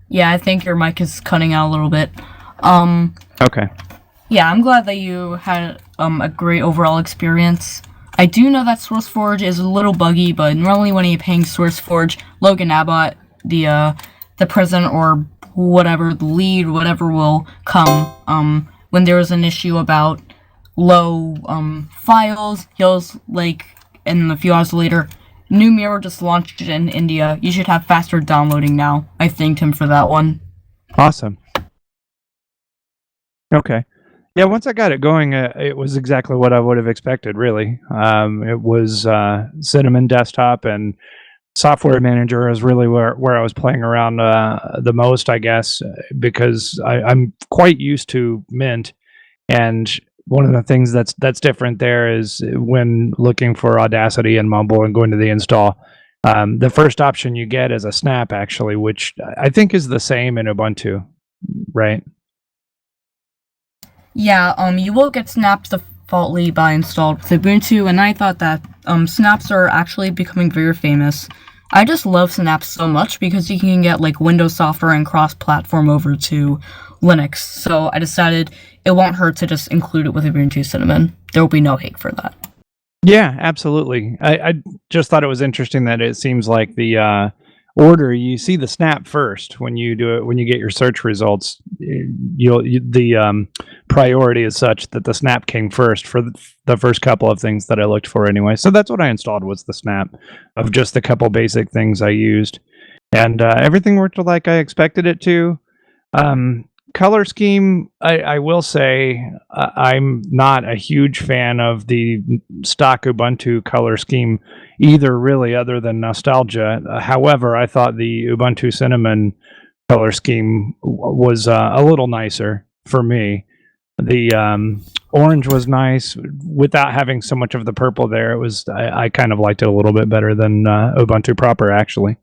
Yeah, I think your mic is cutting out a little bit. Okay. Yeah, I'm glad that you had a great overall experience. I do know that SourceForge is a little buggy, but normally when you're paying SourceForge, Logan Abbott, the president or whatever, the lead, whatever will come. When there is an issue about low files, he'll and a few hours later, new mirror just launched in India. You should have faster downloading now. I thanked him for that one. Awesome. Okay. Yeah, once I got it going, it was exactly what I would have expected, really. It was Cinnamon Desktop, and Software Manager is really where I was playing around the most, I guess, because I'm quite used to Mint, and one of the things that's different there is when looking for Audacity and Mumble and going to the install, the first option you get is a snap, actually, which I think is the same in Ubuntu, right? Yeah, you will get snaps defaultly by installed with Ubuntu, and I thought that snaps are actually becoming very famous. I just love snaps so much because you can get Windows software and cross-platform over to Linux, so I decided it won't hurt to just include it with Ubuntu Cinnamon. There will be no hate for that. Yeah, absolutely. I just thought it was interesting that it seems like the order, you see the snap first when you do it, when you get your search results. The priority is such that the snap came first for the first couple of things that I looked for anyway. So that's what I installed, was the snap of just a couple basic things I used, and everything worked like I expected it to. Color scheme, I will say, I'm not a huge fan of the stock Ubuntu color scheme either, really, other than nostalgia. However, I thought the Ubuntu Cinnamon color scheme was a little nicer for me. The orange was nice without having so much of the purple there. It was I kind of liked it a little bit better than Ubuntu proper, actually.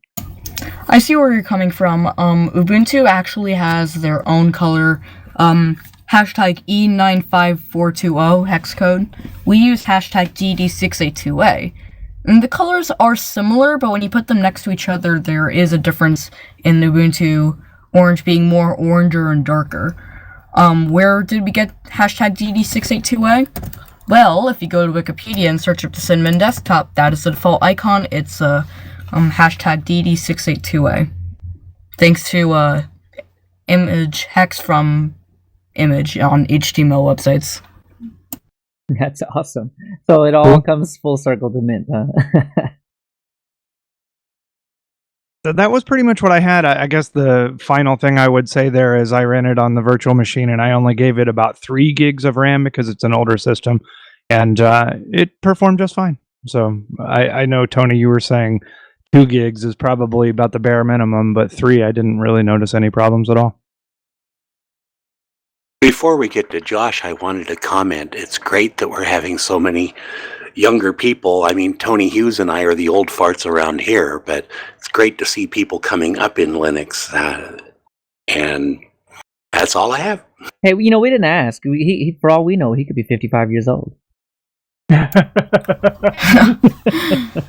I see where you're coming from. Ubuntu actually has their own color, hashtag E95420 hex code. We use hashtag DD682A. And the colors are similar, but when you put them next to each other, there is a difference in Ubuntu orange being more oranger and darker. Where did we get hashtag DD682A? Well, if you go to Wikipedia and search up the Cinnamon Desktop, that is the default icon. It's hashtag DD682A. Thanks to image hex from image on HTML websites. That's awesome. So it all comes full circle to Mint, huh? So that was pretty much what I had. I guess the final thing I would say there is I ran it on the virtual machine, and I only gave it about 3 gigs of RAM because it's an older system, and it performed just fine. So I know, Tony, you were saying 2 gigs is probably about the bare minimum, but 3, I didn't really notice any problems at all. Before we get to Josh, I wanted to comment. It's great that we're having so many younger people. I mean, Tony Hughes and I are the old farts around here, but it's great to see people coming up in Linux. And that's all I have. Hey, we didn't ask. He, for all we know, he could be 55 years old.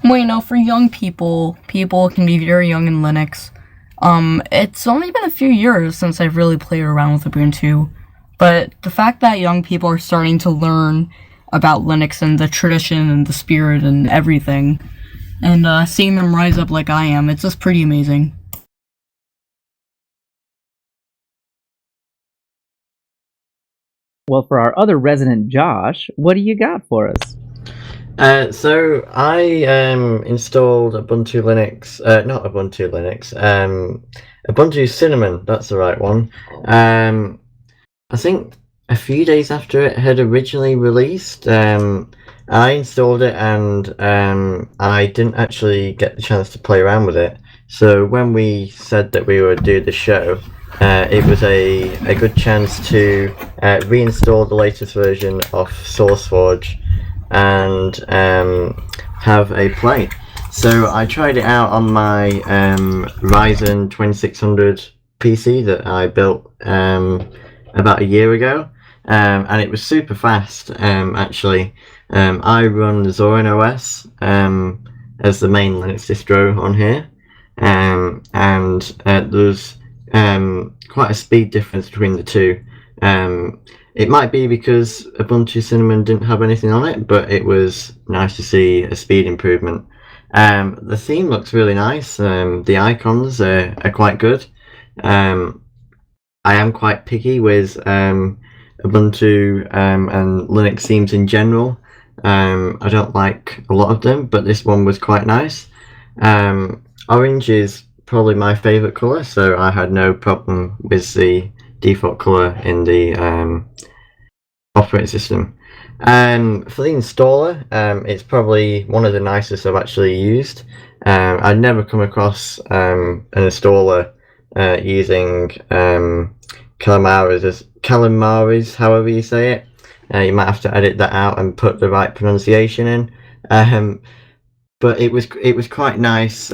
Well, for young people can be very young in Linux. It's only been a few years since I've really played around with Ubuntu, but the fact that young people are starting to learn about Linux and the tradition and the spirit and everything, and seeing them rise up like I am, it's just pretty amazing. Well, for our other resident Josh, what do you got for us? So I installed Ubuntu Linux, not Ubuntu Linux, Ubuntu Cinnamon, that's the right one. I think a few days after it had originally released, I installed it, and I didn't actually get the chance to play around with it. So when we said that we would do the show, it was a good chance to reinstall the latest version of SourceForge and have a play. So I tried it out on my Ryzen 2600 PC that I built about a year ago, and it was super fast. Actually, I run Zorin OS as the main Linux distro on here, and there's quite a speed difference between the two. It might be because Ubuntu Cinnamon didn't have anything on it, but it was nice to see a speed improvement. The theme looks really nice. The icons are quite good. I am quite picky with Ubuntu and Linux themes in general. I don't like a lot of them, but this one was quite nice. Orange is probably my favourite colour, so I had no problem with the default colour in the operating system. For the installer, it's probably one of the nicest I've actually used. I'd never come across an installer using Calamares, however you say it. You might have to edit that out and put the right pronunciation in. But it was quite nice.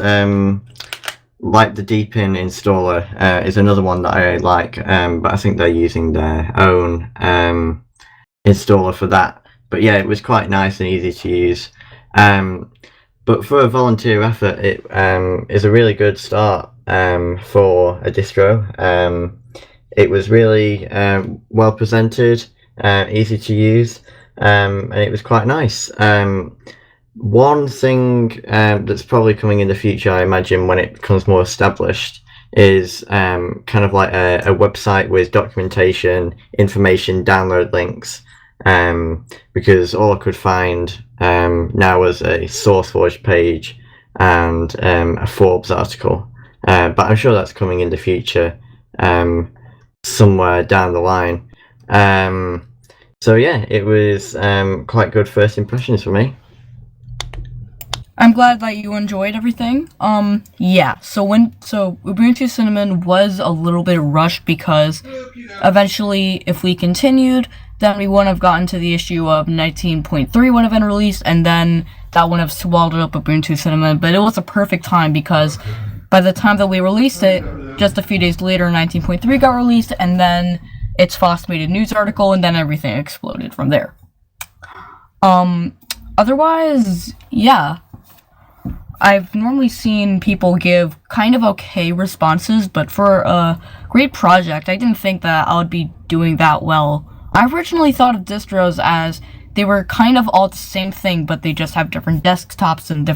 Like the Deepin installer is another one that I like, but I think they're using their own installer for that. But yeah, it was quite nice and easy to use. But for a volunteer effort, it is a really good start for a distro. It was really well presented, easy to use, and it was quite nice. One thing that's probably coming in the future, I imagine, when it becomes more established, is kind of like a website with documentation, information, download links, because all I could find now was a SourceForge page and a Forbes article. But I'm sure that's coming in the future somewhere down the line. So yeah, it was quite good first impressions for me. I'm glad that you enjoyed everything. Yeah, so Ubuntu Cinnamon was a little bit rushed because eventually, if we continued, then we wouldn't have gotten to the issue of 19.3 would have been released, and then that would have swallowed up Ubuntu Cinnamon. But it was a perfect time because by the time that we released it, just a few days later, 19.3 got released, and then its FOSS made a news article, and then everything exploded from there. Otherwise, yeah. I've normally seen people give kind of okay responses, but for a great project, I didn't think that I would be doing that well. I originally thought of distros as they were kind of all the same thing, but they just have different desktops and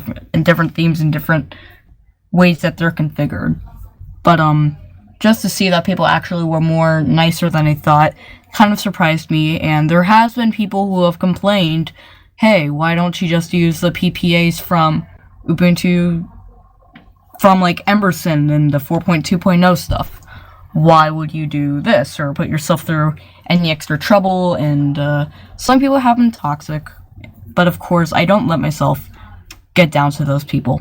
different themes and different ways that they're configured. But just to see that people actually were more nicer than I thought kind of surprised me, and there has been people who have complained, hey, why don't you just use the PPAs from Ubuntu, from like Emerson and the 4.2.0 stuff? Why would you do this or put yourself through any extra trouble? And some people have been toxic, but of course I don't let myself get down to those people.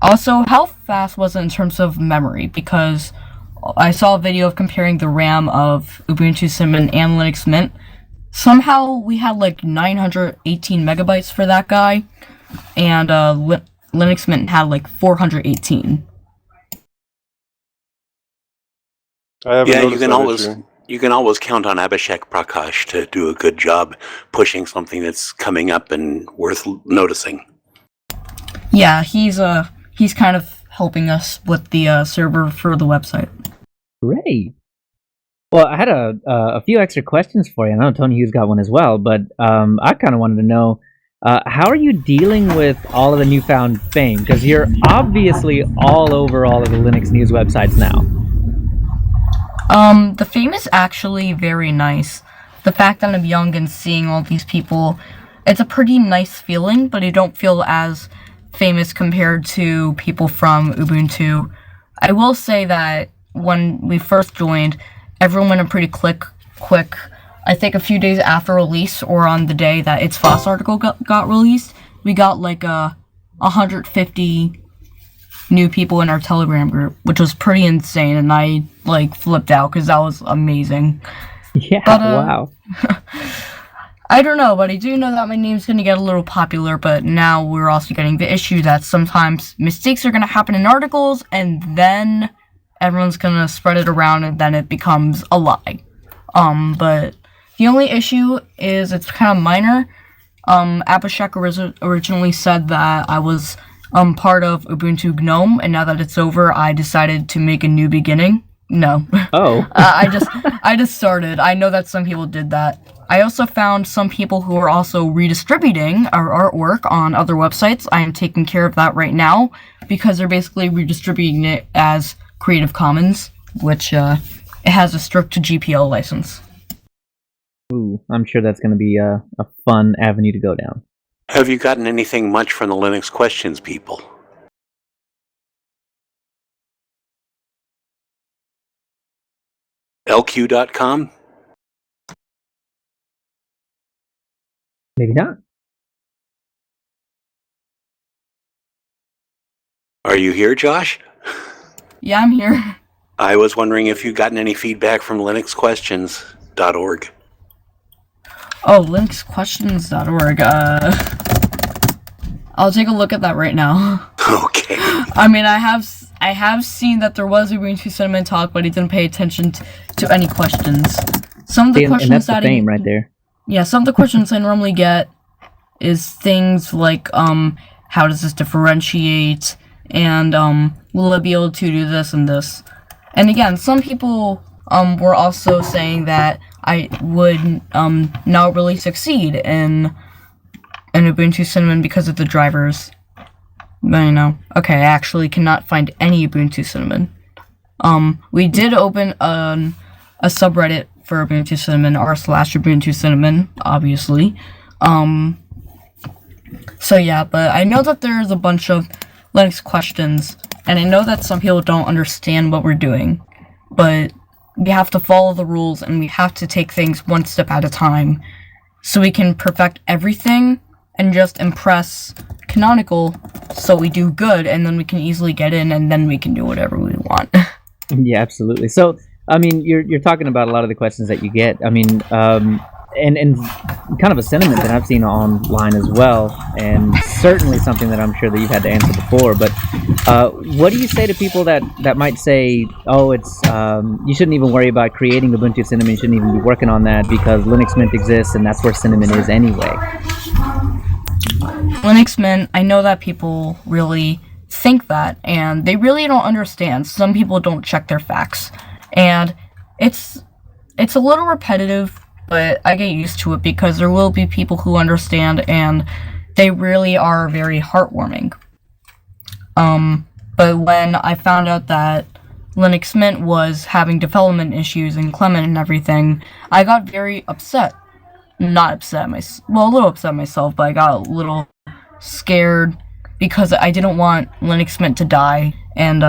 Also, how fast was it in terms of memory? Because I saw a video of comparing the RAM of Ubuntu Cinnamon and Linux Mint. Somehow we had like 918 megabytes for that guy, and Linux Mint had like 418. I haven't Yeah, noticed you can always count on Abhishek Prakash to do a good job pushing something that's coming up and worth noticing. Yeah, he's kind of helping us with the server for the website. Great. Well, I had a few extra questions for you. I know Tony Hughes got one as well, but I kind of wanted to know, how are you dealing with all of the newfound fame? Because you're obviously all over all of the Linux news websites now. The fame is actually very nice. The fact that I'm young and seeing all these people, it's a pretty nice feeling, but I don't feel as famous compared to people from Ubuntu. I will say that when we first joined, everyone went pretty quick. I think a few days after release, or on the day that its FOSS article got released, we got like 150 new people in our Telegram group, which was pretty insane, and I like flipped out because that was amazing. Yeah, but, wow. I don't know, but I do know that my name's gonna get a little popular, but now we're also getting the issue that sometimes mistakes are gonna happen in articles, and then everyone's gonna spread it around, and then it becomes a lie. But the only issue is it's kind of minor. Abhishek originally said that I was part of Ubuntu GNOME, and now that it's over, I decided to make a new beginning. No. Oh. I just started. I know that some people did that. I also found some people who are also redistributing our artwork on other websites. I am taking care of that right now because they're basically redistributing it as Creative Commons, which it has a strict GPL license. Ooh, I'm sure that's going to be a fun avenue to go down. Have you gotten anything much from the Linux questions people? LQ.com? Maybe not. Are you here, Josh? Yeah, I'm here. I was wondering if you'd gotten any feedback from linuxquestions.org. Oh, linuxquestions.org. I'll take a look at that right now. Okay. I mean, I have seen that there was a Ubuntu Cinnamon talk, but he didn't pay attention to any questions. Some of the questions and that's the that fame right there. Yeah, some of the questions I normally get is things like, how does this differentiate, and will it be able to do this and this? And again, some people were also saying that I would not really succeed in Ubuntu Cinnamon because of the drivers. But you know, okay, I actually cannot find any Ubuntu Cinnamon. We did open a subreddit for Ubuntu Cinnamon, r/Ubuntu Cinnamon, obviously. So yeah, but I know that there's a bunch of Linux questions, and I know that some people don't understand what we're doing, but we have to follow the rules, and we have to take things one step at a time, so we can perfect everything, and just impress Canonical, so we do good, and then we can easily get in, and then we can do whatever we want. Yeah, absolutely. So, I mean, you're talking about a lot of the questions that you get. I mean, and kind of a sentiment that I've seen online as well, and certainly something that I'm sure that you've had to answer before. But what do you say to people that might say, "Oh, it's you shouldn't even worry about creating Ubuntu Cinnamon. You shouldn't even be working on that because Linux Mint exists, and that's where Cinnamon is anyway." Linux Mint, I know that people really think that, and they really don't understand. Some people don't check their facts, and it's a little repetitive, but I get used to it because there will be people who understand, and they really are very heartwarming. But when I found out that Linux Mint was having development issues and Clement and everything, I got very upset. Not upset well, a little upset myself, but I got a little scared because I didn't want Linux Mint to die, and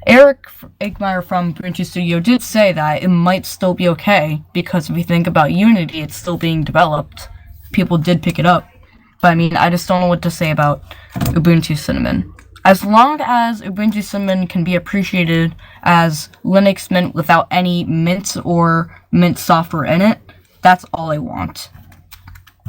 Eric Igmeyer from Ubuntu Studio did say that it might still be okay, because if you think about Unity, it's still being developed. People did pick it up. But I mean, I just don't know what to say about Ubuntu Cinnamon. As long as Ubuntu Cinnamon can be appreciated as Linux Mint without any Mint or Mint software in it, that's all I want.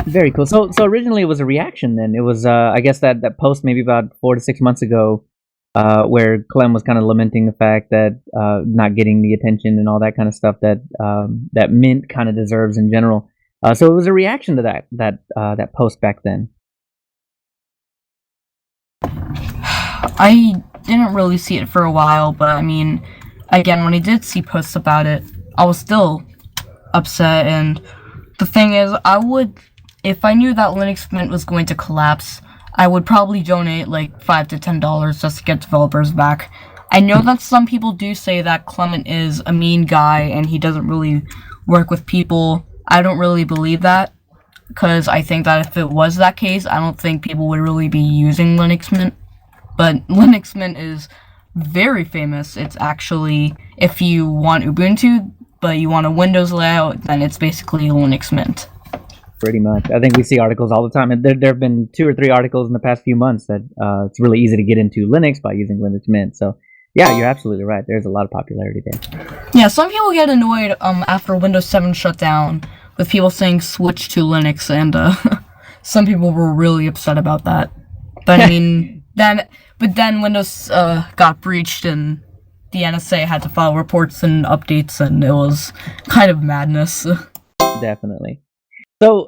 Very cool. So originally it was a reaction then. It was, I guess, that post maybe about 4 to 6 months ago, where Clem was kind of lamenting the fact that not getting the attention and all that kind of stuff that that Mint kind of deserves in general. So it was a reaction to that post back then. I didn't really see it for a while, but I mean, again, when I did see posts about it, I was still upset, and the thing is, if I knew that Linux Mint was going to collapse, I would probably donate like $5 to $10 just to get developers back. I know that some people do say that Clement is a mean guy and he doesn't really work with people. I don't really believe that, because I think that if it was that case, I don't think people would really be using Linux Mint. But Linux Mint is very famous. It's actually, if you want Ubuntu, but you want a Windows layout, then it's basically Linux Mint. Pretty much. I think we see articles all the time, and there have been 2 or 3 articles in the past few months that it's really easy to get into Linux by using Linux Mint. So, yeah, you're absolutely right. There's a lot of popularity there. Yeah, some people get annoyed after Windows 7 shut down with people saying switch to Linux, and some people were really upset about that. But I mean, then Windows got breached, and the NSA had to file reports and updates, and it was kind of madness. Definitely. So,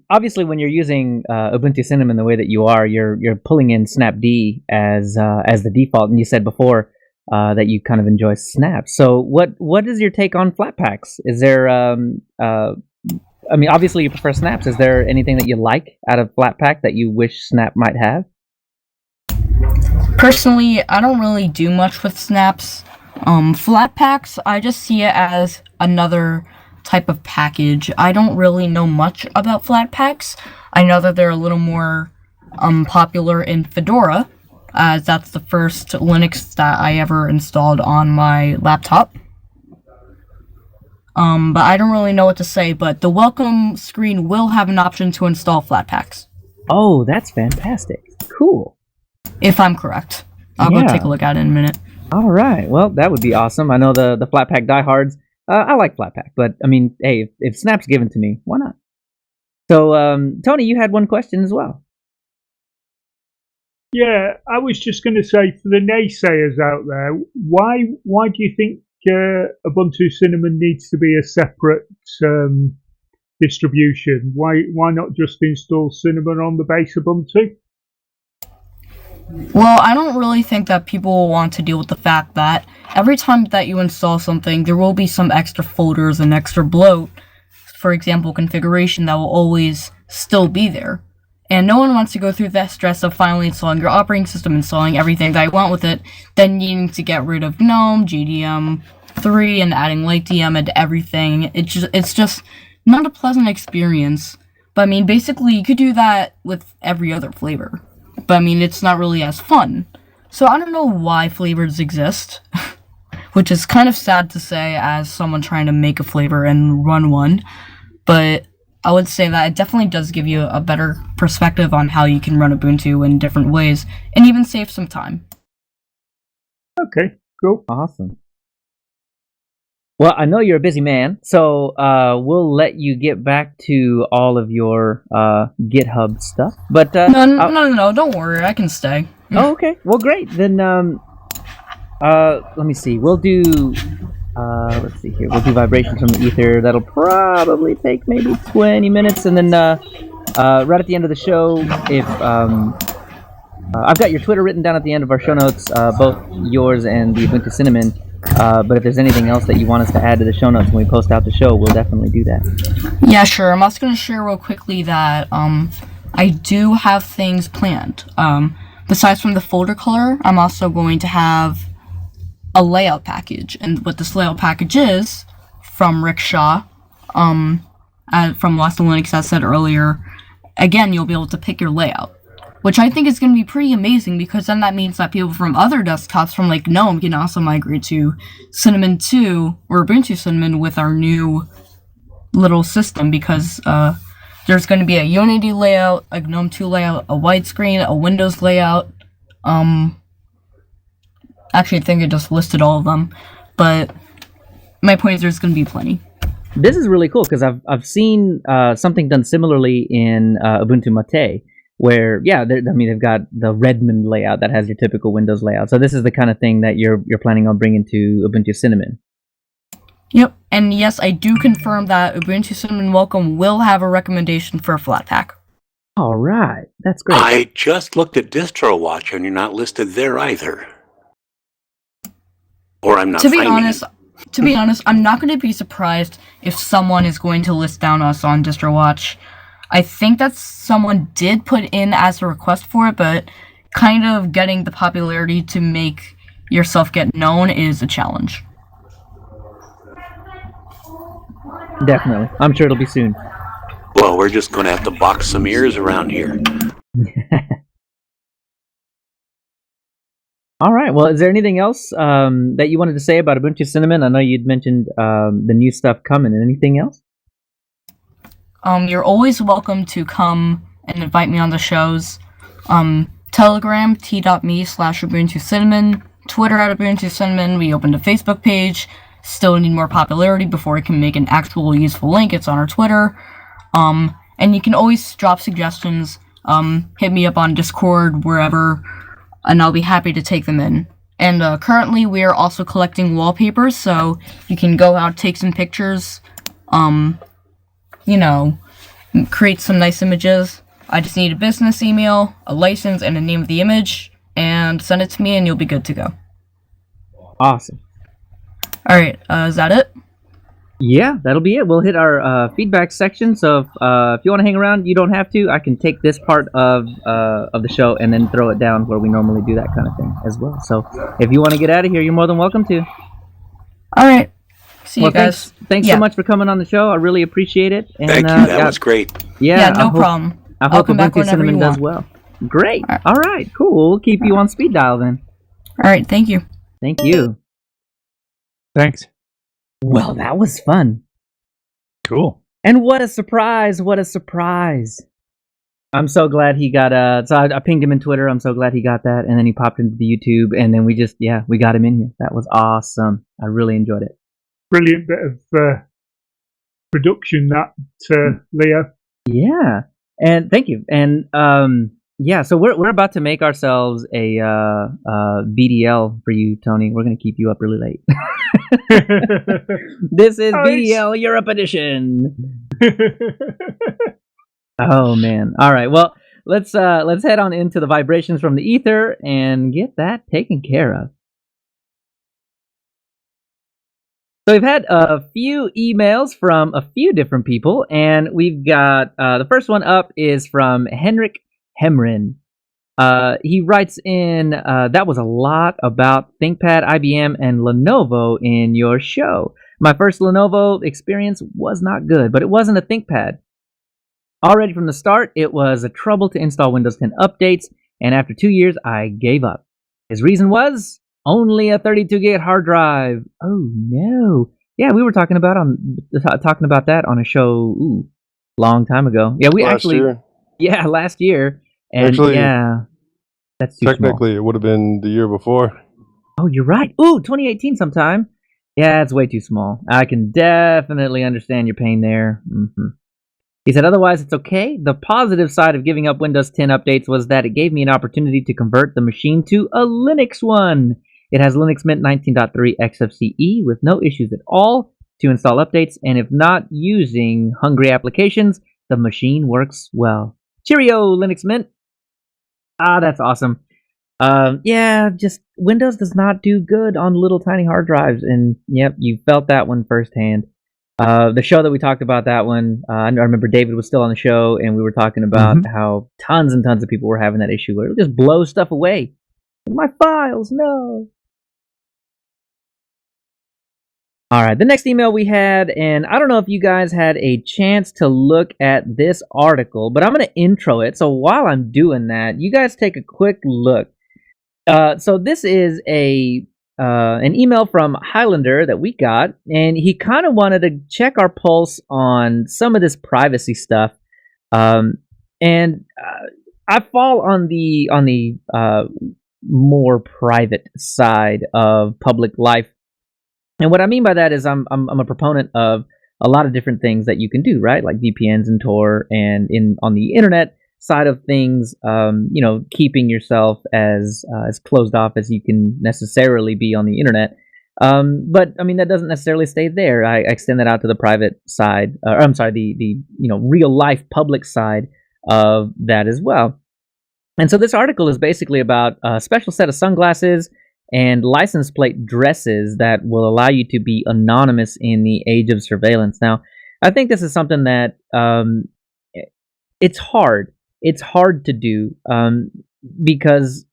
obviously, when you're using Ubuntu Cinnamon the way that you are, you're pulling in Snapd as the default. And you said before that you kind of enjoy Snap. So, what is your take on Flatpaks? Is there, I mean, obviously you prefer Snaps. Is there anything that you like out of Flatpak that you wish Snap might have? Personally, I don't really do much with Snaps. Flatpaks, I just see it as another type of package. I don't really know much about Flatpaks. I know that they're a little more popular in Fedora, as that's the first Linux that I ever installed on my laptop. But I don't really know what to say, but the welcome screen will have an option to install Flatpaks. Oh, that's fantastic. Cool. If I'm correct. I'll go take a look at it in a minute. All right. Well, that would be awesome. I know the Flatpak diehards. I like Flatpak, but I mean, hey, if Snap's given to me, why not? So, Tony, you had one question as well. Yeah, I was just going to say, for the naysayers out there, why do you think Ubuntu Cinnamon needs to be a separate distribution? Why not just install Cinnamon on the base Ubuntu? Well, I don't really think that people will want to deal with the fact that every time that you install something, there will be some extra folders and extra bloat, for example, configuration, that will always still be there. And no one wants to go through that stress of finally installing your operating system, installing everything that I want with it, then needing to get rid of GNOME, GDM3, and adding LightDM and everything. It's just not a pleasant experience. But I mean, basically, you could do that with every other flavor. But I mean, it's not really as fun. So I don't know why flavors exist, which is kind of sad to say as someone trying to make a flavor and run one. But I would say that it definitely does give you a better perspective on how you can run Ubuntu in different ways, and even save some time. Okay, cool. Awesome. Well, I know you're a busy man, so we'll let you get back to all of your GitHub stuff. But No, don't worry, I can stay. Oh, okay. Well, great. Then let me see. We'll do let's see here. We'll do vibrations from the ether. That'll probably take maybe 20 minutes, and then right at the end of the show, if I've got your Twitter written down at the end of our show notes, both yours and the Ubuntu Cinnamon. But if there's anything else that you want us to add to the show notes when we post out the show, we'll definitely do that. Yeah, sure. I'm also going to share real quickly that I do have things planned. Besides from the folder color, I'm also going to have a layout package. And what this layout package is, from Rick Shaw, from Lost in Linux, as I said earlier, again, you'll be able to pick your layout. Which I think is going to be pretty amazing, because then that means that people from other desktops from like GNOME can also migrate to Cinnamon 2 or Ubuntu Cinnamon with our new little system, because there's going to be a Unity layout, a GNOME 2 layout, a widescreen, a Windows layout. Actually, I think I just listed all of them, but my point is there's going to be plenty. This is really cool, because I've seen something done similarly in Ubuntu Mate, where they've got the Redmond layout that has your typical Windows layout. So this is the kind of thing that you're planning on bringing to Ubuntu Cinnamon. Yep, and yes, I do confirm that Ubuntu Cinnamon Welcome will have a recommendation for a Flatpak. All right, that's great. I just looked at DistroWatch and you're not listed there either. Or I'm not. To be honest, I'm not going to be surprised if someone is going to list down us on DistroWatch. I think that someone did put in as a request for it, but kind of getting the popularity to make yourself get known is a challenge. Definitely. I'm sure it'll be soon. Well, we're just going to have to box some ears around here. All right. Well, is there anything else that you wanted to say about Ubuntu Cinnamon? I know you'd mentioned the new stuff coming. Anything else? You're always welcome to come and invite me on the shows. Telegram, t.me/Ubuntu Cinnamon. Twitter @Ubuntu Cinnamon. We opened a Facebook page. Still need more popularity before I can make an actual useful link. It's on our Twitter. And you can always drop suggestions. Hit me up on Discord, wherever, and I'll be happy to take them in. And currently, we are also collecting wallpapers, so you can go out, take some pictures, create some nice images. I just need a business email, a license, and a name of the image, and send it to me, and you'll be good to go. Awesome. All right, is that it? Yeah, that'll be it. We'll hit our feedback section. So if you want to hang around, you don't have to. I can take this part of the show and then throw it down where we normally do that kind of thing as well. So if you want to get out of here, you're more than welcome to. All right. See you guys. Thanks so much for coming on the show. I really appreciate it. And, Thank you. That was great. Yeah, no problem. I hope Ubuntu Cinnamon does well. Great. All right, cool. We'll keep you on speed dial then. All right, thank you. Thank you. Thanks. Well, that was fun. Cool. And what a surprise. What a surprise. I'm so glad he got, so I pinged him in Twitter. I'm so glad he got that. And then he popped into the YouTube. And then we got him in here. That was awesome. I really enjoyed it. Brilliant bit of production, that, Leo. Yeah. And thank you. And, so we're about to make ourselves a BDL for you, Tony. We're going to keep you up really late. This is BDL Europe edition. Oh man! All right. Well, let's head on into the vibrations from the ether and get that taken care of. So we've had a few emails from a few different people, and we've got the first one up is from Henrik Hemrin. He writes in, that was a lot about ThinkPad, IBM, and Lenovo in your show. My first Lenovo experience was not good, but it wasn't a ThinkPad. Already from the start, it was a trouble to install Windows 10 updates, and after 2 years, I gave up. His reason was only a 32 gig hard drive. Oh no! Yeah, we were talking about that on a show long time ago. Yeah, last year. And actually, that's too technically small. It would have been the year before. Oh, you're right. 2018 sometime. Yeah, it's way too small. I can definitely understand your pain there. Mm-hmm. He said, otherwise, it's okay. The positive side of giving up Windows 10 updates was that it gave me an opportunity to convert the machine to a Linux one. It has Linux Mint 19.3 XFCE with no issues at all to install updates, and if not using hungry applications, the machine works well. Cheerio, Linux Mint. That's awesome. Just Windows does not do good on little tiny hard drives, and yep, you felt that one firsthand. The show that we talked about that one, I remember David was still on the show, and we were talking about how tons and tons of people were having that issue where it would just blow stuff away. My files, no. All right, the next email we had, and I don't know if you guys had a chance to look at this article, but I'm going to intro it. So while I'm doing that, you guys take a quick look. So this is an email from Highlander that we got, and he kind of wanted to check our pulse on some of this privacy stuff. And I fall on the more private side of public life. And what I mean by that is I'm a proponent of a lot of different things that you can do, right? Like VPNs and Tor, and on the internet side of things, keeping yourself as closed off as you can necessarily be on the internet. But I mean, that doesn't necessarily stay there. I extend that out to the private side, the real life public side of that as well. And so this article is basically about a special set of sunglasses and license plate dresses that will allow you to be anonymous in the age of surveillance. Now, I think this is something that it's hard. It's hard to do because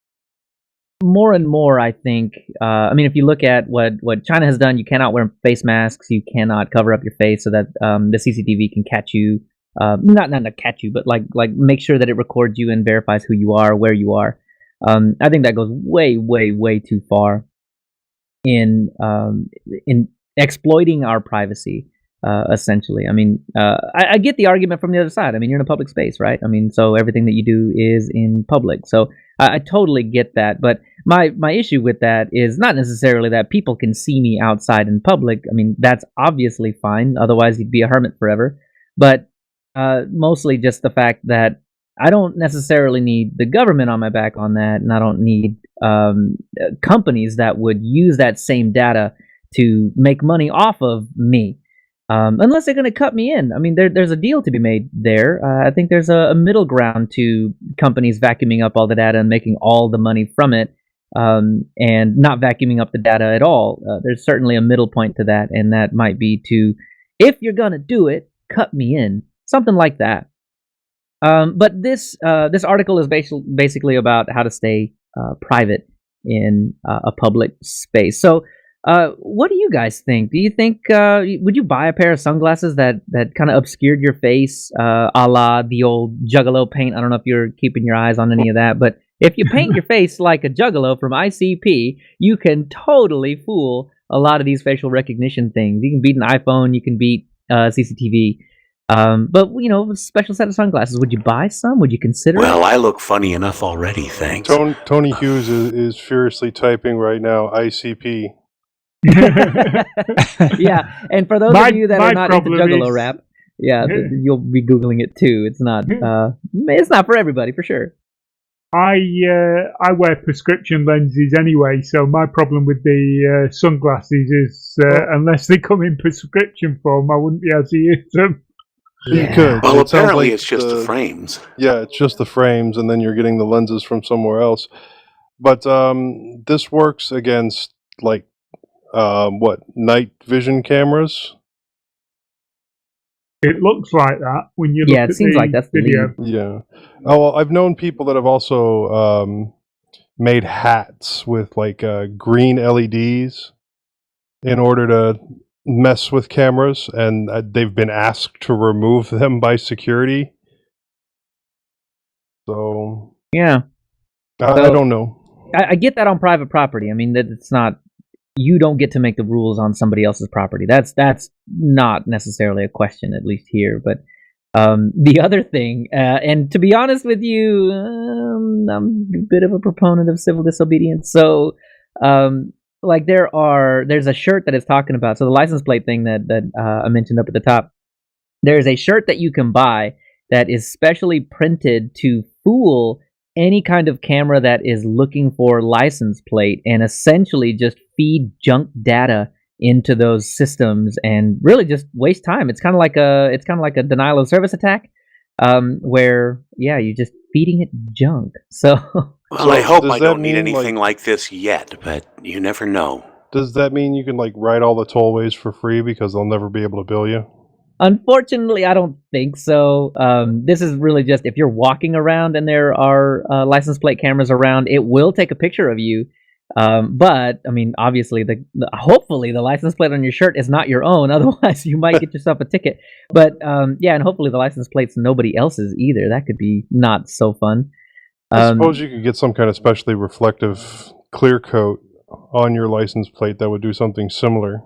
more and more, I think, if you look at what China has done, you cannot wear face masks, you cannot cover up your face so that the CCTV can catch you, not catch you, but like make sure that it records you and verifies who you are, where you are. I think that goes way, way, way too far in exploiting our privacy. Essentially, I get the argument from the other side. I mean, you're in a public space, right? I mean, so everything that you do is in public. So I totally get that. But my issue with that is not necessarily that people can see me outside in public. I mean, that's obviously fine. Otherwise, you'd be a hermit forever. But mostly just the fact that I don't necessarily need the government on my back on that, and I don't need companies that would use that same data to make money off of me, unless they're going to cut me in. I mean, there's a deal to be made there. I think there's a middle ground to companies vacuuming up all the data and making all the money from it, and not vacuuming up the data at all. There's certainly a middle point to that, and that might be to, if you're going to do it, cut me in, something like that. But this article is basically about how to stay private in a public space. So, what do you guys think? Do you think would you buy a pair of sunglasses that kind of obscured your face, a la the old Juggalo paint? I don't know if you're keeping your eyes on any of that, but if you paint your face like a Juggalo from ICP, you can totally fool a lot of these facial recognition things. You can beat an iPhone, you can beat CCTV. But a special set of sunglasses. Would you buy some? Would you consider? Well, I look funny enough already, thanks. Tony Hughes is furiously typing right now. ICP. Yeah, and for those of you that are not into Juggalo rap, you'll be googling it too. It's not for everybody for sure. I wear prescription lenses anyway, so my problem with the sunglasses is unless they come in prescription form, I wouldn't be able to use them. You could. Well, It sounds apparently like it's just the frames. Yeah, it's just the frames, and then you're getting the lenses from somewhere else. But this works against night vision cameras? It looks like that when you look at it seems like that's the video. Yeah. Oh, well, I've known people that have also made hats with green LEDs in order to mess with cameras, and they've been asked to remove them by security. So yeah, I don't know. I get that on private property. I mean, that it's not, you don't get to make the rules on somebody else's property. That's not necessarily a question, at least here. But the other thing, and to be honest with you, I'm a bit of a proponent of civil disobedience. So, there's a shirt that it's talking about. So the license plate thing that I mentioned up at the top, there's a shirt that you can buy that is specially printed to fool any kind of camera that is looking for license plate and essentially just feed junk data into those systems and really just waste time. It's kind of like a denial of service attack, where you're just feeding it junk. So well, I hope I don't need anything like this yet, but you never know. Does that mean you can ride all the tollways for free because they'll never be able to bill you? Unfortunately, I don't think so. This is really just if you're walking around and there are license plate cameras around, it will take a picture of you. But I mean, obviously, hopefully the license plate on your shirt is not your own. Otherwise, you might get yourself a ticket. But and hopefully the license plate's nobody else's either. That could be not so fun. I suppose you could get some kind of specially reflective clear coat on your license plate that would do something similar.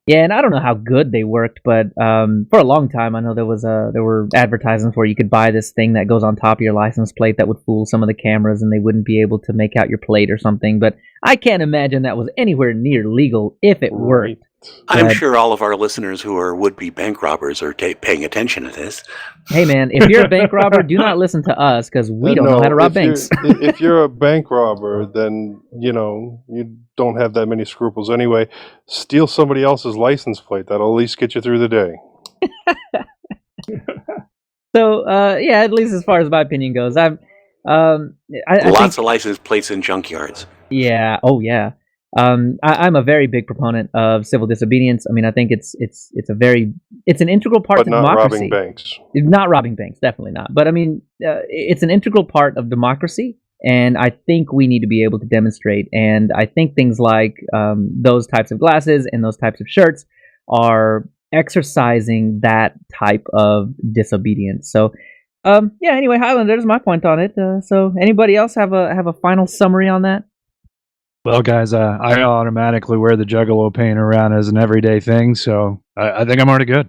Yeah, and I don't know how good they worked, but for a long time, I know there were advertisements where you could buy this thing that goes on top of your license plate that would fool some of the cameras, and they wouldn't be able to make out your plate or something. But I can't imagine that was anywhere near legal if it worked. I'm sure all of our listeners who are would-be bank robbers are paying attention to this. Hey, man, if you're a bank robber, do not listen to us because we don't know how to rob banks. If you're a bank robber, then, you don't have that many scruples anyway. Steal somebody else's license plate. That'll at least get you through the day. So, at least as far as my opinion goes, I Lots of license plates in junkyards. Yeah. Oh, yeah. I'm a very big proponent of civil disobedience. I mean, I think it's an integral part of democracy. But not robbing banks. Not robbing banks, definitely not. But I mean, it's an integral part of democracy, and I think we need to be able to demonstrate. And I think things like those types of glasses and those types of shirts are exercising that type of disobedience. So, Anyway, Highland, there's my point on it. So, anybody else have a final summary on that? Well, guys, I automatically wear the Juggalo paint around as an everyday thing, so I think I'm already good.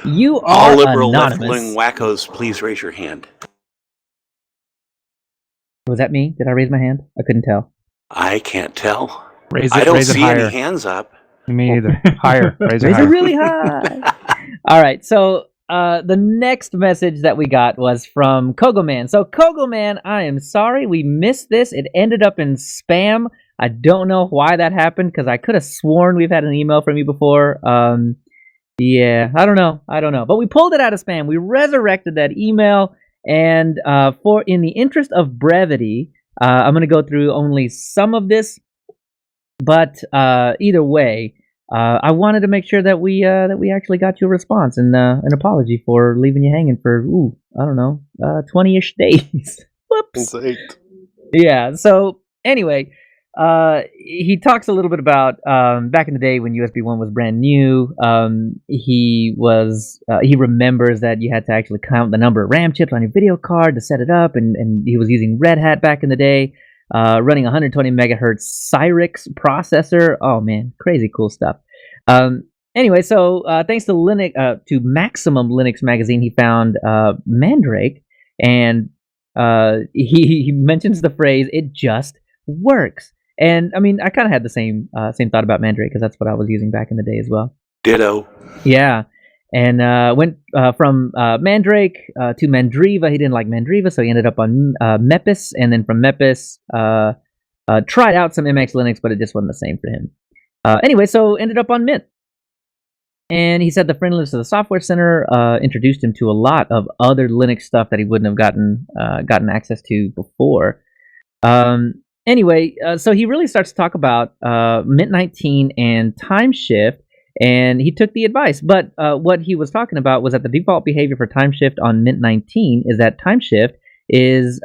You are all liberal anonymous. left-wing wackos, please raise your hand. Was that me? Did I raise my hand? I couldn't tell. I can't tell. I don't see any hands up. Me either. Higher. Raise it Raise higher. it really high. All right, so the next message that we got was from Kogoman. So Kogoman, I am sorry we missed this. It ended up in spam. I don't know why that happened because I could have sworn we've had an email from you before. Yeah, I don't know. But we pulled it out of spam. We resurrected that email, and for in the interest of brevity, I'm going to go through only some of this. But either way, I wanted to make sure that we actually got you a response and an apology for leaving you hanging for 20-ish days. Whoops. Since 8. Yeah. So anyway, he talks a little bit about back in the day when USB 1 was brand new. He remembers that you had to actually count the number of RAM chips on your video card to set it up, and he was using Red Hat back in the day. Running 120 megahertz Cyrix processor. Oh man, crazy cool stuff. Anyway, so thanks to to Maximum Linux magazine, he found Mandrake, and he mentions the phrase "it just works." And I mean, I kind of had the same thought about Mandrake because that's what I was using back in the day as well. Ditto. Yeah. And went from Mandrake to Mandriva. He didn't like Mandriva, so he ended up on Mepis. And then from Mepis, tried out some MX Linux, but it just wasn't the same for him. Anyway, so ended up on Mint. And he said the friendliness of the Software Center introduced him to a lot of other Linux stuff that he wouldn't have gotten access to before. Anyway, so he really starts to talk about Mint 19 and Timeshift. And he took the advice, but what he was talking about was that the default behavior for Timeshift on Mint 19 is that Timeshift is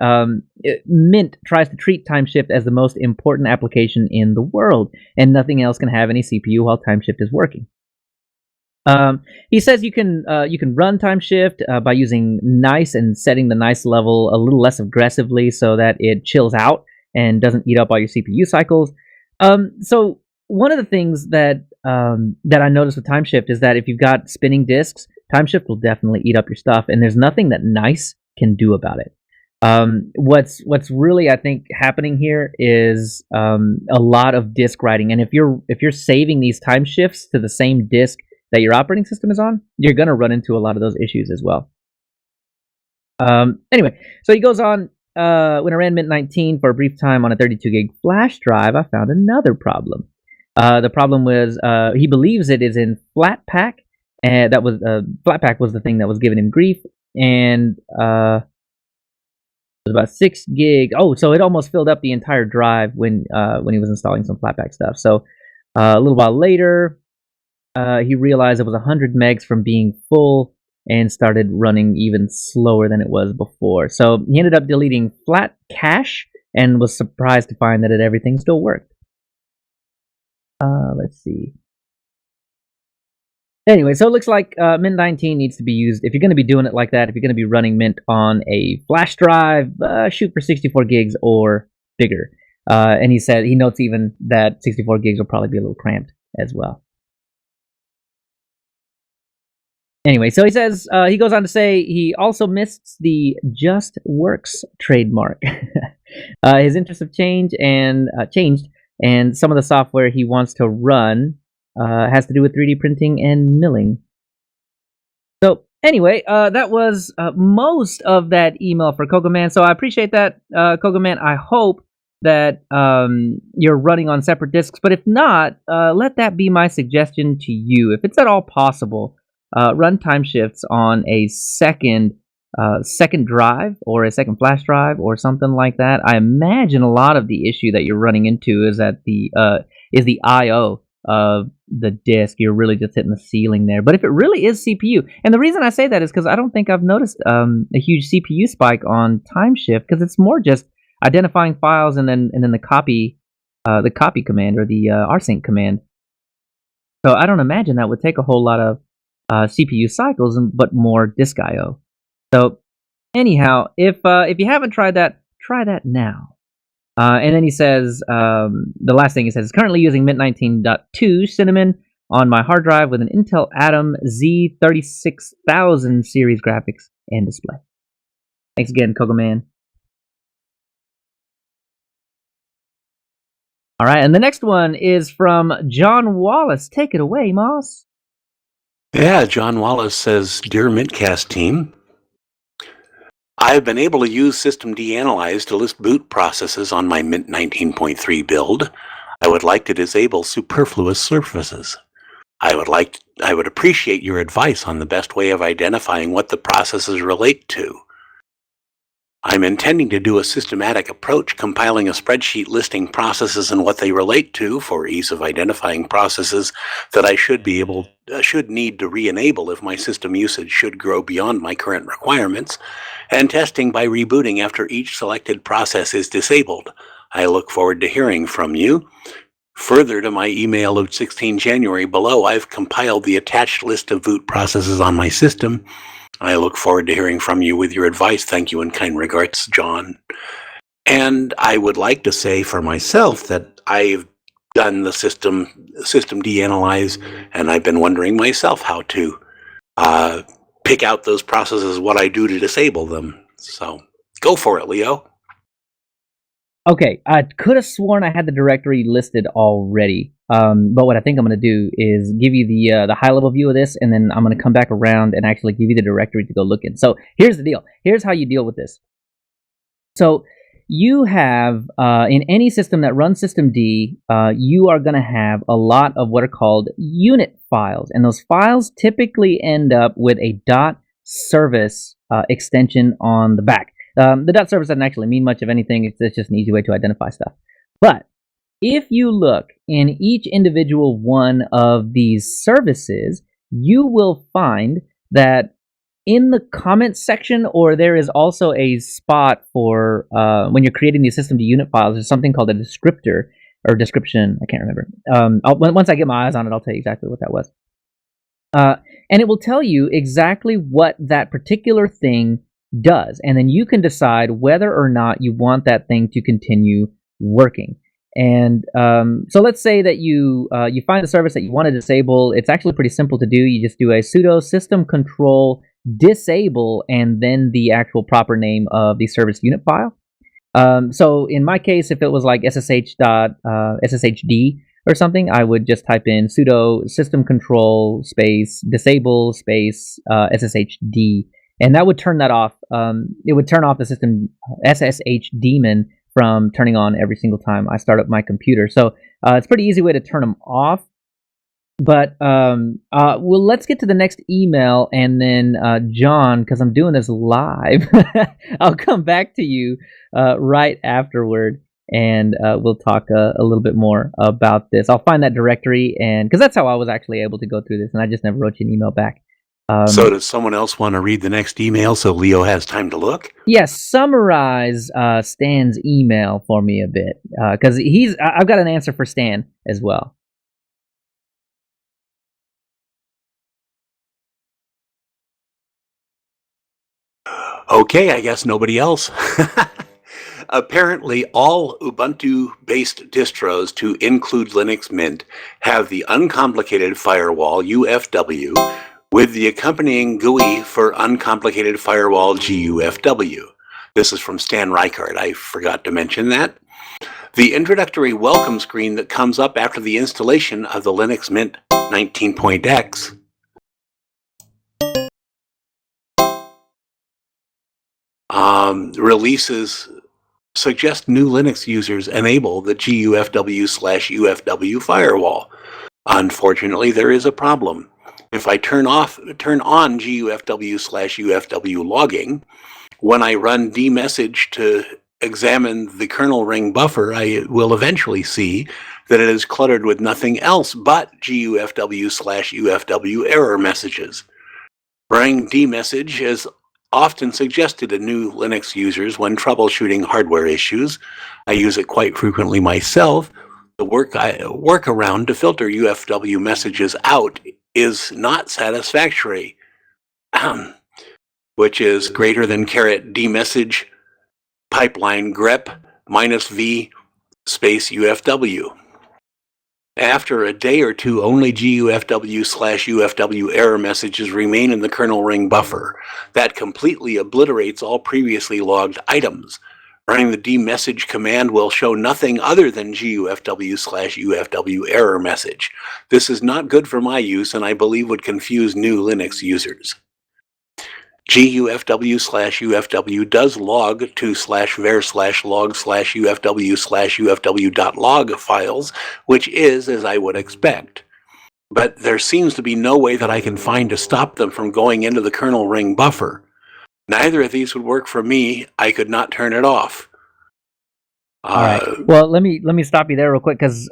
Mint tries to treat Timeshift as the most important application in the world, and nothing else can have any CPU while Timeshift is working. He says you can run Timeshift by using nice and setting the nice level a little less aggressively so that it chills out and doesn't eat up all your CPU cycles. So one of the things that I noticed with Timeshift is that if you've got spinning disks, Timeshift will definitely eat up your stuff, and there's nothing that nice can do about it. What's really, I think, happening here is a lot of disk writing, and if you're saving these timeshifts to the same disk that your operating system is on, you're going to run into a lot of those issues as well. Anyway, so he goes on. When I ran Mint 19 for a brief time on a 32 gig flash drive, I found another problem. The problem was he believes it is in Flatpak, and that was Flatpak was the thing that was giving him grief, and it was about 6 gig. Oh, so it almost filled up the entire drive when he was installing some Flatpak stuff. So a little while later, he realized it was 100 megs from being full and started running even slower than it was before. So he ended up deleting Flat Cache and was surprised to find that everything still worked. Let's see. Anyway, so it looks like Mint 19 needs to be used. If you're going to be doing it like that, if you're going to be running Mint on a flash drive, shoot for 64 gigs or bigger. And he notes even that 64 gigs will probably be a little cramped as well. Anyway, so he says, he goes on to say he also missed the Just Works trademark. His interests have changed, and some of the software he wants to run has to do with 3D printing and milling. So anyway, that was most of that email for Kogoman. So I appreciate that, Kogoman. I hope that you're running on separate disks. But if not, let that be my suggestion to you. If it's at all possible, run timeshifts on a second drive or a second flash drive or something like that. I imagine a lot of the issue that you're running into is that the I/O of the disk. You're really just hitting the ceiling there. But if it really is CPU, and the reason I say that is because I don't think I've noticed a huge CPU spike on Timeshift, because it's more just identifying files and then the copy command or the rsync command. So I don't imagine that would take a whole lot of CPU cycles, but more disk I/O. So anyhow, if you haven't tried that, try that now. And then he says, the last thing he says is currently using Mint 19.2 Cinnamon on my hard drive with an Intel Atom Z36000 series graphics and display. Thanks again, Kogoman. All right, and the next one is from John Wallace. Take it away, Moss. Yeah, John Wallace says, Dear mintCast team, I have been able to use systemd analyze to list boot processes on my Mint 19.3 build. I would like to disable superfluous services. I would appreciate your advice on the best way of identifying what the processes relate to. I'm intending to do a systematic approach, compiling a spreadsheet listing processes and what they relate to for ease of identifying processes that I should need to re-enable if my system usage should grow beyond my current requirements, and testing by rebooting after each selected process is disabled. I look forward to hearing from you. Further to my email of 16 January below, I've compiled the attached list of boot processes on my system. I look forward to hearing from you with your advice. Thank you and kind regards, John. And I would like to say for myself that I've done the systemd analyze, and I've been wondering myself how to pick out those processes, what I do to disable them. So go for it, Leo. Okay, I could have sworn I had the directory listed already, but what I think I'm going to do is give you the high-level view of this, and then I'm going to come back around and actually give you the directory to go look in. So here's the deal. Here's how you deal with this. So you have, in any system that runs systemd, you are going to have a lot of what are called unit files, and those files typically end up with a .service extension on the back. The .service doesn't actually mean much of anything. It's just an easy way to identify stuff. But if you look in each individual one of these services, you will find that in the comments section, or there is also a spot for when you're creating these systemd unit files, there's something called a descriptor or description. I can't remember. Once I get my eyes on it, I'll tell you exactly what that was. And it will tell you exactly what that particular thing does, and then you can decide whether or not you want that thing to continue working. And so let's say that you find the service that you want to disable. It's actually pretty simple to do. You just do a sudo system control disable and then the actual proper name of the service unit file. So in my case, if it was like sshd or something, I would just type in sudo system control space disable space sshd. And that would turn that off. It would turn off the system SSH daemon from turning on every single time I start up my computer. So it's a pretty easy way to turn them off. But well, let's get to the next email, and then John, because I'm doing this live, I'll come back to you right afterward, and we'll talk a little bit more about this. I'll find that directory, and because that's how I was actually able to go through this, and I just never wrote you an email back. So does someone else want to read the next email so Leo has time to look? Yes, summarize Stan's email for me a bit, because I've got an answer for Stan as well. Okay, I guess nobody else. Apparently, all Ubuntu-based distros to include Linux Mint have the uncomplicated firewall UFW with the accompanying GUI for uncomplicated firewall GUFW. This is from Stan Reichert. I forgot to mention that. The introductory welcome screen that comes up after the installation of the Linux Mint 19.x releases suggest new Linux users enable the GUFW/UFW firewall. Unfortunately, there is a problem. If I turn on GUFW/UFW logging, when I run dmessage to examine the kernel ring buffer, I will eventually see that it is cluttered with nothing else but GUFW/UFW error messages. Running dmessage is often suggested to new Linux users when troubleshooting hardware issues. I use it quite frequently myself. The workaround to filter UFW messages out is not satisfactory, which is greater than --dmessage pipeline grep -v space UFW. After a day or two, only GUFW/UFW error messages remain in the kernel ring buffer. That completely obliterates all previously logged items. Running the dmessage command will show nothing other than gufw/ufw error message. This is not good for my use and I believe would confuse new Linux users. gufw/ufw does log to /var/log/ufw/ufw.log files, which is as I would expect. But there seems to be no way that I can find to stop them from going into the kernel ring buffer. Neither of these would work for me. I could not turn it off. All right. Well, let me stop you there real quick because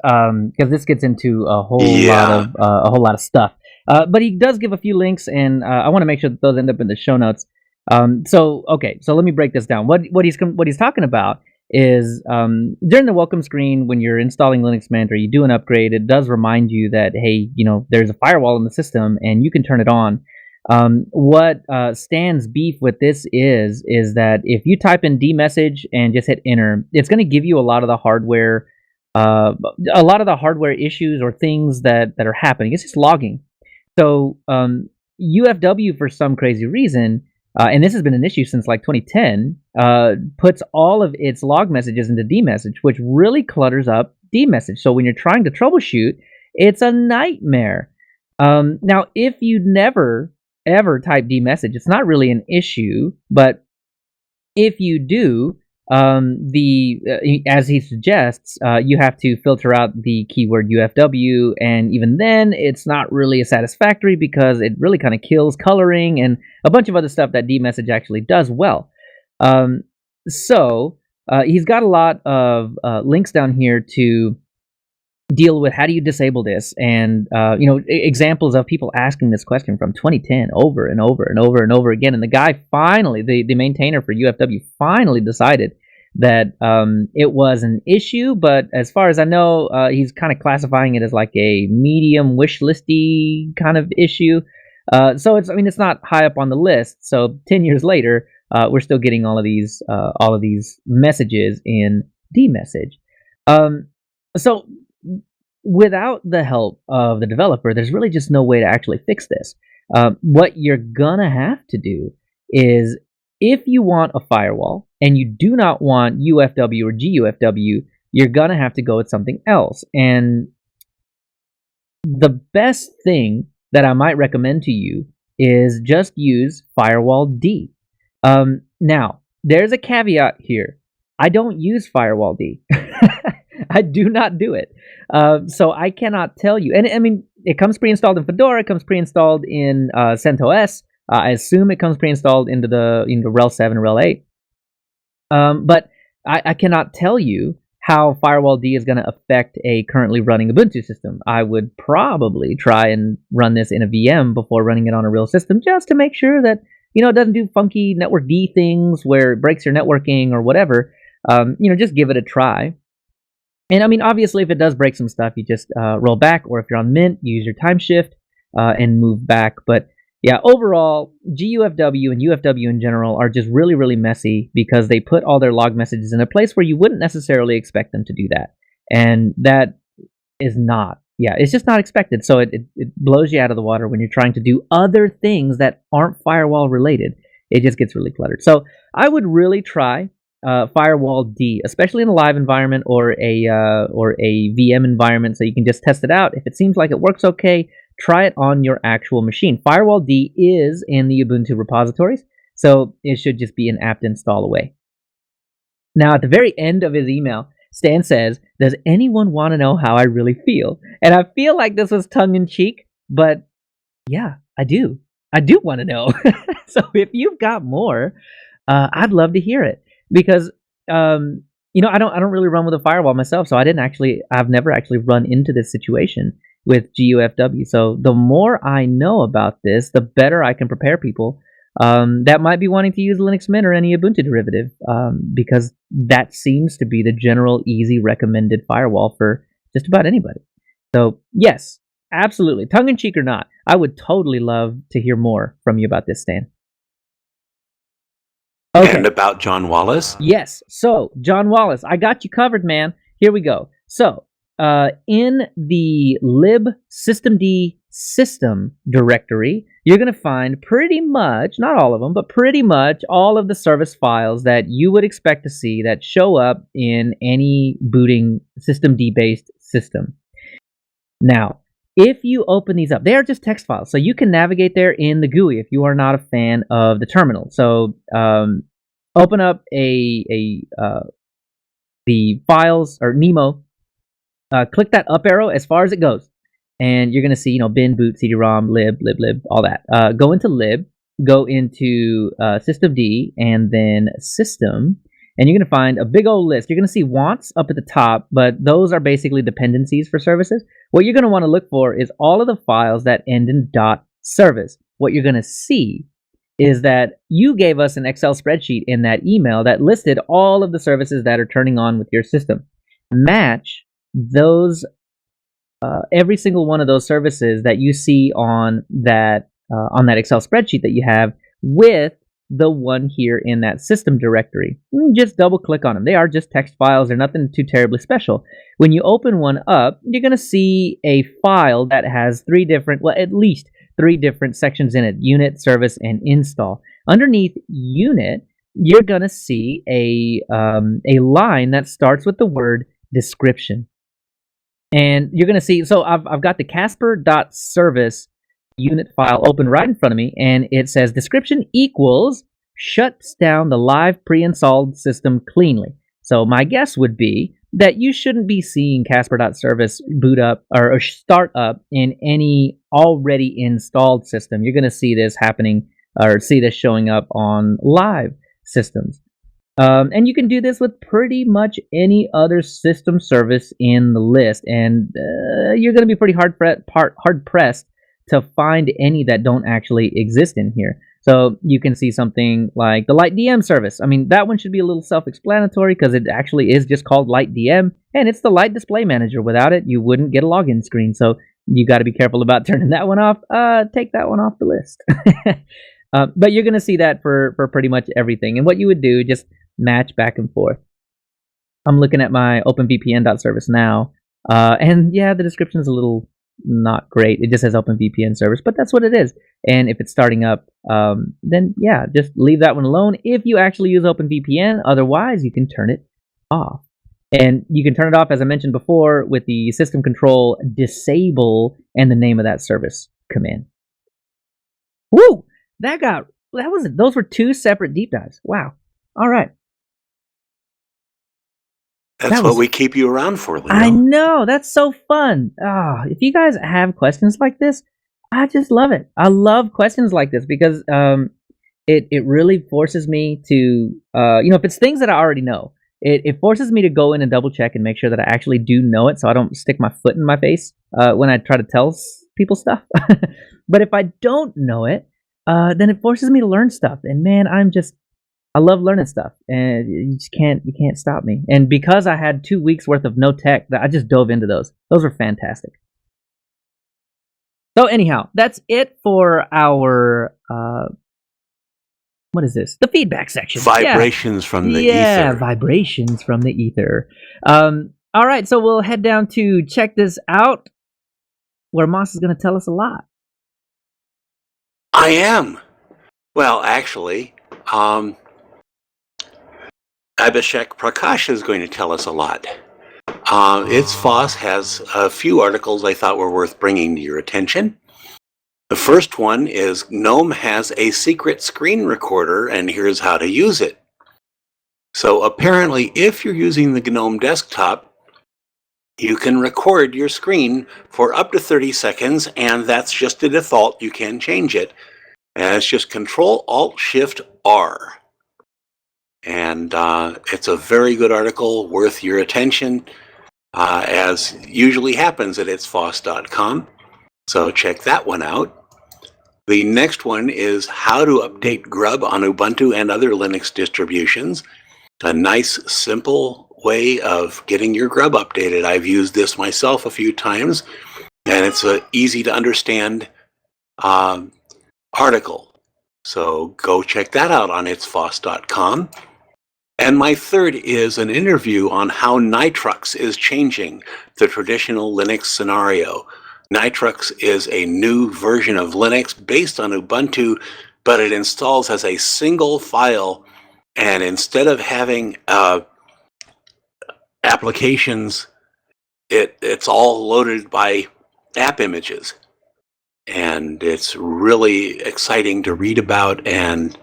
this gets into a whole lot of stuff. But he does give a few links, and I want to make sure that those end up in the show notes. So let me break this down. What he's talking about is during the welcome screen when you're installing Linux Mint or you do an upgrade, it does remind you that hey, there's a firewall in the system and you can turn it on. What Stan's beef with this is that if you type in dmessage and just hit enter, it's going to give you a lot of the hardware issues or things that are happening. It's just logging. So UFW, for some crazy reason, and this has been an issue since like 2010, puts all of its log messages into dmessage, which really clutters up dmessage. So when you're trying to troubleshoot, it's a nightmare. Now, if you never ever type dmessage, it's not really an issue, but if you do, as he suggests, you have to filter out the keyword UFW, and even then, it's not really a satisfactory because it really kind of kills coloring and a bunch of other stuff that dmessage actually does well. So he's got a lot of links down here to deal with how do you disable this, and examples of people asking this question from 2010 over and over and over and over again. And the guy finally, the maintainer for UFW, finally decided that it was an issue, but as far as I know, he's kind of classifying it as like a medium wish listy kind of issue. So it's not high up on the list. So 10 years later, we're still getting all of these messages in dmessage. So without the help of the developer, there's really just no way to actually fix this. What you're gonna have to do is, if you want a firewall and you do not want UFW or GUFW, you're gonna have to go with something else. And the best thing that I might recommend to you is just use Firewall D. Now, there's a caveat here. I don't use Firewall D. I do not do it. So I cannot tell you. And I mean, it comes pre-installed in Fedora. It comes pre-installed in CentOS. I assume it comes pre-installed into RHEL 7 and RHEL 8. But I cannot tell you how Firewall D is going to affect a currently running Ubuntu system. I would probably try and run this in a VM before running it on a real system, just to make sure that it doesn't do funky network D things where it breaks your networking or whatever. Just give it a try. And I mean, obviously, if it does break some stuff, you just roll back, or if you're on Mint, use your time shift and move back. But yeah, overall, GUFW and UFW in general are just really, really messy because they put all their log messages in a place where you wouldn't necessarily expect them to do that. And that is not, it's just not expected. So it blows you out of the water when you're trying to do other things that aren't firewall related. It just gets really cluttered. So I would really try Firewall D, especially in a live environment or a VM environment, so you can just test it out. If it seems like it works okay, try it on your actual machine. Firewall D is in the Ubuntu repositories, so it should just be an apt install away. Now, at the very end of his email, Stan says, "Does anyone want to know how I really feel?" And I feel like this was tongue-in-cheek, but yeah, I do. I do want to know. So if you've got more, I'd love to hear it. Because I don't really run with a firewall myself, so I've never actually run into this situation with GUFW. So the more I know about this, the better I can prepare people that might be wanting to use Linux Mint or any Ubuntu derivative, because that seems to be the general easy recommended firewall for just about anybody. So yes, absolutely, tongue-in-cheek or not, I would totally love to hear more from you about this, Stan. Okay. And about John Wallace? Yes. So, John Wallace, I got you covered, man. Here we go. So, in the lib systemd system directory, you're going to find pretty much, not all of them, but pretty much all of the service files that you would expect to see that show up in any booting systemd-based system. Now, if you open these up, they are just text files, so you can navigate there in the GUI if you are not a fan of the terminal. So open up the files or Nemo, click that up arrow as far as it goes, and you're going to see, bin, boot, cd-rom, lib, all that. Go into lib, go into systemd, and then system, and you're going to find a big old list. You're going to see wants up at the top, but those are basically dependencies for services. What you're going to want to look for is all of the files that end in .service. What you're going to see is that you gave us an Excel spreadsheet in that email that listed all of the services that are turning on with your system. Match those, every single one of those services that you see on that Excel spreadsheet that you have with the one here in that system directory. Just double click on them. They are just text files. They're nothing too terribly special. When you open one up, you're going to see a file that has at least three different sections in it: unit, service, and install. Underneath unit, you're going to see a line that starts with the word description. And you're going to see, so I've got the Casper.service unit file open right in front of me, and it says description equals shuts down the live pre-installed system cleanly. So my guess would be that you shouldn't be seeing Casper.service boot up or start up in any already installed system. You're going to see this happening or see this showing up on live systems. And you can do this with pretty much any other system service in the list, and you're going to be pretty hard pressed to find any that don't actually exist in here. So you can see something like the LightDM service. I mean, that one should be a little self-explanatory because it actually is just called LightDM, and it's the Light Display Manager. Without it, you wouldn't get a login screen. So you got to be careful about turning that one off. Take that one off the list. But you're going to see that for pretty much everything. And what you would do, just match back and forth. I'm looking at my OpenVPN.service now, and yeah, the description is a little not great. It just says OpenVPN service, but that's what it is. And if it's starting up, then yeah, just leave that one alone if you actually use OpenVPN. Otherwise, you can turn it off. And you can turn it off, as I mentioned before, with the system control disable and the name of that service command. Woo! Those were two separate deep dives. Wow. All right. That's what we keep you around for, Leo. I know. That's so fun. If you guys have questions like this, I just love it. I love questions like this because it really forces me to, if it's things that I already know, it forces me to go in and double check and make sure that I actually do know it so I don't stick my foot in my face when I try to tell people stuff. But if I don't know it, then it forces me to learn stuff. And man, I love learning stuff, and you can't stop me. And because I had 2 weeks worth of no tech, I just dove into those. Those were fantastic. So anyhow, that's it for our what is this? The feedback section. Vibrations from the ether. Yeah, vibrations from the ether. All right, so we'll head down to check this out, where Moss is going to tell us a lot. I am. Well, actually, Abhishek Prakash is going to tell us a lot. Its FOSS has a few articles I thought were worth bringing to your attention. The first one is GNOME has a secret screen recorder, and here's how to use it. So apparently, if you're using the GNOME desktop, you can record your screen for up to 30 seconds, and that's just a default. You can change it. And it's just Control-Alt-Shift-R. And it's a very good article, worth your attention, as usually happens at itsfoss.com. So check that one out. The next one is how to update Grub on Ubuntu and other Linux distributions. A nice, simple way of getting your Grub updated. I've used this myself a few times, and it's an easy to understand article. So go check that out on itsfoss.com. And my third is an interview on how Nitrux is changing the traditional Linux scenario. Nitrux is a new version of Linux based on Ubuntu, but it installs as a single file, and instead of having applications, it's all loaded by app images. And it's really exciting to read about and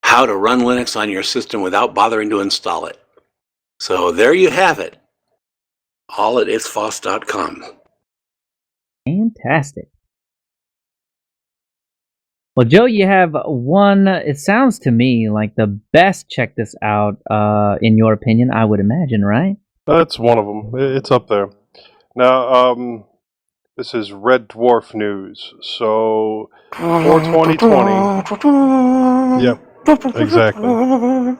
how to run Linux on your system without bothering to install it. So there you have it, all at itsfoss.com. Fantastic. Well, Joe, you have one. It sounds to me like the best. Check this out. In your opinion, I would imagine, right? That's one of them. It's up there. Now, this is Red Dwarf news. So, for 2020. Yep, exactly.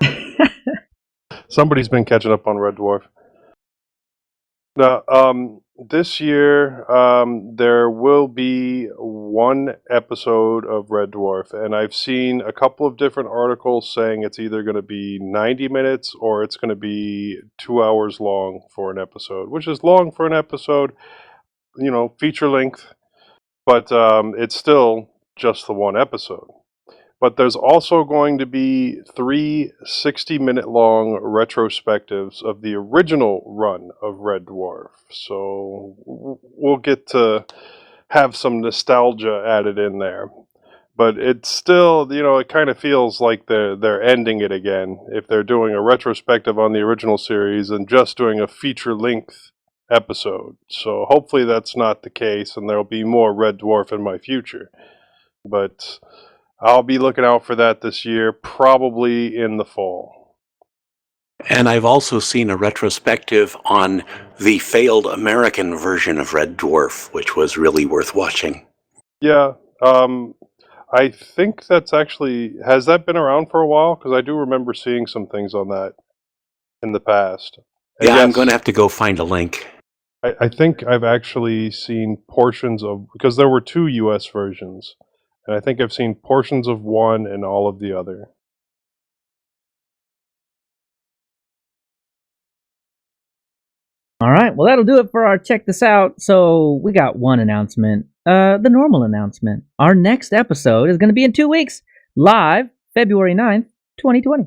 Somebody's been catching up on Red Dwarf. Now, this year, there will be one episode of Red Dwarf, and I've seen a couple of different articles saying it's either going to be 90 minutes or it's going to be 2 hours long for an episode, which is long for an episode, feature length, but it's still just the one episode. But there's also going to be 3 60-minute long retrospectives of the original run of Red Dwarf. So we'll get to have some nostalgia added in there. But it's still, it kind of feels like they're ending it again if they're doing a retrospective on the original series and just doing a feature-length episode. So hopefully that's not the case and there'll be more Red Dwarf in my future. But I'll be looking out for that this year, probably in the fall. And I've also seen a retrospective on the failed American version of Red Dwarf, which was really worth watching. Yeah, I think that's actually... Has that been around for a while? Because I do remember seeing some things on that in the past. And Yeah, yes, I'm going to have to go find a link. I think I've actually seen portions of... Because there were 2 US versions. And I think I've seen portions of one and all of the other. All right. Well, that'll do it for our check this out. So we got one announcement. The normal announcement. Our next episode is going to be in 2 weeks, live February 9th, 2020.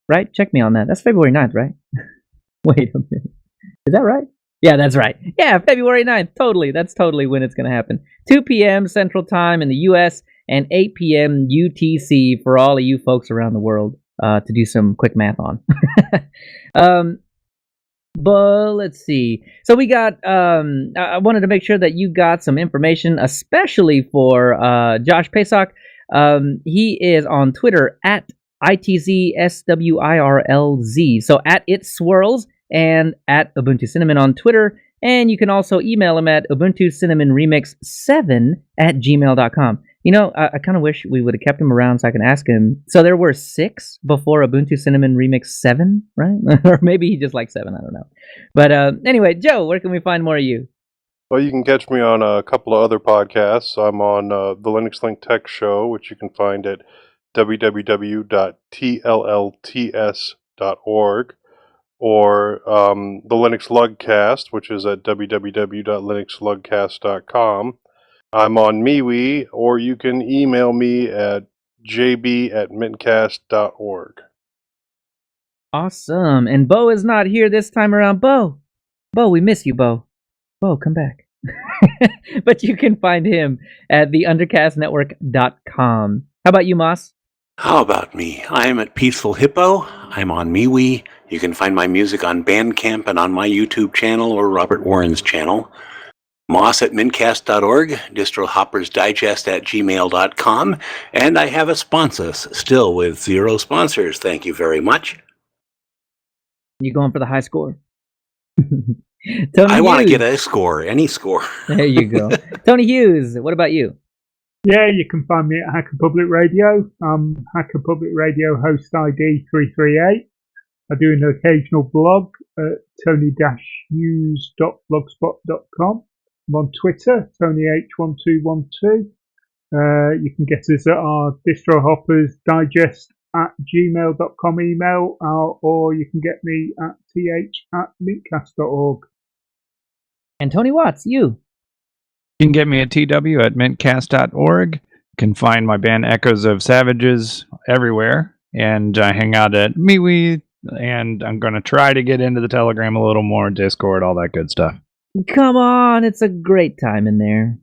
Right? Check me on that. That's February 9th, right? Wait a minute. Is that right? Yeah, that's right. Yeah, February 9th. Totally. That's totally when it's going to happen. 2 p.m. Central Time in the U.S. and 8 p.m. UTC for all of you folks around the world to do some quick math on. But let's see. So we got, I wanted to make sure that you got some information, especially for Josh Pesach. He is on Twitter at ITZSWIRLZ. So at It Swirls and at Ubuntu Cinnamon on Twitter. And you can also email him at Ubuntu Cinnamon Remix 7 at gmail.com. I kind of wish we would have kept him around so I can ask him. So there were 6 before Ubuntu Cinnamon Remix 7, right? Or maybe he just liked 7, I don't know. But anyway, Joe, where can we find more of you? Well, you can catch me on a couple of other podcasts. I'm on the Linux Link Tech Show, which you can find at www.tllts.org, or the Linux Lugcast, which is at www.linuxlugcast.com. I'm on MeWe, or you can email me at jb@mintcast.org. Awesome. And Bo is not here this time around. Bo, we miss you, Bo. Bo, come back. But you can find him at theundercastnetwork.com. How about you, Moss? How about me? I am at Peaceful Hippo. I'm on MeWe. You can find my music on Bandcamp and on my YouTube channel or Robert Warren's channel. Moss at mintcast.org, distrохoppersdigest@gmail.com, and I have a sponsor still with 0 sponsors. Thank you very much. You going for the high score? Tony I want to Hughes. get a score, any score. There you go. Tony Hughes, what about you? Yeah, you can find me at Hacker Public Radio. Hacker Public Radio host ID 338. I do an occasional blog at tony-hughes.blogspot.com. I'm on Twitter, TonyH1212. You can get us at our distrохoppersdigest@gmail.com email, or you can get me at th@mintcast.org. And Tony Watts, you. You can get me at TW at mintcast.org. You can find my band Echoes of Savages everywhere. And I hang out at MeWe. And I'm going to try to get into the Telegram a little more, Discord, all that good stuff. Come on, it's a great time in there.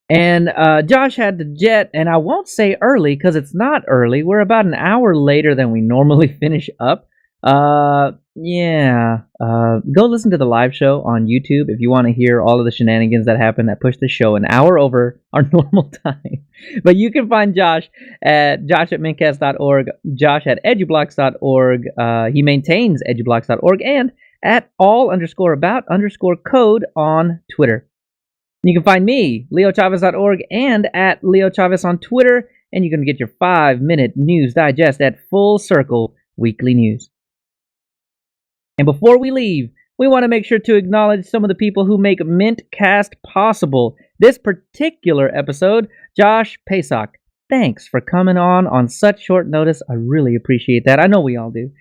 And Josh had to jet, and I won't say early because it's not early. We're about an hour later than we normally finish up. Go listen to the live show on YouTube if you want to hear all of the shenanigans that happen that push the show an hour over our normal time. But you can find Josh at josh@mintcast.org, Josh at edublocks.org. He maintains edublocks.org, and at all_about_code on Twitter. You can find me, leochavez.org, and at leochavez on Twitter, and you can get your 5-minute news digest at Full Circle Weekly News. And before we leave, we want to make sure to acknowledge some of the people who make mintCast possible. This particular episode, Josh Pasak. Thanks for coming on such short notice. I really appreciate that. I know we all do.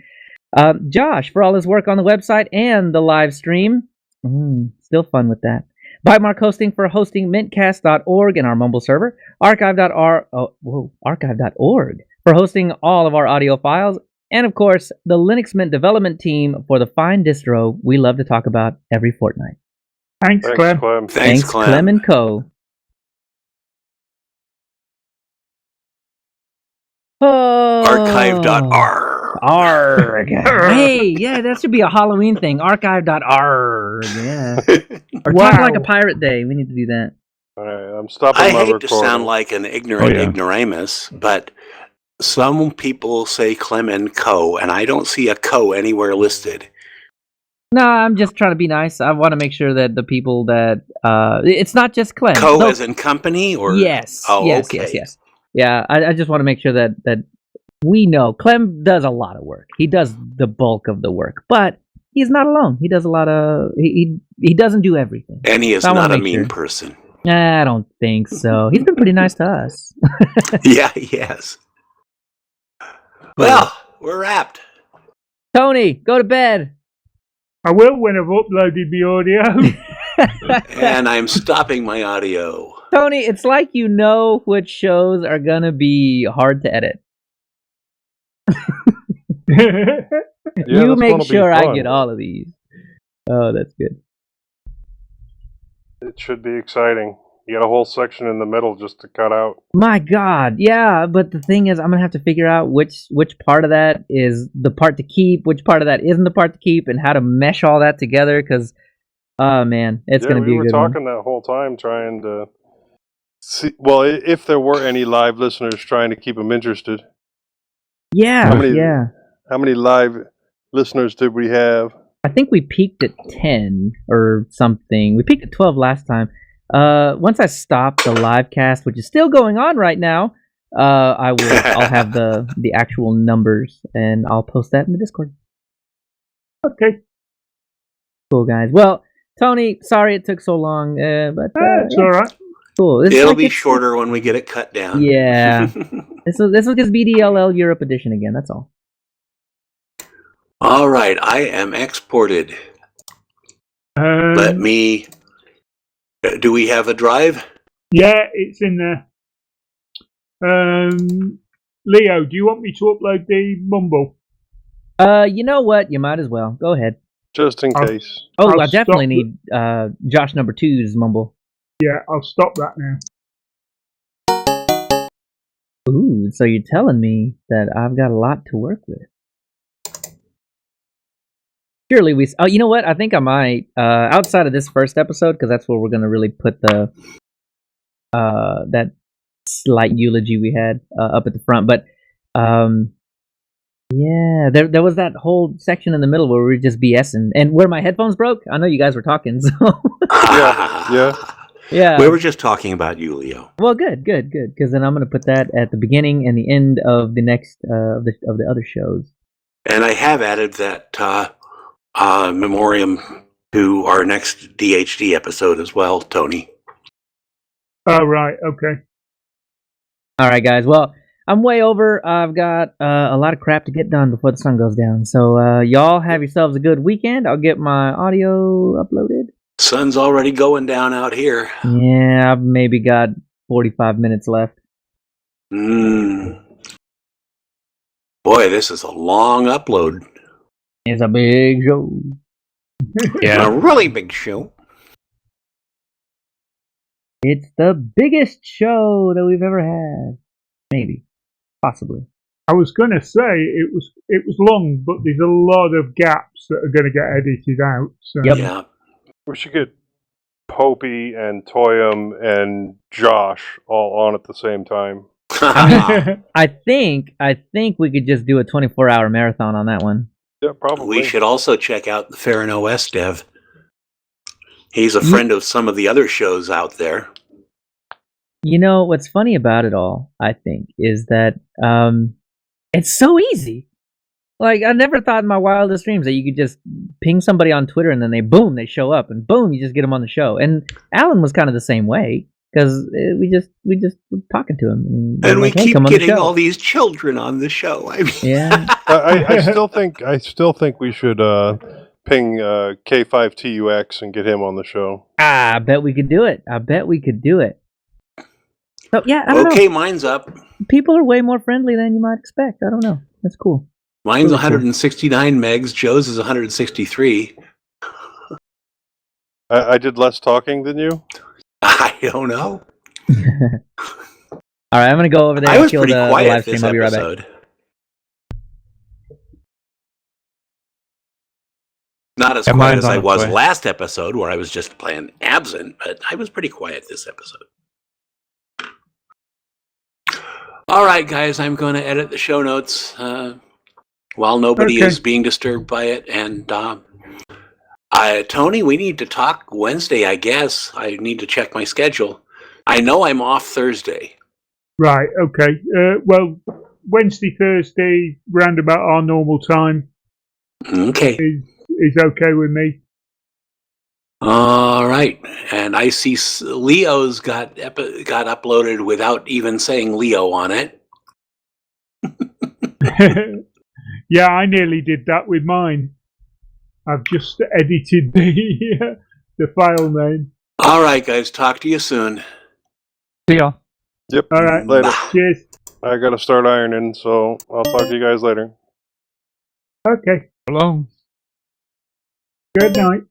Josh, for all his work on the website and the live stream. Still fun with that. Bytemark Hosting for hosting mintcast.org and our Mumble server. Archive.org for hosting all of our audio files. And of course, the Linux Mint development team for the fine distro we love to talk about every fortnight. Thanks, Clem. Thanks, Clem. Clem and Co. Oh. Archive.org. Arg. Hey, yeah, that should be a Halloween thing. Archive.org. Yeah. Or talk like a pirate day. We need to do that. All right, I'm stopping I my hate to recording. sound like an ignorant ignoramus, but some people say Clem and Co., and I don't see a Co. anywhere listed. No, I'm just trying to be nice. I want to make sure that the people that it's not just Clem. Co. as in company, or yes, yes. Yeah, I just want to make sure that we know Clem does a lot of work. He does the bulk of the work, but he's not alone. He does a lot of he doesn't do everything. And he is So not a mean person. I don't think so. He's been pretty nice to us. Yeah, he has. Well, we're wrapped. Tony, go to bed. I will when I've uploaded the audio. And I'm stopping my audio. Tony, it's like you know which shows are gonna be hard to edit. You make sure I get all of these. Oh, that's good. It should be exciting. You got a whole section in the middle just to cut out. My God, yeah, but the thing is, I'm gonna have to figure out which part of that is the part to keep, which part of that isn't the part to keep, and how to mesh all that together. Because, oh man, it's gonna be a good one. We were talking that whole time trying to see. Well, if there were any live listeners, trying to keep them interested. Yeah, How many live listeners did we have? I think we peaked at 10 or something. We peaked at 12 last time. Once I stop the live cast, which is still going on right now, I'll have the actual numbers, and I'll post that in the Discord. Okay. Cool, guys. Well, Tony, sorry it took so long, but it's all right. Cool. It'll be shorter when we get it cut down. Yeah. This was just BDLL Europe edition again. That's all. All right, I am exported. Let me. Do we have a drive? Yeah, it's in there. Leo, do you want me to upload the Mumble? You know what? You might as well. Go ahead. Just in case. Oh, I definitely need Josh number 2's Mumble. Yeah, I'll stop that now. Ooh, so you're telling me that I've got a lot to work with. Surely we... Oh, you know what? I think I might, outside of this first episode, because that's where we're going to really put the that slight eulogy we had up at the front. But, yeah, there was that whole section in the middle where we were just BSing. And where my headphones broke, I know you guys were talking, so... Yeah. We were just talking about you, Leo. Well, good. Because then I'm going to put that at the beginning and the end of the next of the other shows. And I have added that memoriam to our next DHD episode as well, Tony. Oh, right. Okay. All right, guys. Well, I'm way over. I've got a lot of crap to get done before the sun goes down. So y'all have yourselves a good weekend. I'll get my audio uploaded. Sun's already going down out here. Yeah, I've maybe got 45 minutes left. Boy, this is a long upload. It's a big show. A really big show. It's the biggest show that we've ever had. Maybe. Possibly. I was going to say it was long, but there's a lot of gaps that are going to get edited out. So. Yep. Yeah. We should get Popey and Toyum and Josh all on at the same time. I think we could just do a 24-hour marathon on that one. Yeah, probably. We should also check out the Farron OS dev. He's a friend of some of the other shows out there. You know, what's funny about it all, I think, is that it's so easy. Like, I never thought in my wildest dreams that you could just ping somebody on Twitter and then they show up, and boom, you just get them on the show. And Alan was kind of the same way, because we just were talking to him. And we like, hey, keep come on getting the show. all these children on the show. I mean, Yeah. I still think we should ping K5TUX and get him on the show. I bet we could do it. So, yeah, I don't okay, know. mine's up. People are way more friendly than you might expect. I don't know. That's cool. Mine's Really cool. 169 megs. Joe's is 163. I did less talking than you. I don't know. All right, I'm going to go over there I and was kill pretty the quiet live this stream. I'll be right back. episode. Not as Yeah, quiet mine's as on I its was way. last episode, where I was just playing absent, but I was pretty quiet this episode. All right, guys, I'm going to edit the show notes while nobody Okay. is being disturbed by it. And Tony, we need to talk Wednesday, I guess. I need to check my schedule. I know I'm off Thursday. Right, okay. Well, Wednesday, Thursday, round about our normal time Okay. is okay with me. All right. And I see Leo's got uploaded without even saying Leo on it. Yeah, I nearly did that with mine. I've just edited the file name. All right, guys. Talk to you soon. See y'all. Yep. All right. Later. Cheers. I got to start ironing, so I'll talk to you guys later. Okay. Hello. Good night.